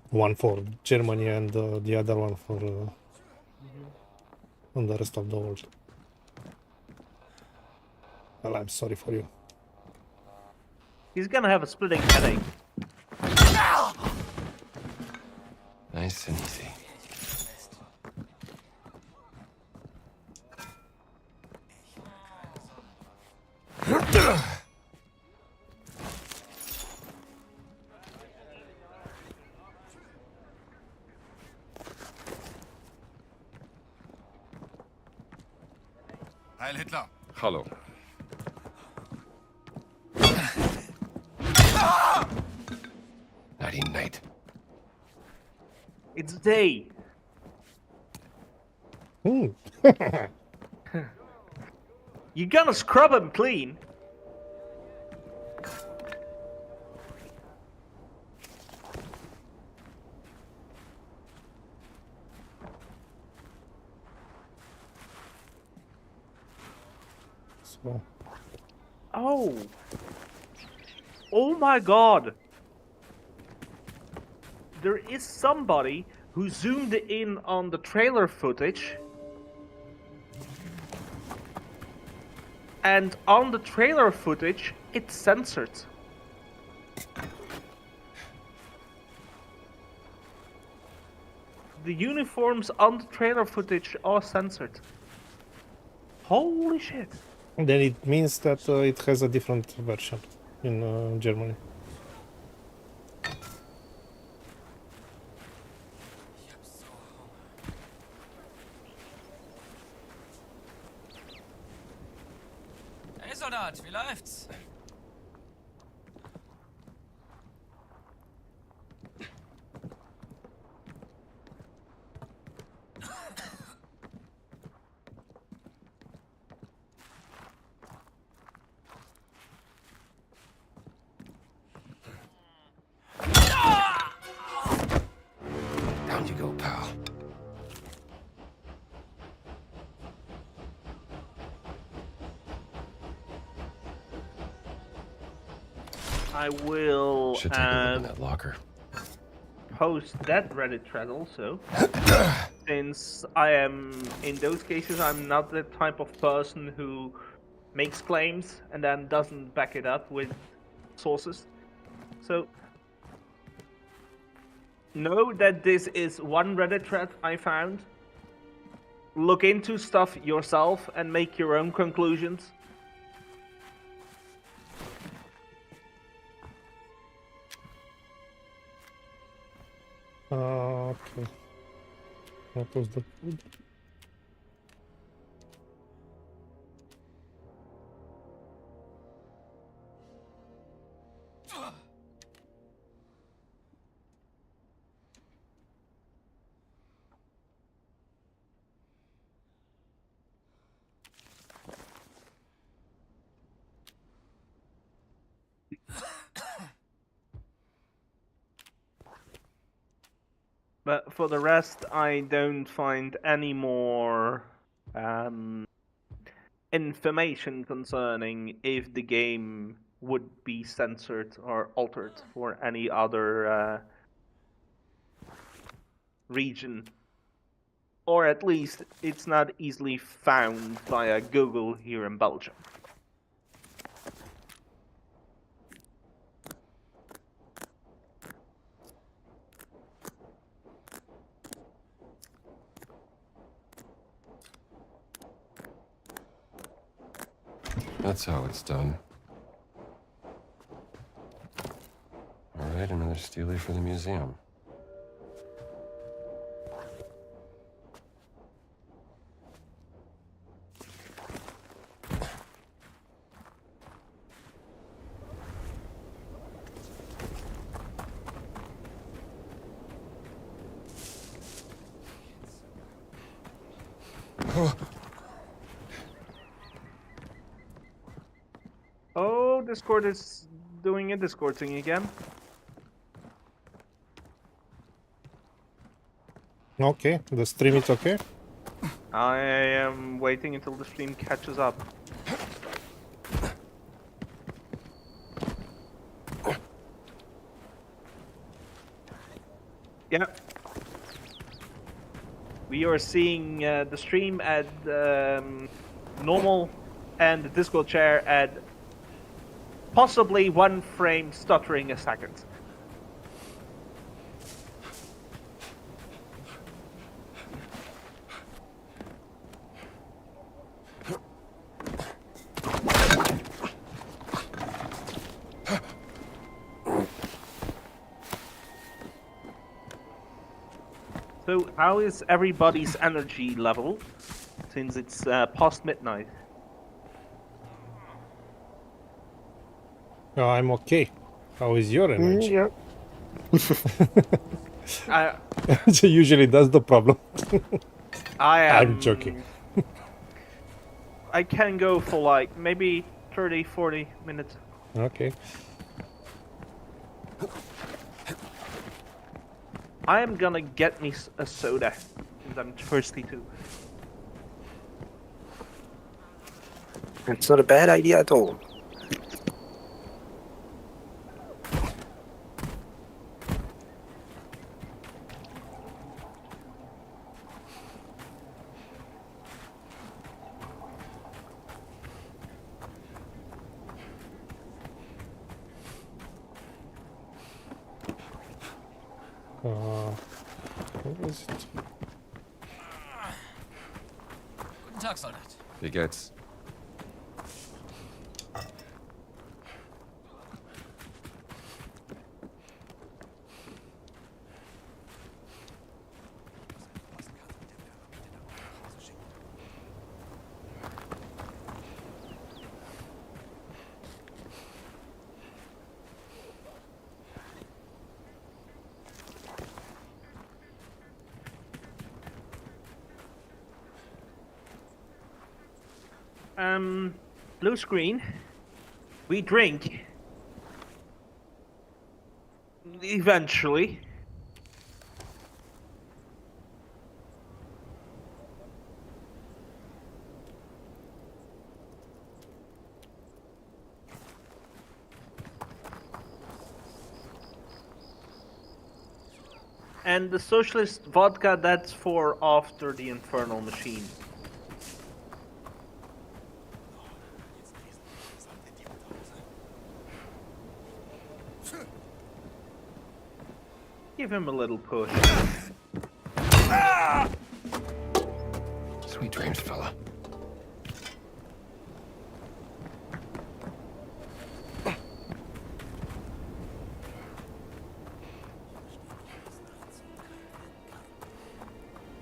One for Germany and the other one for on the rest of the world. Well, I'm sorry for you. He's gonna have a splitting headache. Nice and easy. Heil Hitler. Hello. Nighty night. It's day. You gonna scrub him clean? So, Oh. Oh my god. There is somebody who zoomed in on the trailer footage. And on the trailer footage, it's censored. The uniforms on the trailer footage are censored. Holy shit. then it means that it has a different version in Germany. Hey Soldat, wie läuft's? Down you go, pal. I will Should take a look in that locker. post that Reddit thread also. Since I am, in those cases, I'm not the type of person who makes claims and then doesn't back it up with sources. So, know that this is one Reddit thread I found. Look into stuff yourself and make your own conclusions. Okay. What was the code? But for the rest, I don't find any more information concerning if the game would be censored or altered for any other region. Or at least it's not easily found via Google here in Belgium. That's how it's done. All right, another Steely for the museum. Oh, Discord is doing a Discord thing again. Okay, the stream is okay. I am waiting until the stream catches up. Yeah. We are seeing the stream at normal and the Discord chair at possibly 1 frame stuttering a second. So, how is everybody's energy level since it's past midnight? Oh, I'm okay. How is your energy? Yeah. So usually that's the problem. I am. I'm joking. I can go for like maybe 30, 40 minutes. Okay. I am gonna get me a soda, because I'm thirsty too. It's not a bad idea at all. What is it? Guten Tag, Soldat. Wie geht's? Blue screen. We drink. Eventually. And the socialist vodka, that's for after the infernal machine. Give him a little push. Sweet dreams, fella.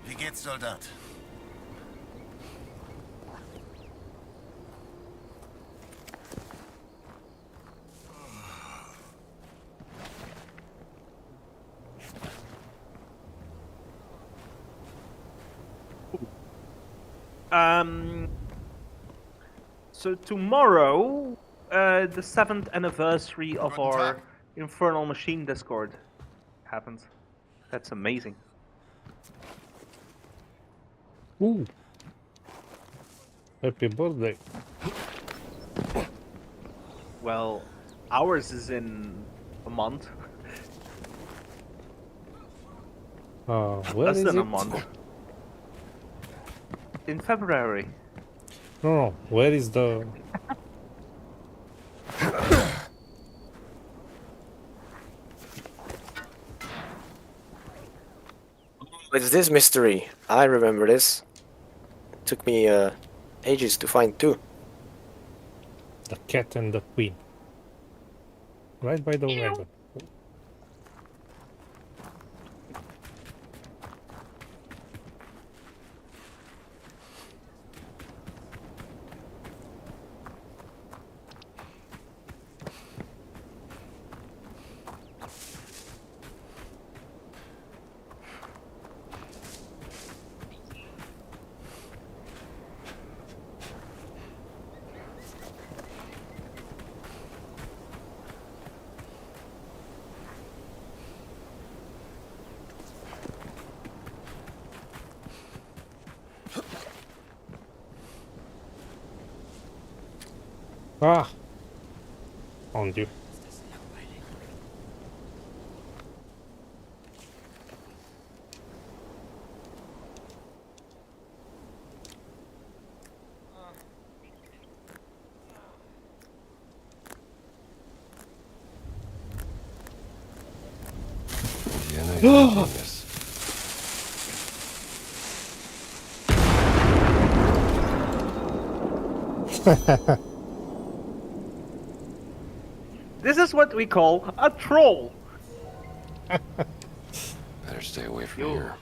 Wie geht's, Soldat? So tomorrow, the 7th anniversary of our Infernal Machine Discord happens. That's amazing. Ooh. Happy birthday. Well, ours is in a month. Where Less is than it? a month. In February. No, where is the... It's this mystery. I remember this. It took me ages to find too. The cat and the queen. Right by the wagon. Ah! Found you. This is what we call a troll. Better stay away from here.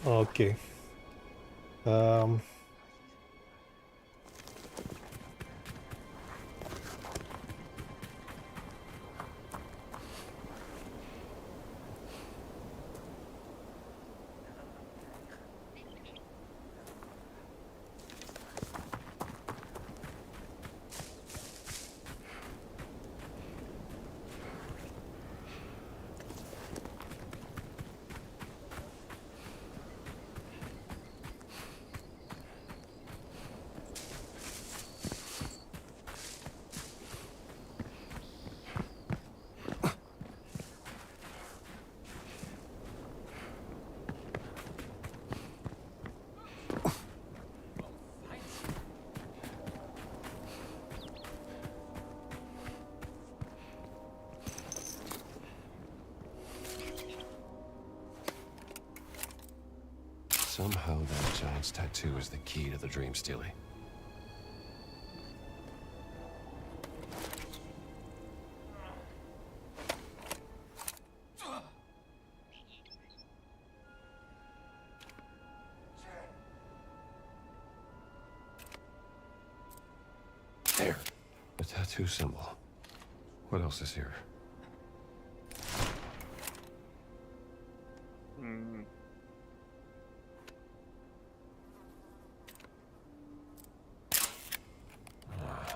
Okay. Somehow that giant's tattoo is the key to the dream stealing. There. A tattoo symbol. What else is here?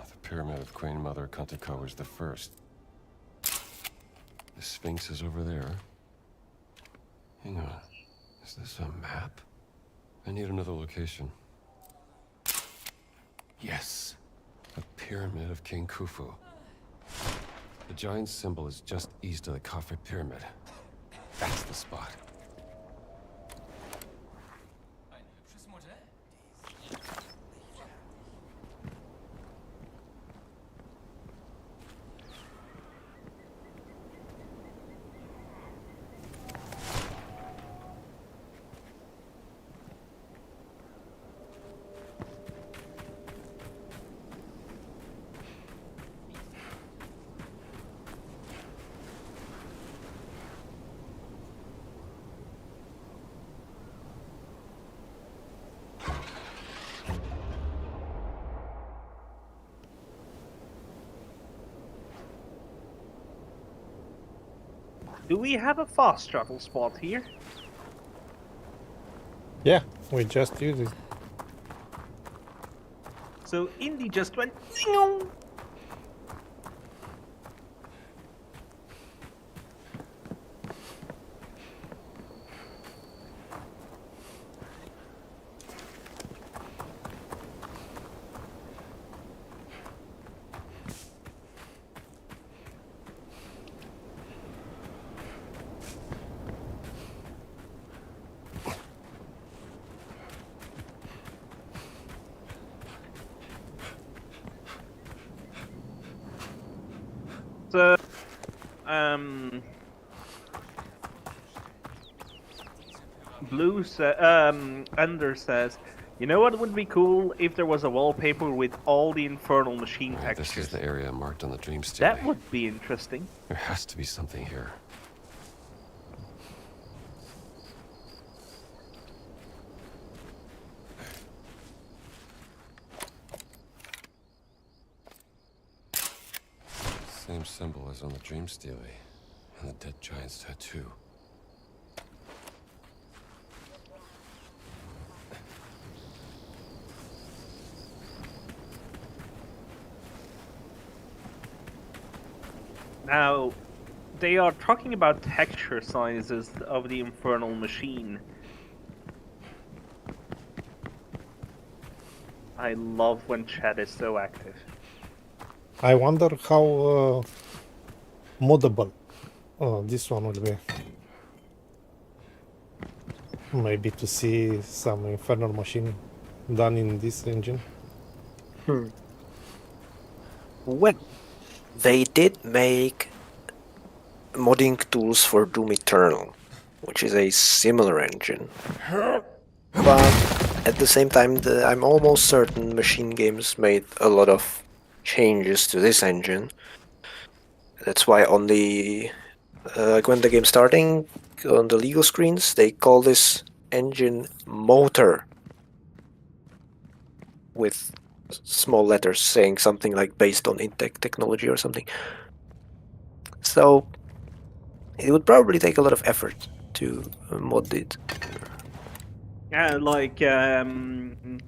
The pyramid of Queen Mother Kantako is the first. The Sphinx is over there. Hang on. Is this a map? I need another location. Yes. A pyramid of King Khufu. The giant symbol is just east of the Khafre pyramid. That's the spot. Do we have a fast travel spot here? Yeah, we just used it. So Indy just went. So, Ender says, you know what would be cool if there was a wallpaper with all the infernal machine Right, textures. this is the area marked on the dream stealing. That would be interesting. There has to be something here. Same symbol as on the dream stealing and the dead giant's tattoo. Now, they are talking about texture sizes of the infernal machine. I love when chat is so active. I wonder how moddable this one will be. Maybe to see some infernal machine done in this engine. Well, they did make modding tools for Doom Eternal, which is a similar engine. But at the same time, I'm almost certain Machine Games made a lot of changes to this engine. That's why on the when the game's starting, on the legal screens, they call this engine Motor with small letters saying something like based on Intec technology or something. So it would probably take a lot of effort to mod it. Yeah, like the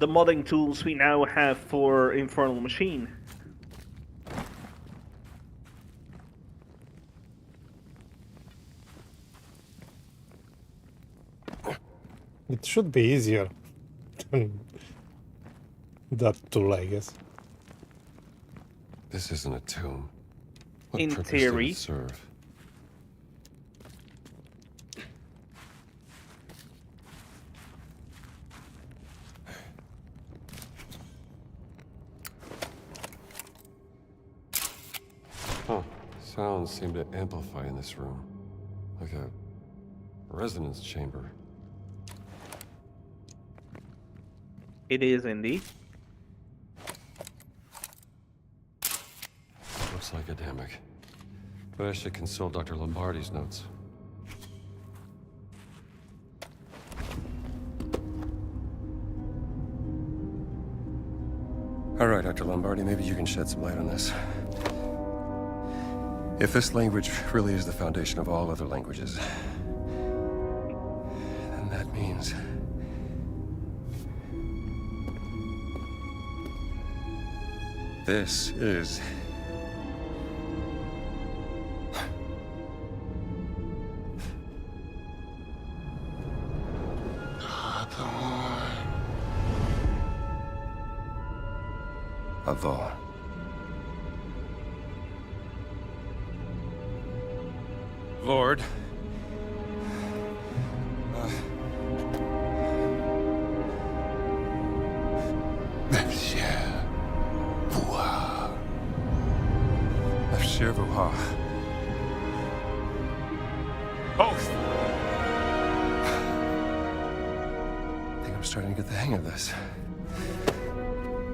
modding tools we now have for Infernal Machine. It should be easier than that tool, I guess. This isn't a tomb. What In purpose theory. did it serve? Huh. Sounds seem to amplify in this room. Like a resonance chamber. It is indeed. Looks like academic. But I should consult Dr. Lombardi's notes. All right, Dr. Lombardi, maybe you can shed some light on this. If this language really is the foundation of all other languages, then that means... this is... Alder. Lord. Monsieur Vuha. Both. I think I'm starting to get the hang of this.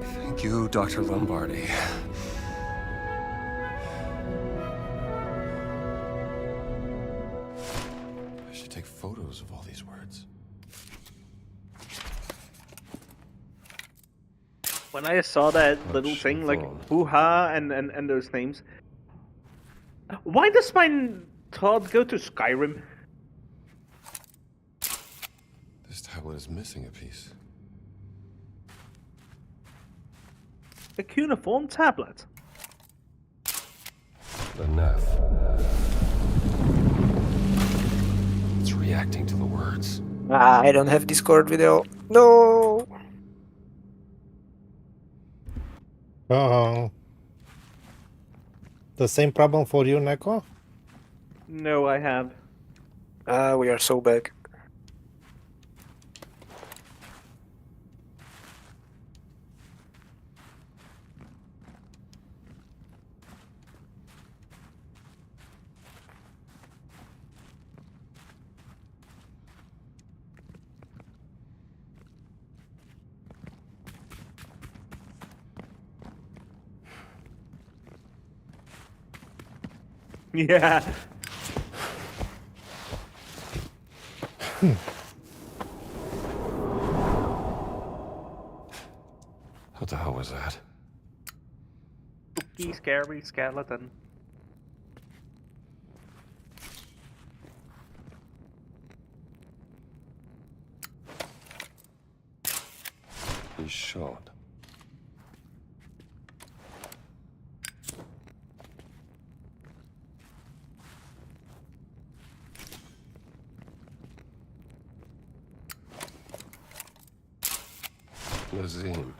Thank you, Dr. Lombardi. I should take photos of all these words. When I saw that little thing, like hoo-ha and those names, why does my thought go to Skyrim? This tablet is missing a piece. A cuneiform tablet. The Nef. It's reacting to the words. I don't have Discord video. No. Oh. The same problem for you, Neko? No, I have. We are so big. Yeah. What the hell was that? Spooky, scary skeleton. He's shot. Lazim.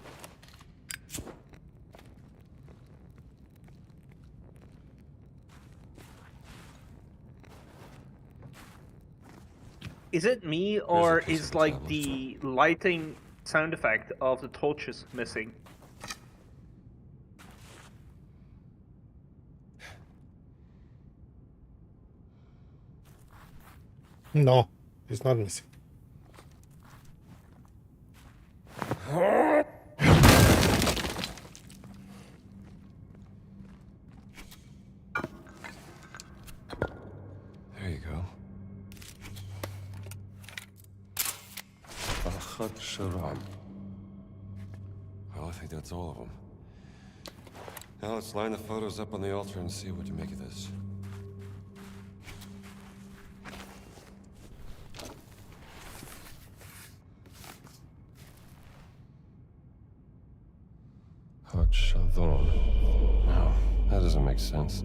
Is it me, or is like the lighting sound effect of the torches missing? No, it's not missing. There you go. Well, I think that's all of them. Now let's line the photos up on the altar and see what to make of this. No, that doesn't make sense.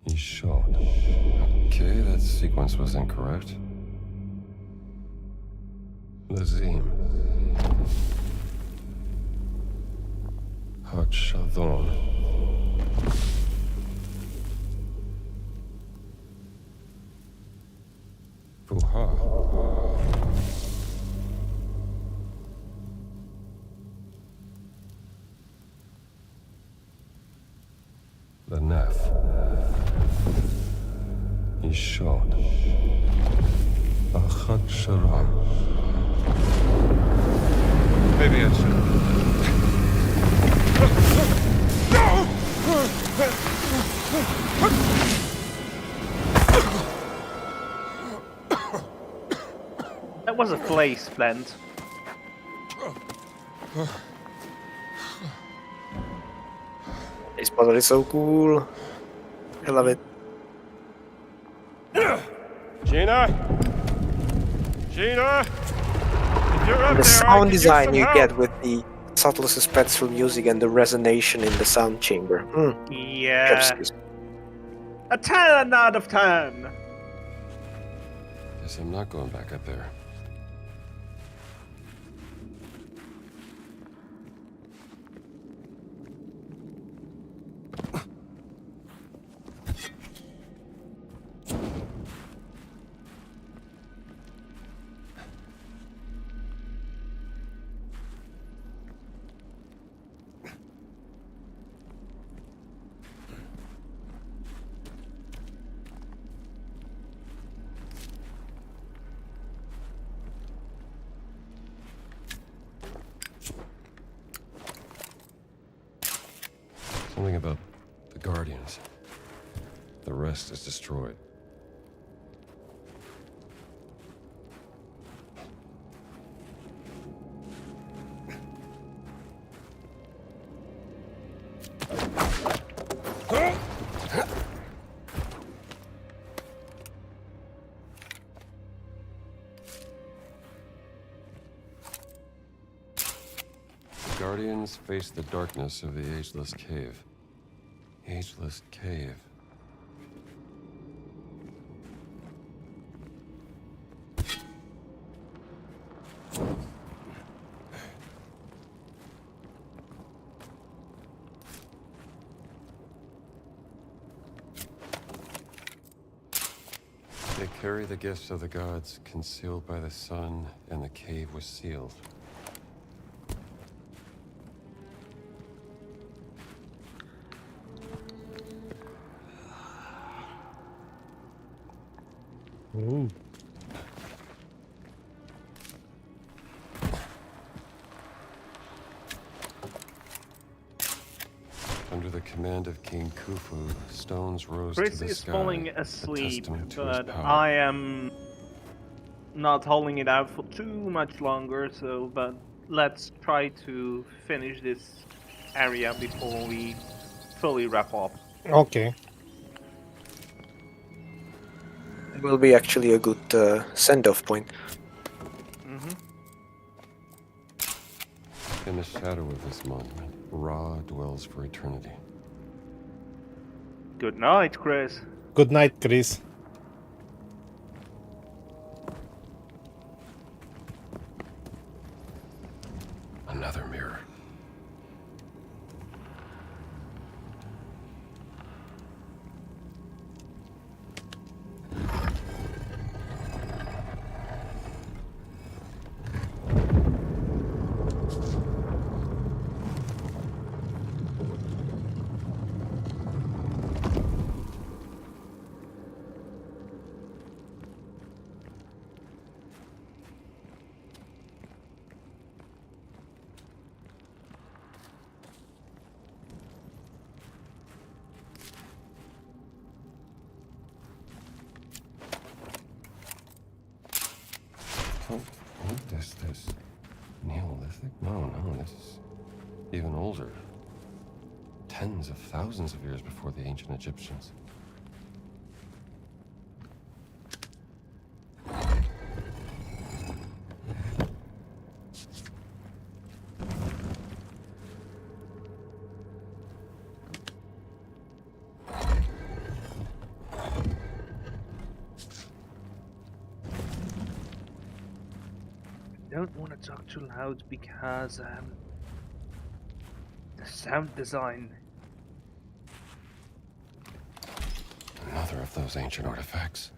He's shot. Okay, that sequence was incorrect. Lazim. Hatshadon. Buha. The Nef. He's shot. Maybe I should. That was a place plant. This puzzle is so cool. I love it. Gina? Gina? If you're up The there, I sound could use design some you help. get with the subtle suspenseful music and the resonation in the sound chamber. Yeah. Chef's kiss. A 10 out of 10. Guess I'm not going back up there. Something about the Guardians. The rest is destroyed. The Guardians face the darkness of the Ageless Cave. Ageless Cave. They carry the gifts of the gods, concealed by the sun, and the cave was sealed. Ooh. Under the command of King Khufu, stones rose Chris to the is sky, falling a asleep, testament to his but power. I am not holding it out for too much longer, but let's try to finish this area before we fully wrap up. Okay. It will be actually a good send-off point. In the shadow of this monument, Ra dwells for eternity. Good night, Chris. Good night, Chris. Another mirror. What is this? Neolithic? No, this is even older. Tens of thousands of years before the ancient Egyptians. Don't want to talk too loud because the sound design. Another of those ancient artifacts.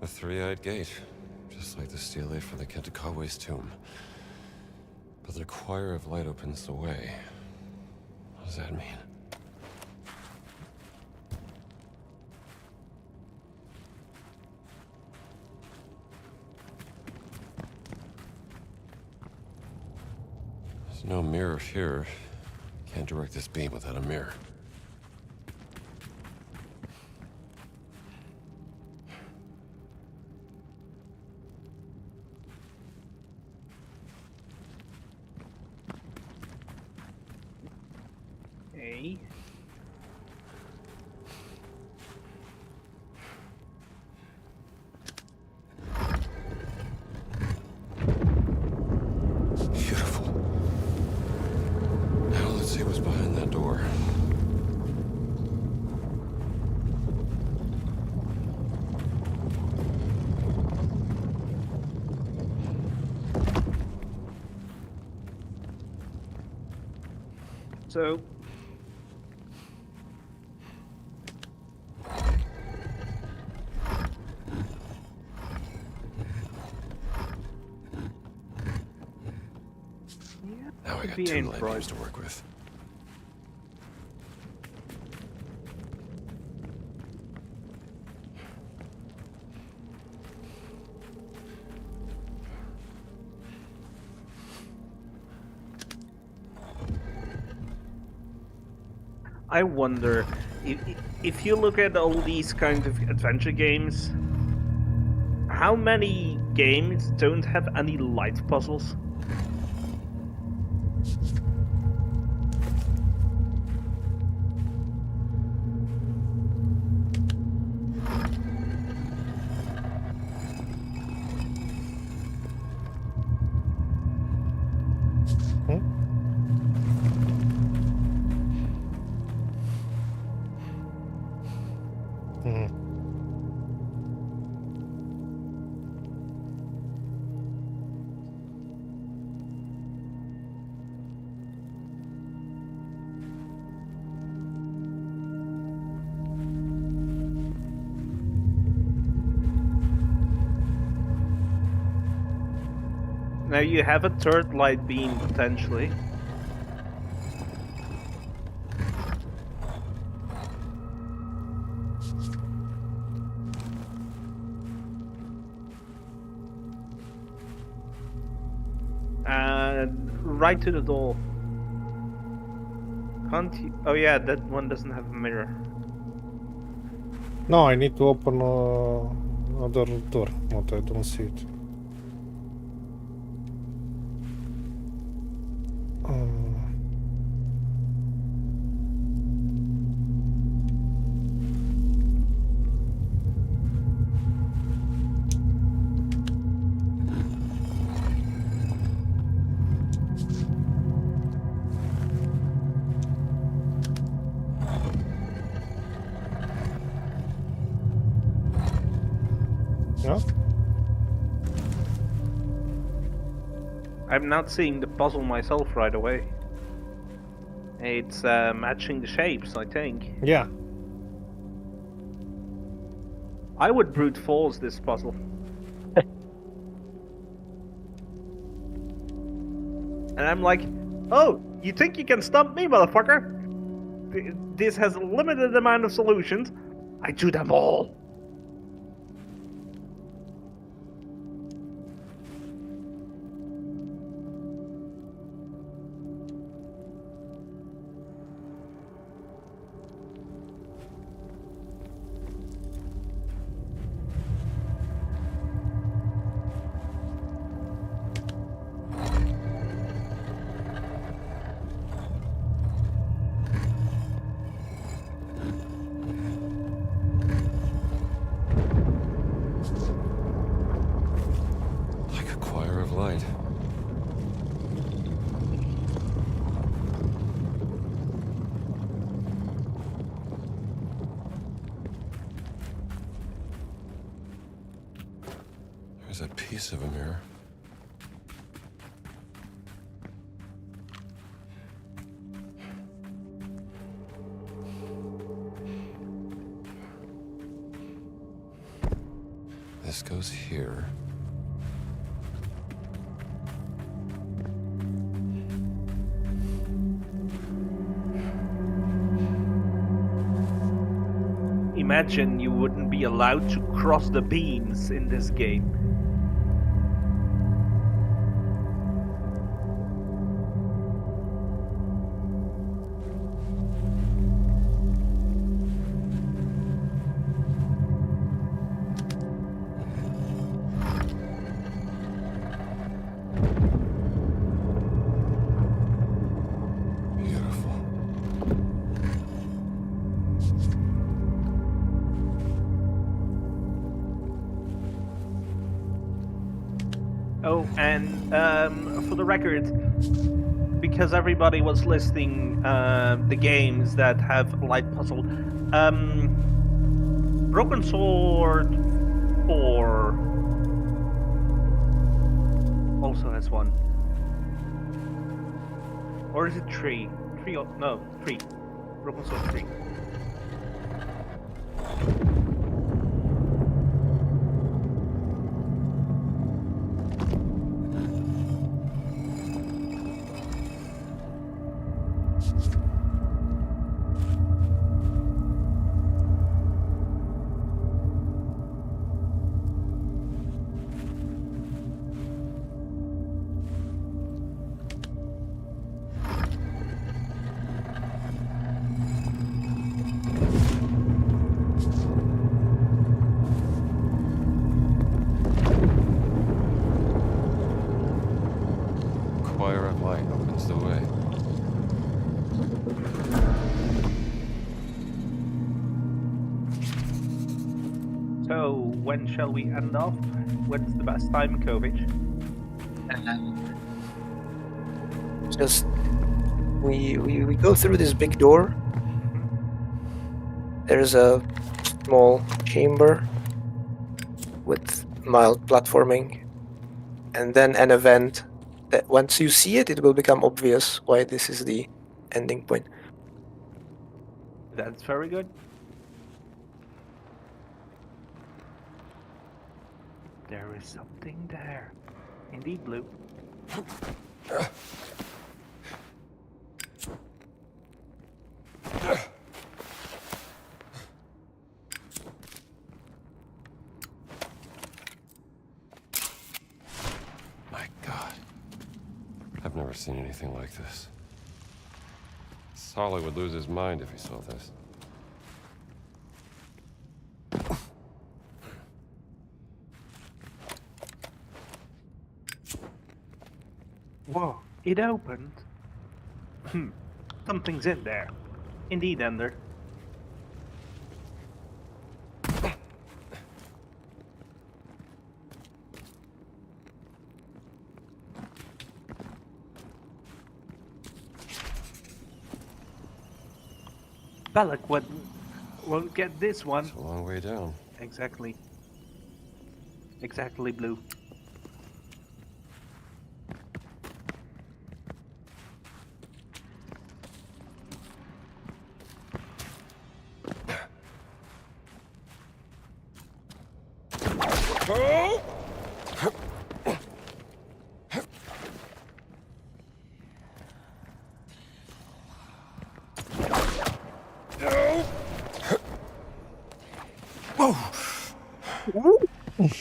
A three-eyed gate, just like the stele for the Kentakawe's tomb. But the choir of light opens the way. What does that mean? There's no mirror here. Can't direct this beam without a mirror. Hey. Beautiful. Now let's see what's behind that door. So Now we got be two in light front. beams to work with. I wonder if you look at all these kind of adventure games, how many games don't have any light puzzles? Now you have a third light beam potentially. Right to the door. Can't you? Oh yeah, that one doesn't have a mirror. No, I need to open other door, but I don't see it. Yeah? I'm not seeing the puzzle myself right away. It's matching the shapes, I think. Yeah. I would brute force this puzzle. And I'm like, oh, you think you can stump me, motherfucker? This has a limited amount of solutions. I do them all. Like a choir of light. There's a piece of a mirror. This this goes here. Imagine you wouldn't be allowed to cross the beams in this game. Oh, and for the record, because everybody was listing the games that have light puzzle, Broken Sword 4 also has one. Or is it 3? 3 or, no, 3. Broken Sword 3. Choir of light opens the way. So, when shall we end off? What's the best time, Kovic? Just we go through this big door. There's a small chamber with mild platforming, and then an event that once you see it, it will become obvious why this is the ending point. That's very good. There is something there. Indeed, Blue. My God. I've never seen anything like this. Solly would lose his mind if he saw this. Whoa, it opened. Something's in there. Indeed, Ender. Bellic won't get this one. It's a long way down. Exactly. Exactly, Blue.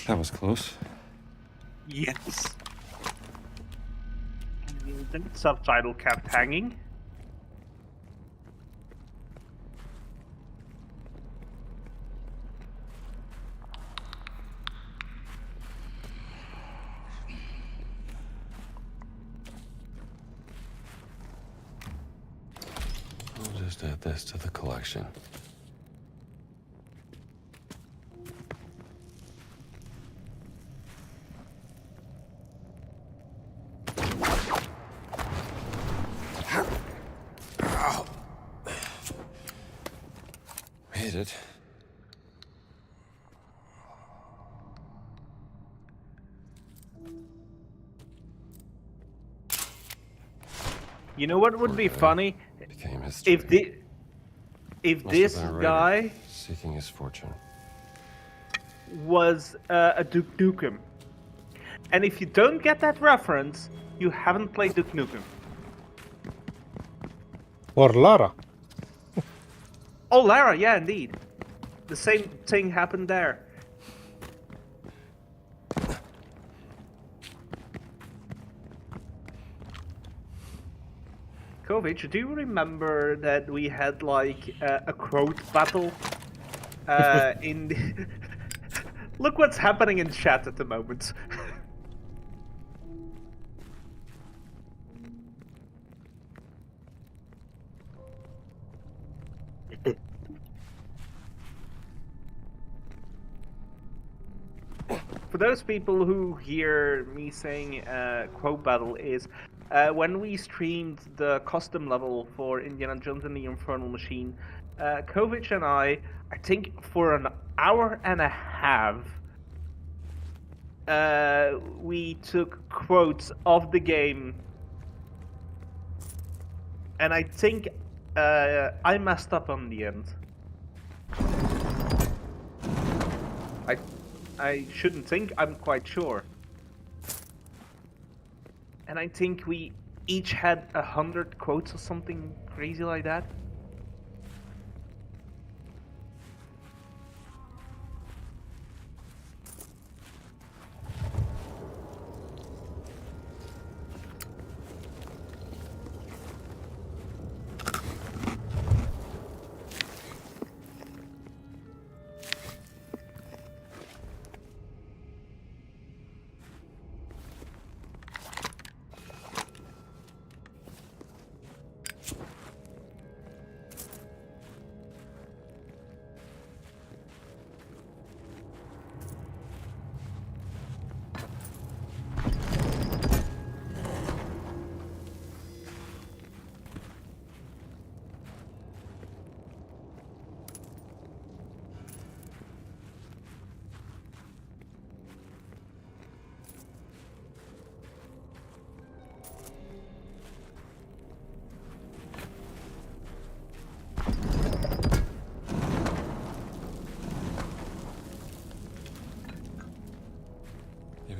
That was close. Yes. The subtitle kept hanging. We'll just add this to the collection. Made it. You know what would be funny? If Must this have been a raider guy seeking his fortune. was a Duke Nukem. And if you don't get that reference, you haven't played Duke Nukem. Or Lara. Oh, Lara, yeah, indeed. The same thing happened there. Kovic, do you remember that we had like a quote battle in the... Look what's happening in chat at the moment. For those people who hear me saying quote battle is when we streamed the custom level for Indiana Jones and the Infernal Machine, Kovic and I think for an hour and a half, we took quotes of the game, and I think I messed up on the end. I shouldn't think, I'm quite sure. And I think we each had 100 quotes or something crazy like that.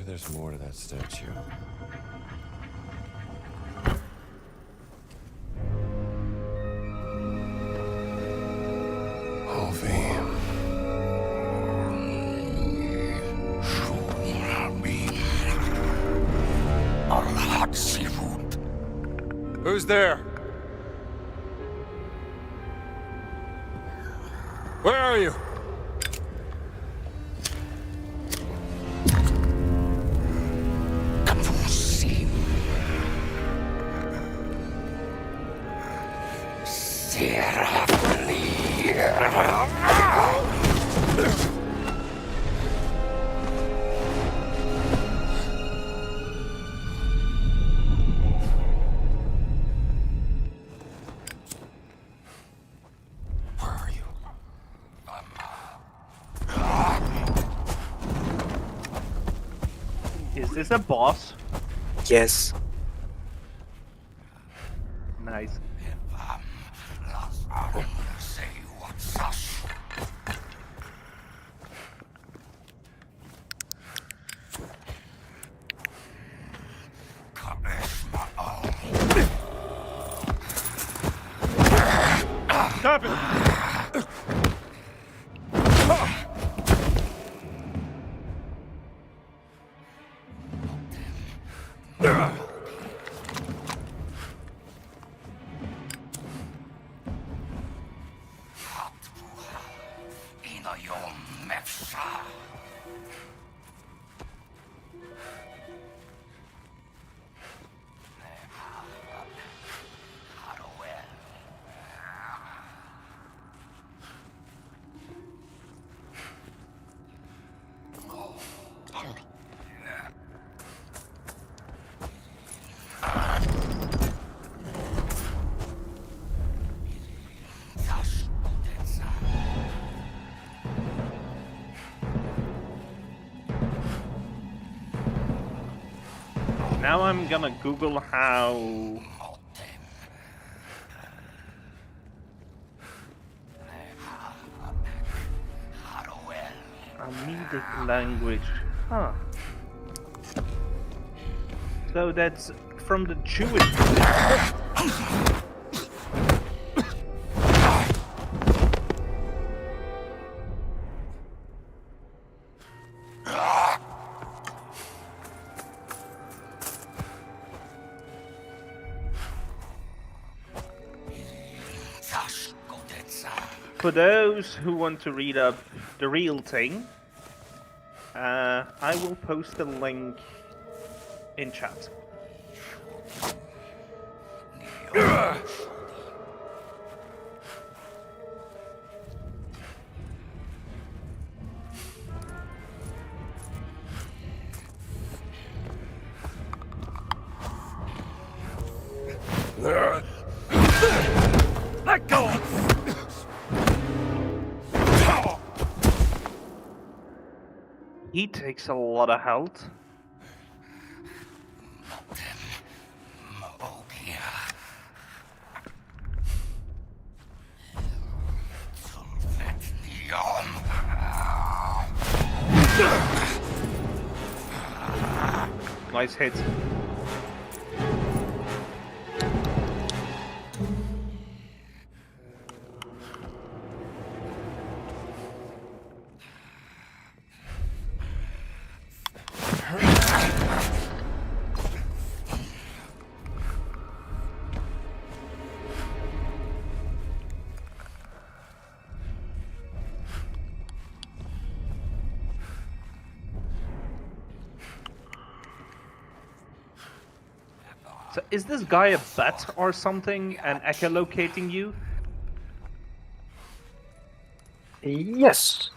There's more to that statue. Who's there? Where are you? Is this a boss? Yes. Nice. Stop it! Now I'm gonna Google how... Amiga secret language. Huh. So that's from the Jewish. For those who want to read up the real thing, I will post a link in chat. Let go! He takes a lot of health. Nice hit. So is this guy a bat or something and echolocating you? Yes.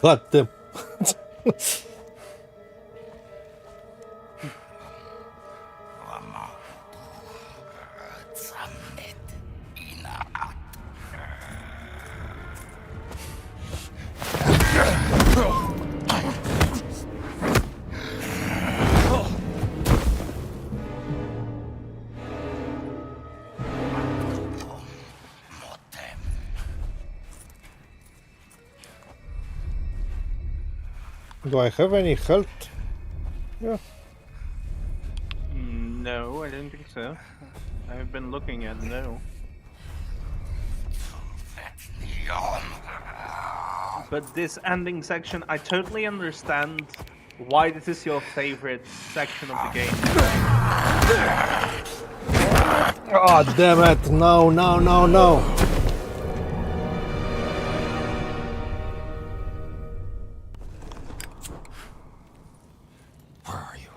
God damn. Do I have any health? Yeah. No, I don't think so. I've been looking at no. But this ending section, I totally understand why this is your favorite section of the game. Oh, damn it. No, no, no, no. Where are you?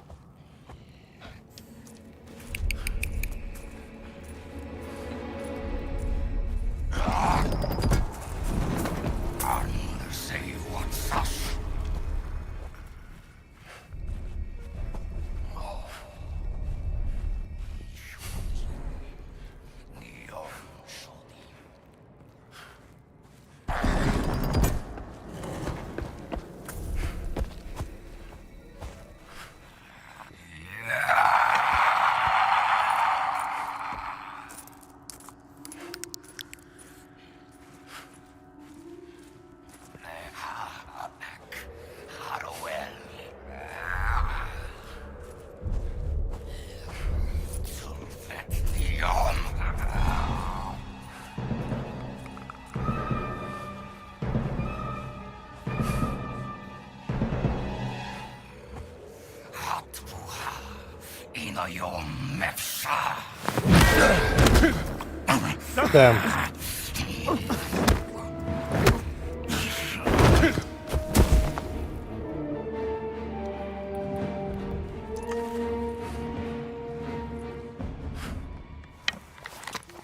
Damn.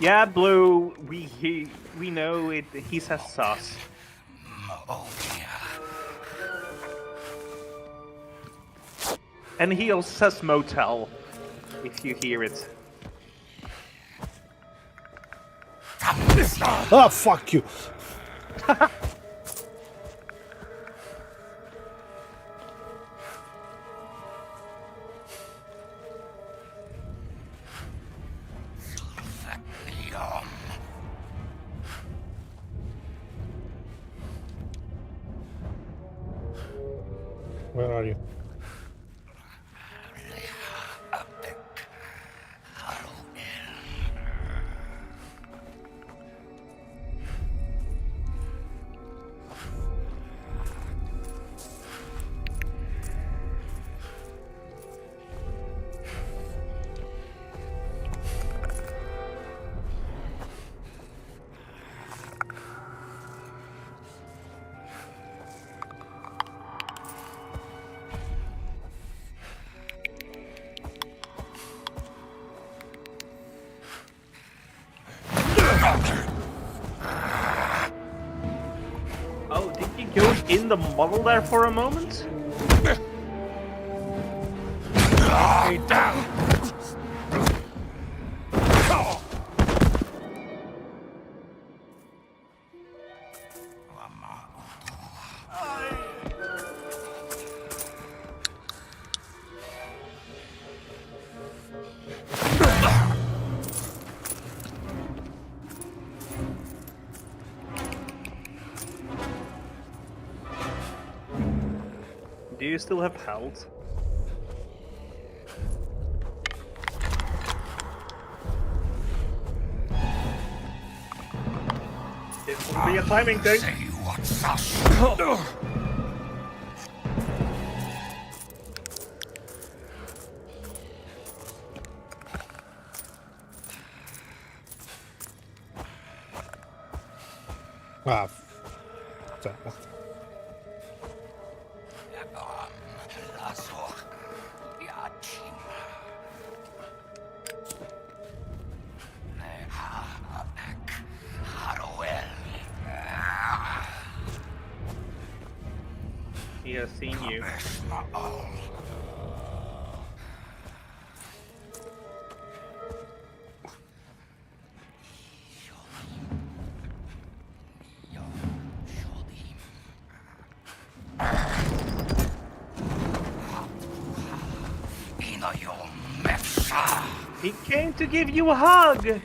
Yeah, Blue, we know it. He says sauce. And he also says motel, if you hear it. Oh, fuck you. Where are you? Oh, did you go in the model there for a moment? Stay down! Do you still have health? This will be a timing thing. Ah. He has seen you. He came to give you a hug!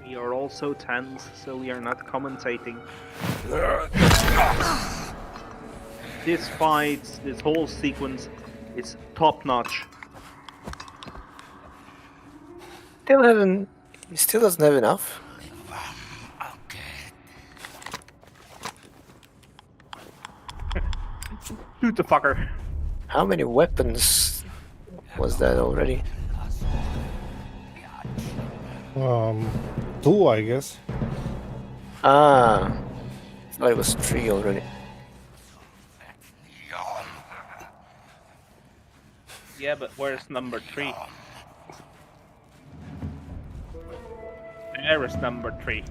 We are also tense, so we are not commentating. this fight, this whole sequence is top notch. He still doesn't have enough. Shoot the fucker. How many weapons was that already? 2, I guess. Ah, I thought it was 3 already. Yeah, but where's number 3? There is number 3.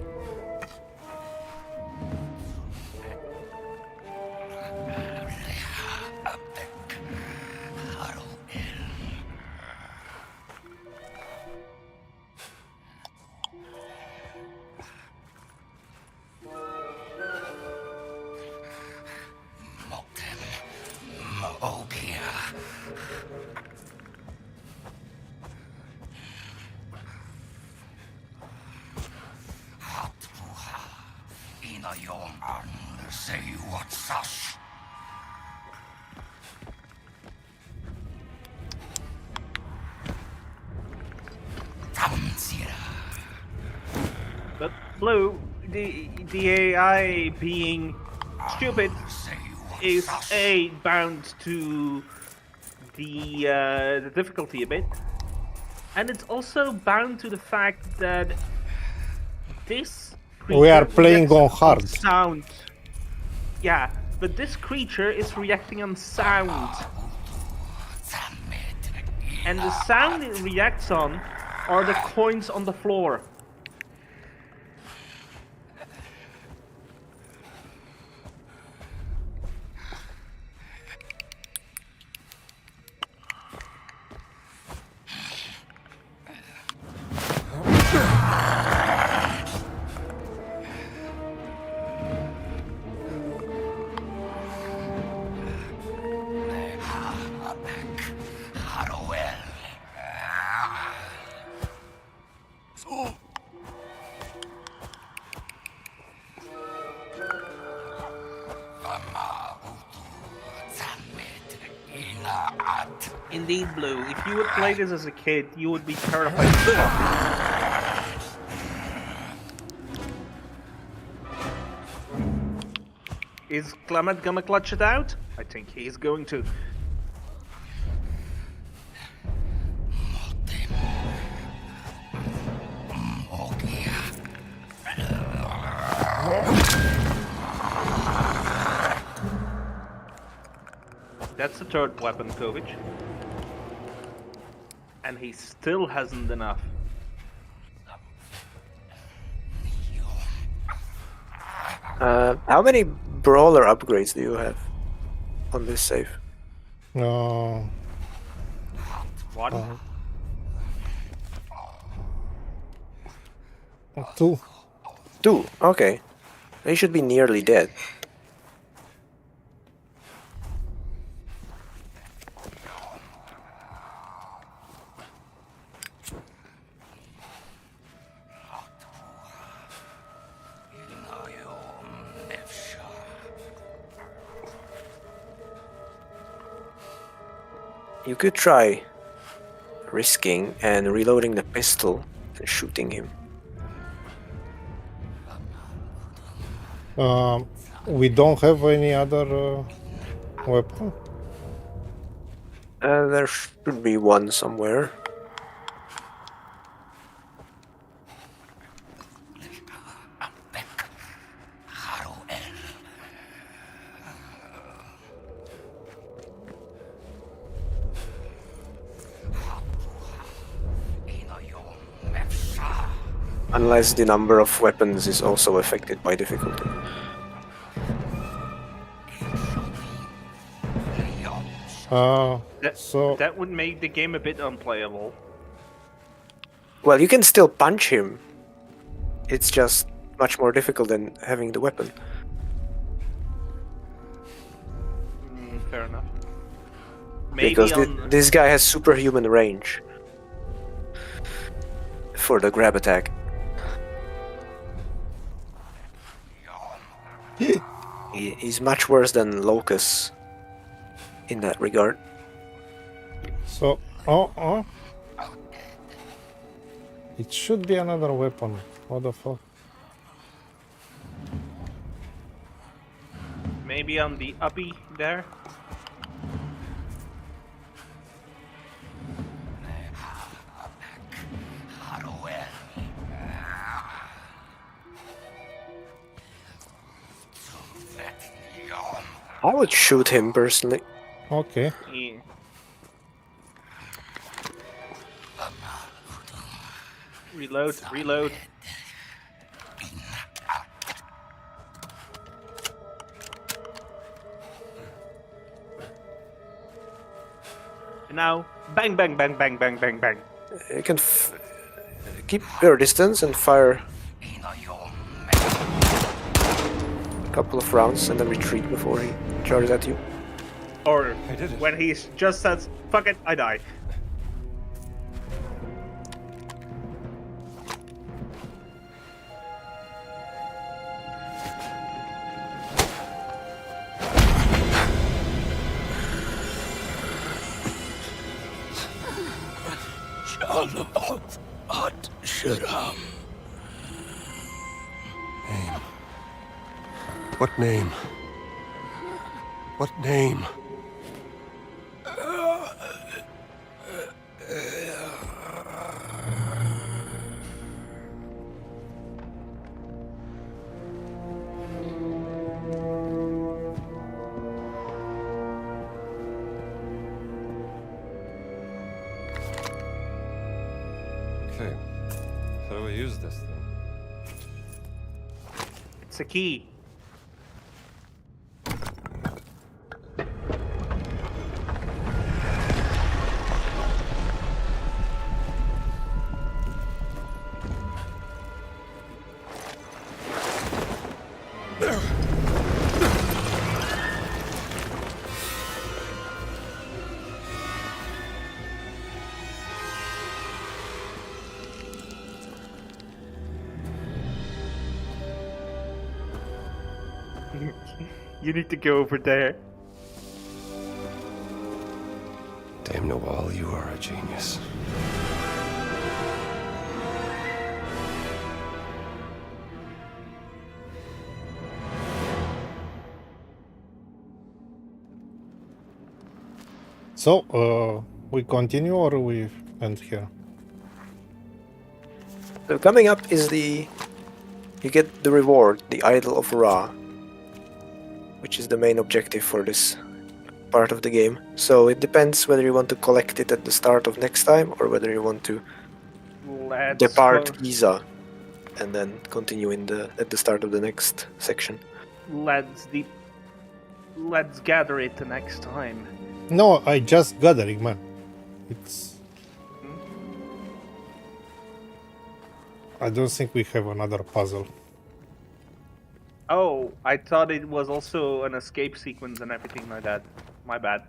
But Blue, the AI being stupid is bound to the difficulty a bit, and it's also bound to the fact that this We are creature playing reacts on hard. sound. Yeah, but this creature is reacting on sound, and the sound it reacts on are the coins on the floor. Indeed, Blue. If you would play this as a kid, you would be terrified. Is Clement gonna clutch it out? I think he's going to. That's the third weapon, Kovic. And he still hasn't enough. How many brawler upgrades do you have on this save? No. What? 2. 2, okay. They should be nearly dead. You could try risking and reloading the pistol and shooting him. We don't have any other weapon. There should be one somewhere. Unless the number of weapons is also affected by difficulty. That would make the game a bit unplayable. Well, you can still punch him. It's just much more difficult than having the weapon. Fair enough. Maybe Because this guy has superhuman range for the grab attack. He's much worse than Locus in that regard. So, it should be another weapon. What the fuck? Maybe on the uppy there. I would shoot him personally. Okay. Yeah. Reload. And now, bang, bang, bang, bang, bang, bang, bang. You can keep your distance and fire a couple of rounds and then retreat before he charges at you. Or when he just says, fuck it, I die. Name. What name? What name? Okay. How do I use this thing? It's a key. You need to go over there. Damn Noel, you are a genius. So, we continue or we end here? So coming up is you get the reward, the Idol of Ra, which is the main objective for this part of the game. So it depends whether you want to collect it at the start of next time or whether you want to depart Giza and then continue at the start of the next section. Let's gather it the next time. No, I just gathering, man. It's... I don't think we have another puzzle. Oh, I thought it was also an escape sequence and everything like that. My bad.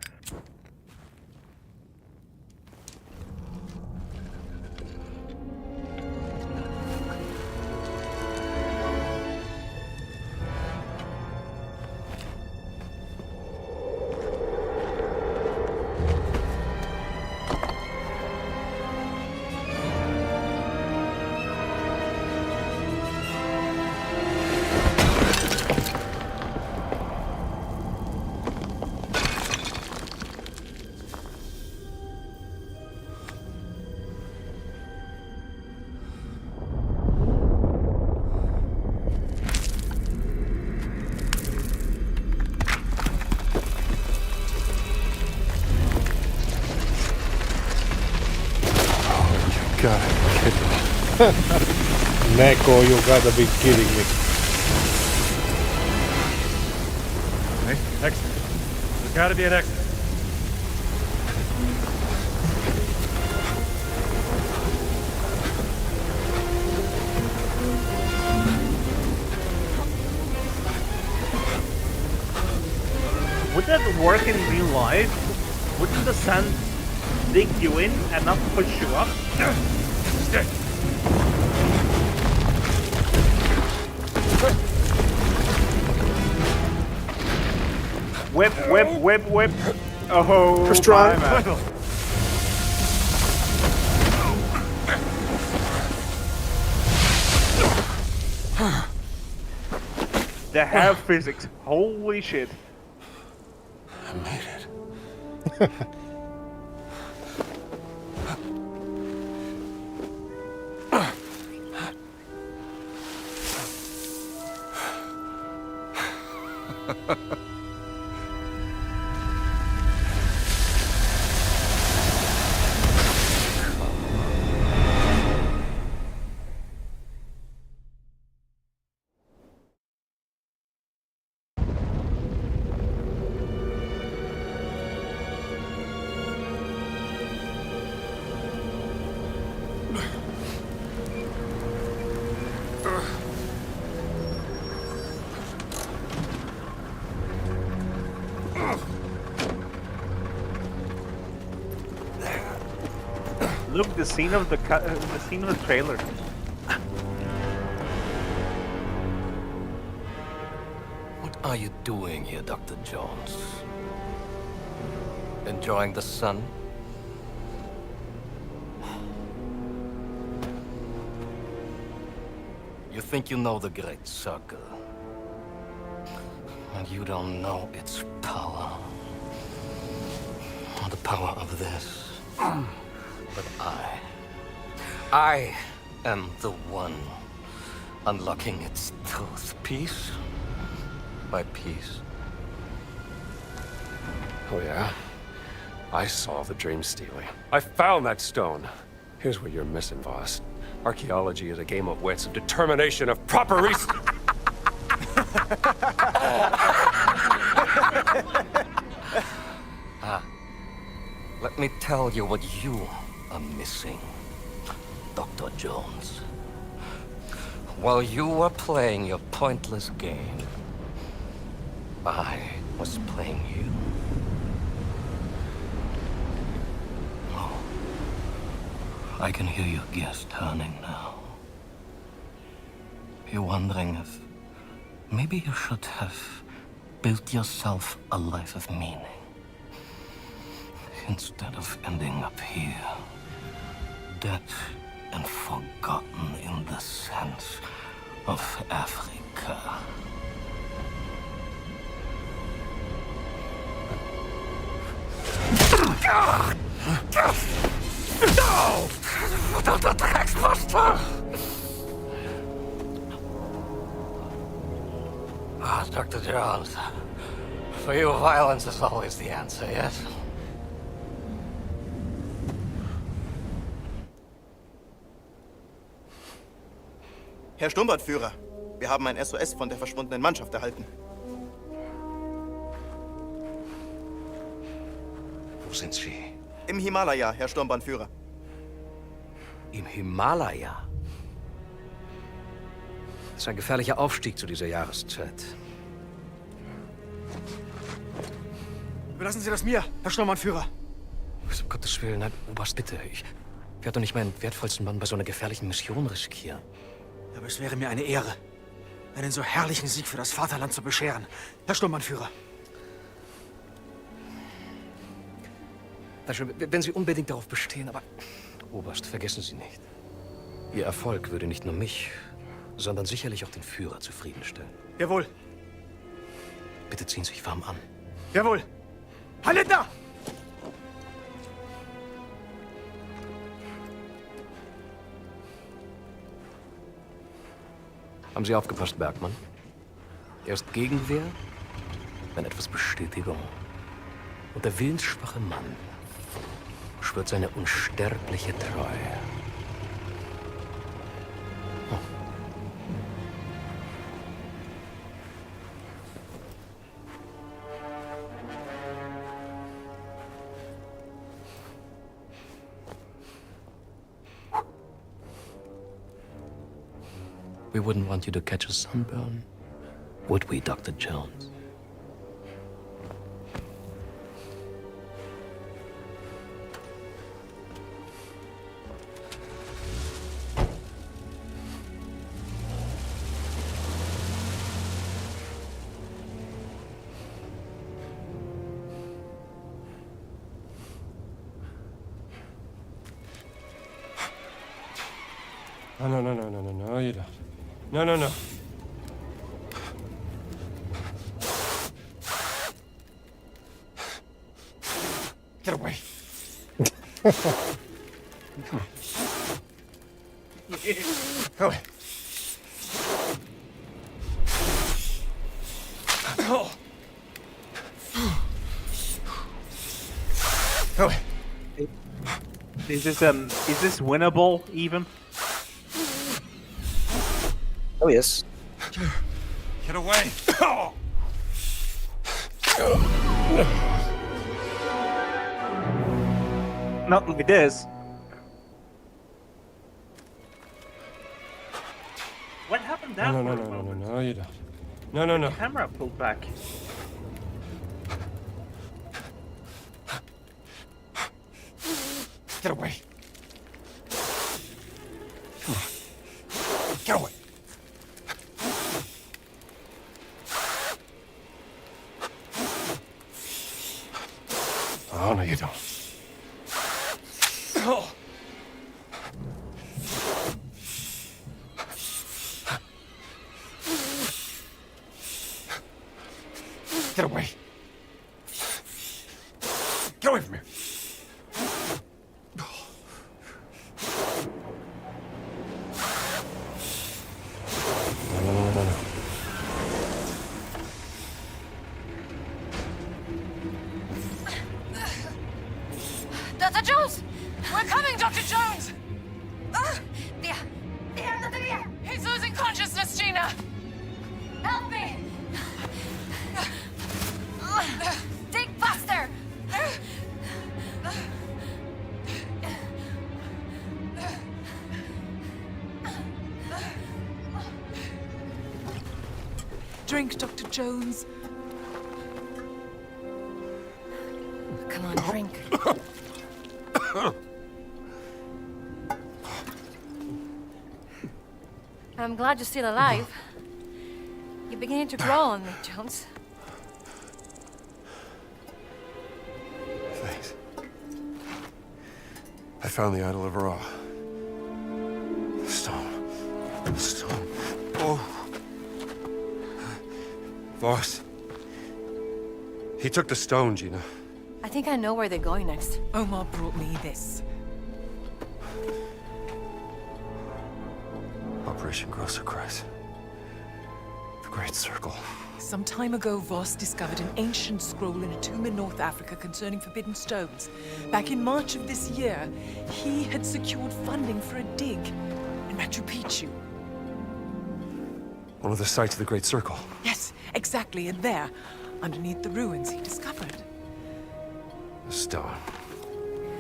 Gotta be kidding me. Neko, you gotta be kidding me. Okay, exit. There's gotta be an exit. Would that work in real life? Wouldn't the sand dig you in and not push you up? Stick. Whip, whip, whip, whip. Oh, First try. my man. The hair physics, holy shit. I made it. Look, the scene of the trailer. What are you doing here, Dr. Jones? Enjoying the sun? You think you know the Great Circle, and you don't know its power. Or the power of this. But I am the one unlocking its truth, piece by piece. Oh yeah? I saw the dream stealing. I found that stone. Here's what you're missing, Voss. Archaeology is a game of wits, of determination, of proper reason. Let me tell you what you are missing, Dr. Jones. While you were playing your pointless game, I was playing you. Oh, I can hear your gears turning now. You're wondering if maybe you should have built yourself a life of meaning instead of ending up here, dead and forgotten in the sense of Africa. No! Dr. Drecksbuster! Ah, Dr. Jones. For you, violence is always the answer, yes? Herr Sturmbannführer, wir haben ein SOS von der verschwundenen Mannschaft erhalten. Wo sind Sie? Im Himalaya, Herr Sturmbannführer. Im Himalaya? Das ist ein gefährlicher Aufstieg zu dieser Jahreszeit. Überlassen Sie das mir, Herr Sturmbannführer. Um Gottes Willen, nein, Oberst, bitte. Ich werde doch nicht meinen wertvollsten Mann bei so einer gefährlichen Mission riskieren. Aber es wäre mir eine Ehre, einen so herrlichen Sieg für das Vaterland zu bescheren, Herr Sturmbannführer. Wenn Sie unbedingt darauf bestehen, aber Oberst, vergessen Sie nicht. Ihr Erfolg würde nicht nur mich, sondern sicherlich auch den Führer zufriedenstellen. Jawohl. Bitte ziehen Sie sich warm an. Jawohl. Herr Littner! Haben Sie aufgepasst, Bergmann? Erst Gegenwehr, dann etwas Bestätigung. Und der willensschwache Mann schwört seine unsterbliche Treue. Oh. We wouldn't want you to catch a sunburn, would we, Dr. Jones? Oh, no, you don't. No. Get away. Come on. Go away. Oh. Go away. Is this winnable even? Oh yes. Get away. Not like this. What happened there? No, you don't. No. Camera pulled back. Get away. Come on. Get away. Oh, no, you don't. Oh. Get away. Get away from here. No. Dr. Jones! We're coming, Dr. Jones! There! He's losing consciousness, Gina! Help me! Dig faster! Drink, Dr. Jones. Come on, drink. I'm glad you're still alive. You're beginning to grow on me, Jones. Thanks. I found the idol of Ra. The stone. Oh. Voss. He took the stone, Gina. I think I know where they're going next. Omar brought me this. Operation Grosser Kreis. The Great Circle. Some time ago, Voss discovered an ancient scroll in a tomb in North Africa concerning forbidden stones. Back in March of this year, he had secured funding for a dig in Machu Picchu. One of the sites of the Great Circle. Yes, exactly, and there, underneath the ruins, he discovered The stone.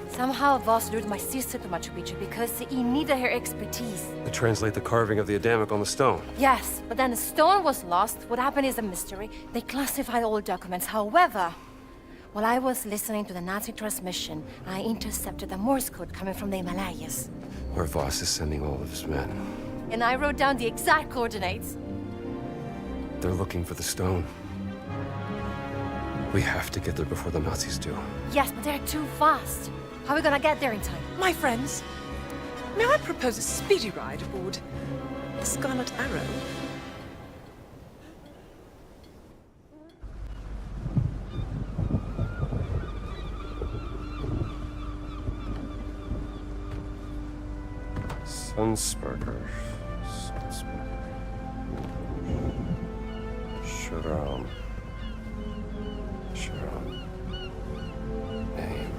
Somehow Voss lured my sister to Machu Picchu because he needed her expertise. To translate the carving of the Adamic on the stone. Yes, but then the stone was lost. What happened is a mystery. They classified all documents. However, while I was listening to the Nazi transmission, I intercepted a Morse code coming from the Himalayas. Where Voss is sending all of his men. And I wrote down the exact coordinates. They're looking for the stone. We have to get there before the Nazis do. Yes, but they're too fast. How are we gonna get there in time? My friends, may I propose a speedy ride aboard the Scarlet Arrow? Sunsparker. Sharon. Name.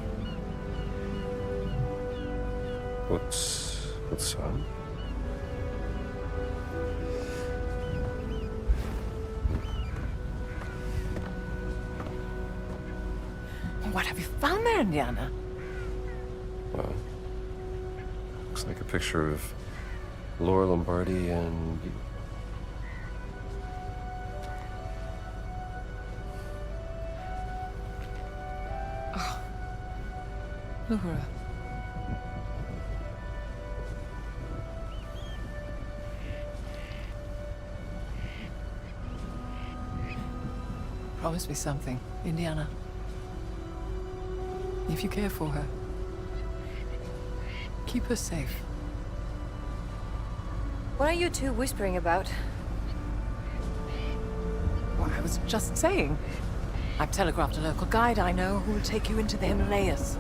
What's on? What have you found there, Indiana? Well, looks like a picture of Laura Lombardi and... Oh. Laura. Promise me something, Indiana. If you care for her, keep her safe. What are you two whispering about? Well, I was just saying. I've telegraphed a local guide I know who will take you into the Himalayas.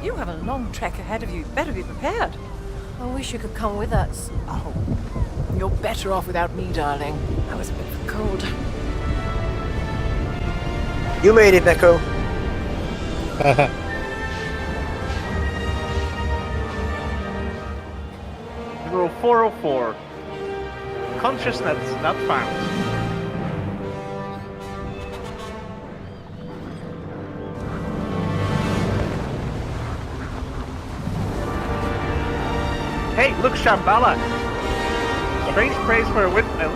You have a long trek ahead of you. Better be prepared. I wish you could come with us. Oh, you're better off without me, darling. I was a bit of a cold. You made it, Neko. Rule 404. Consciousness not found. Hey, look, Shambhala! Strange praise for a windmill.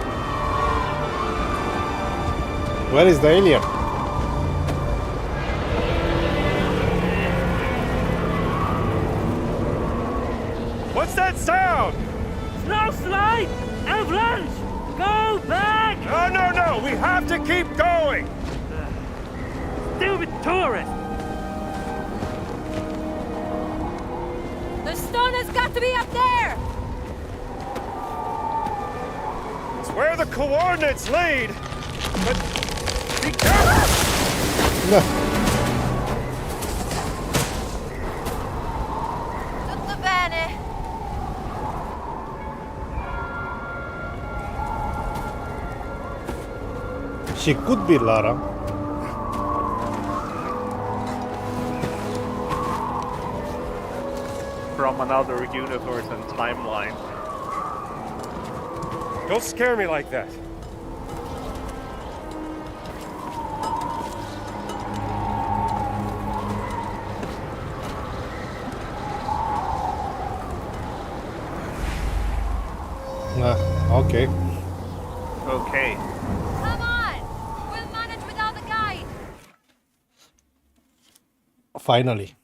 Where is the alien? What's that sound? Snow slide! Avalanche! Go back! No! We have to keep going! Stupid tourist! The stone has got to be up there! It's where the coordinates lead! But be careful! No. Tutto bene. She could be Lara. From another universe and timeline. Don't scare me like that. Okay. Okay. Come on! We'll manage without the guide! Finally.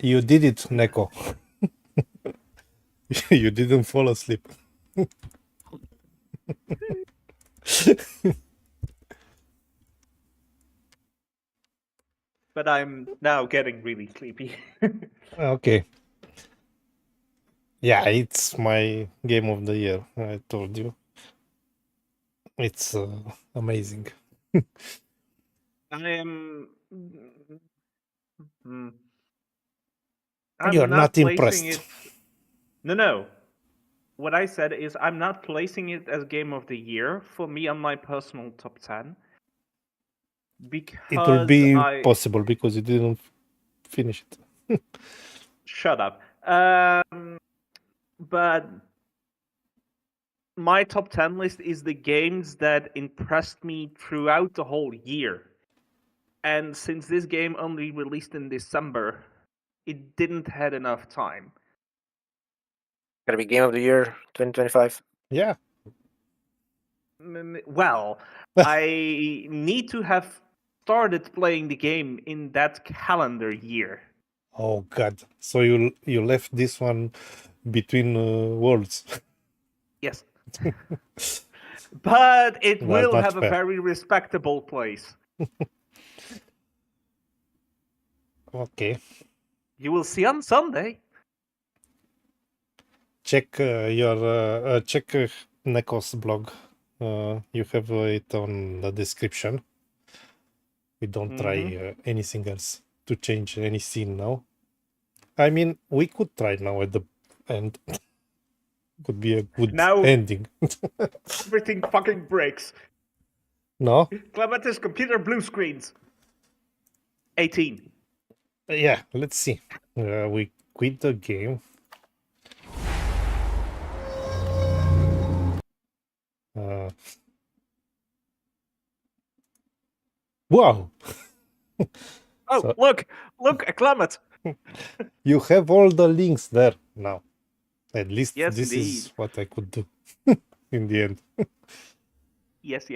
You did it, Neko. You didn't fall asleep. But I'm now getting really sleepy. Okay. Yeah, it's my game of the year, I told you. It's amazing. I am... You're not placing impressed. No. What I said is I'm not placing it as game of the year for me on my personal top 10. Because It will be impossible because you didn't finish it. Shut up. But my top 10 list is the games that impressed me throughout the whole year. And since this game only released in December, it didn't had enough time. Gonna be game of the year 2025. Yeah. Well, I need to have started playing the game in that calendar year. Oh God! So you left this one between worlds. Yes. But it That's will not have a fair. very respectable place. Okay. You will see on Sunday. Check your check Neko's blog. You have it on the description. We don't try anything else to change any scene now. I mean, we could try now at the end. Could be a good Now- ending. Everything fucking breaks. No? Clementis computer blue screens. 18. Yeah, let's see. We quit the game. Wow! Oh, So- look, Clement. You have all the links there now. At least Yes, this indeed. is what I could do in the end. Yes.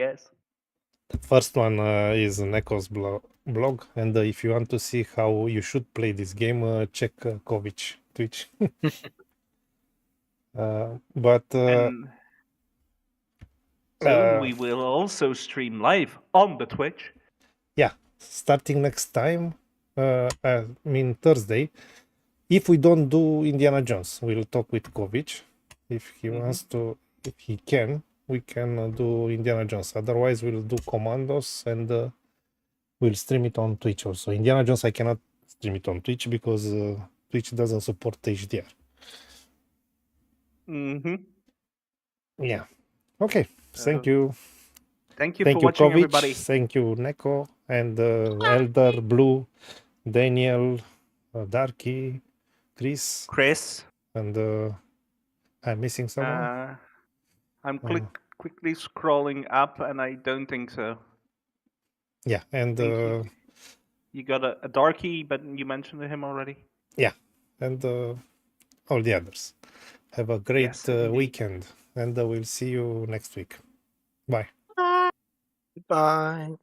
The first one is Neko's blog, and if you want to see how you should play this game, check Kovic Twitch. But And soon we will also stream live on the Twitch. yeah, starting next time, I mean Thursday, if we don't do Indiana Jones, we'll talk with Kovic. If he wants to, if he can, we can do Indiana Jones. Otherwise, we'll do Commandos and we'll stream it on Twitch also. Indiana Jones, I cannot stream it on Twitch because Twitch doesn't support HDR. Yeah. Okay. Thank you. Thank you for watching, Kovic. everybody. Thank you, Neko, and Elder, Blue, Daniel, Darky, Chris, and I'm missing someone. I'm quickly scrolling up, and I don't think so. Yeah, and you got a Darky, but you mentioned him already. Yeah, and all the others. Have a great weekend, and we'll see you next week. Bye. Bye.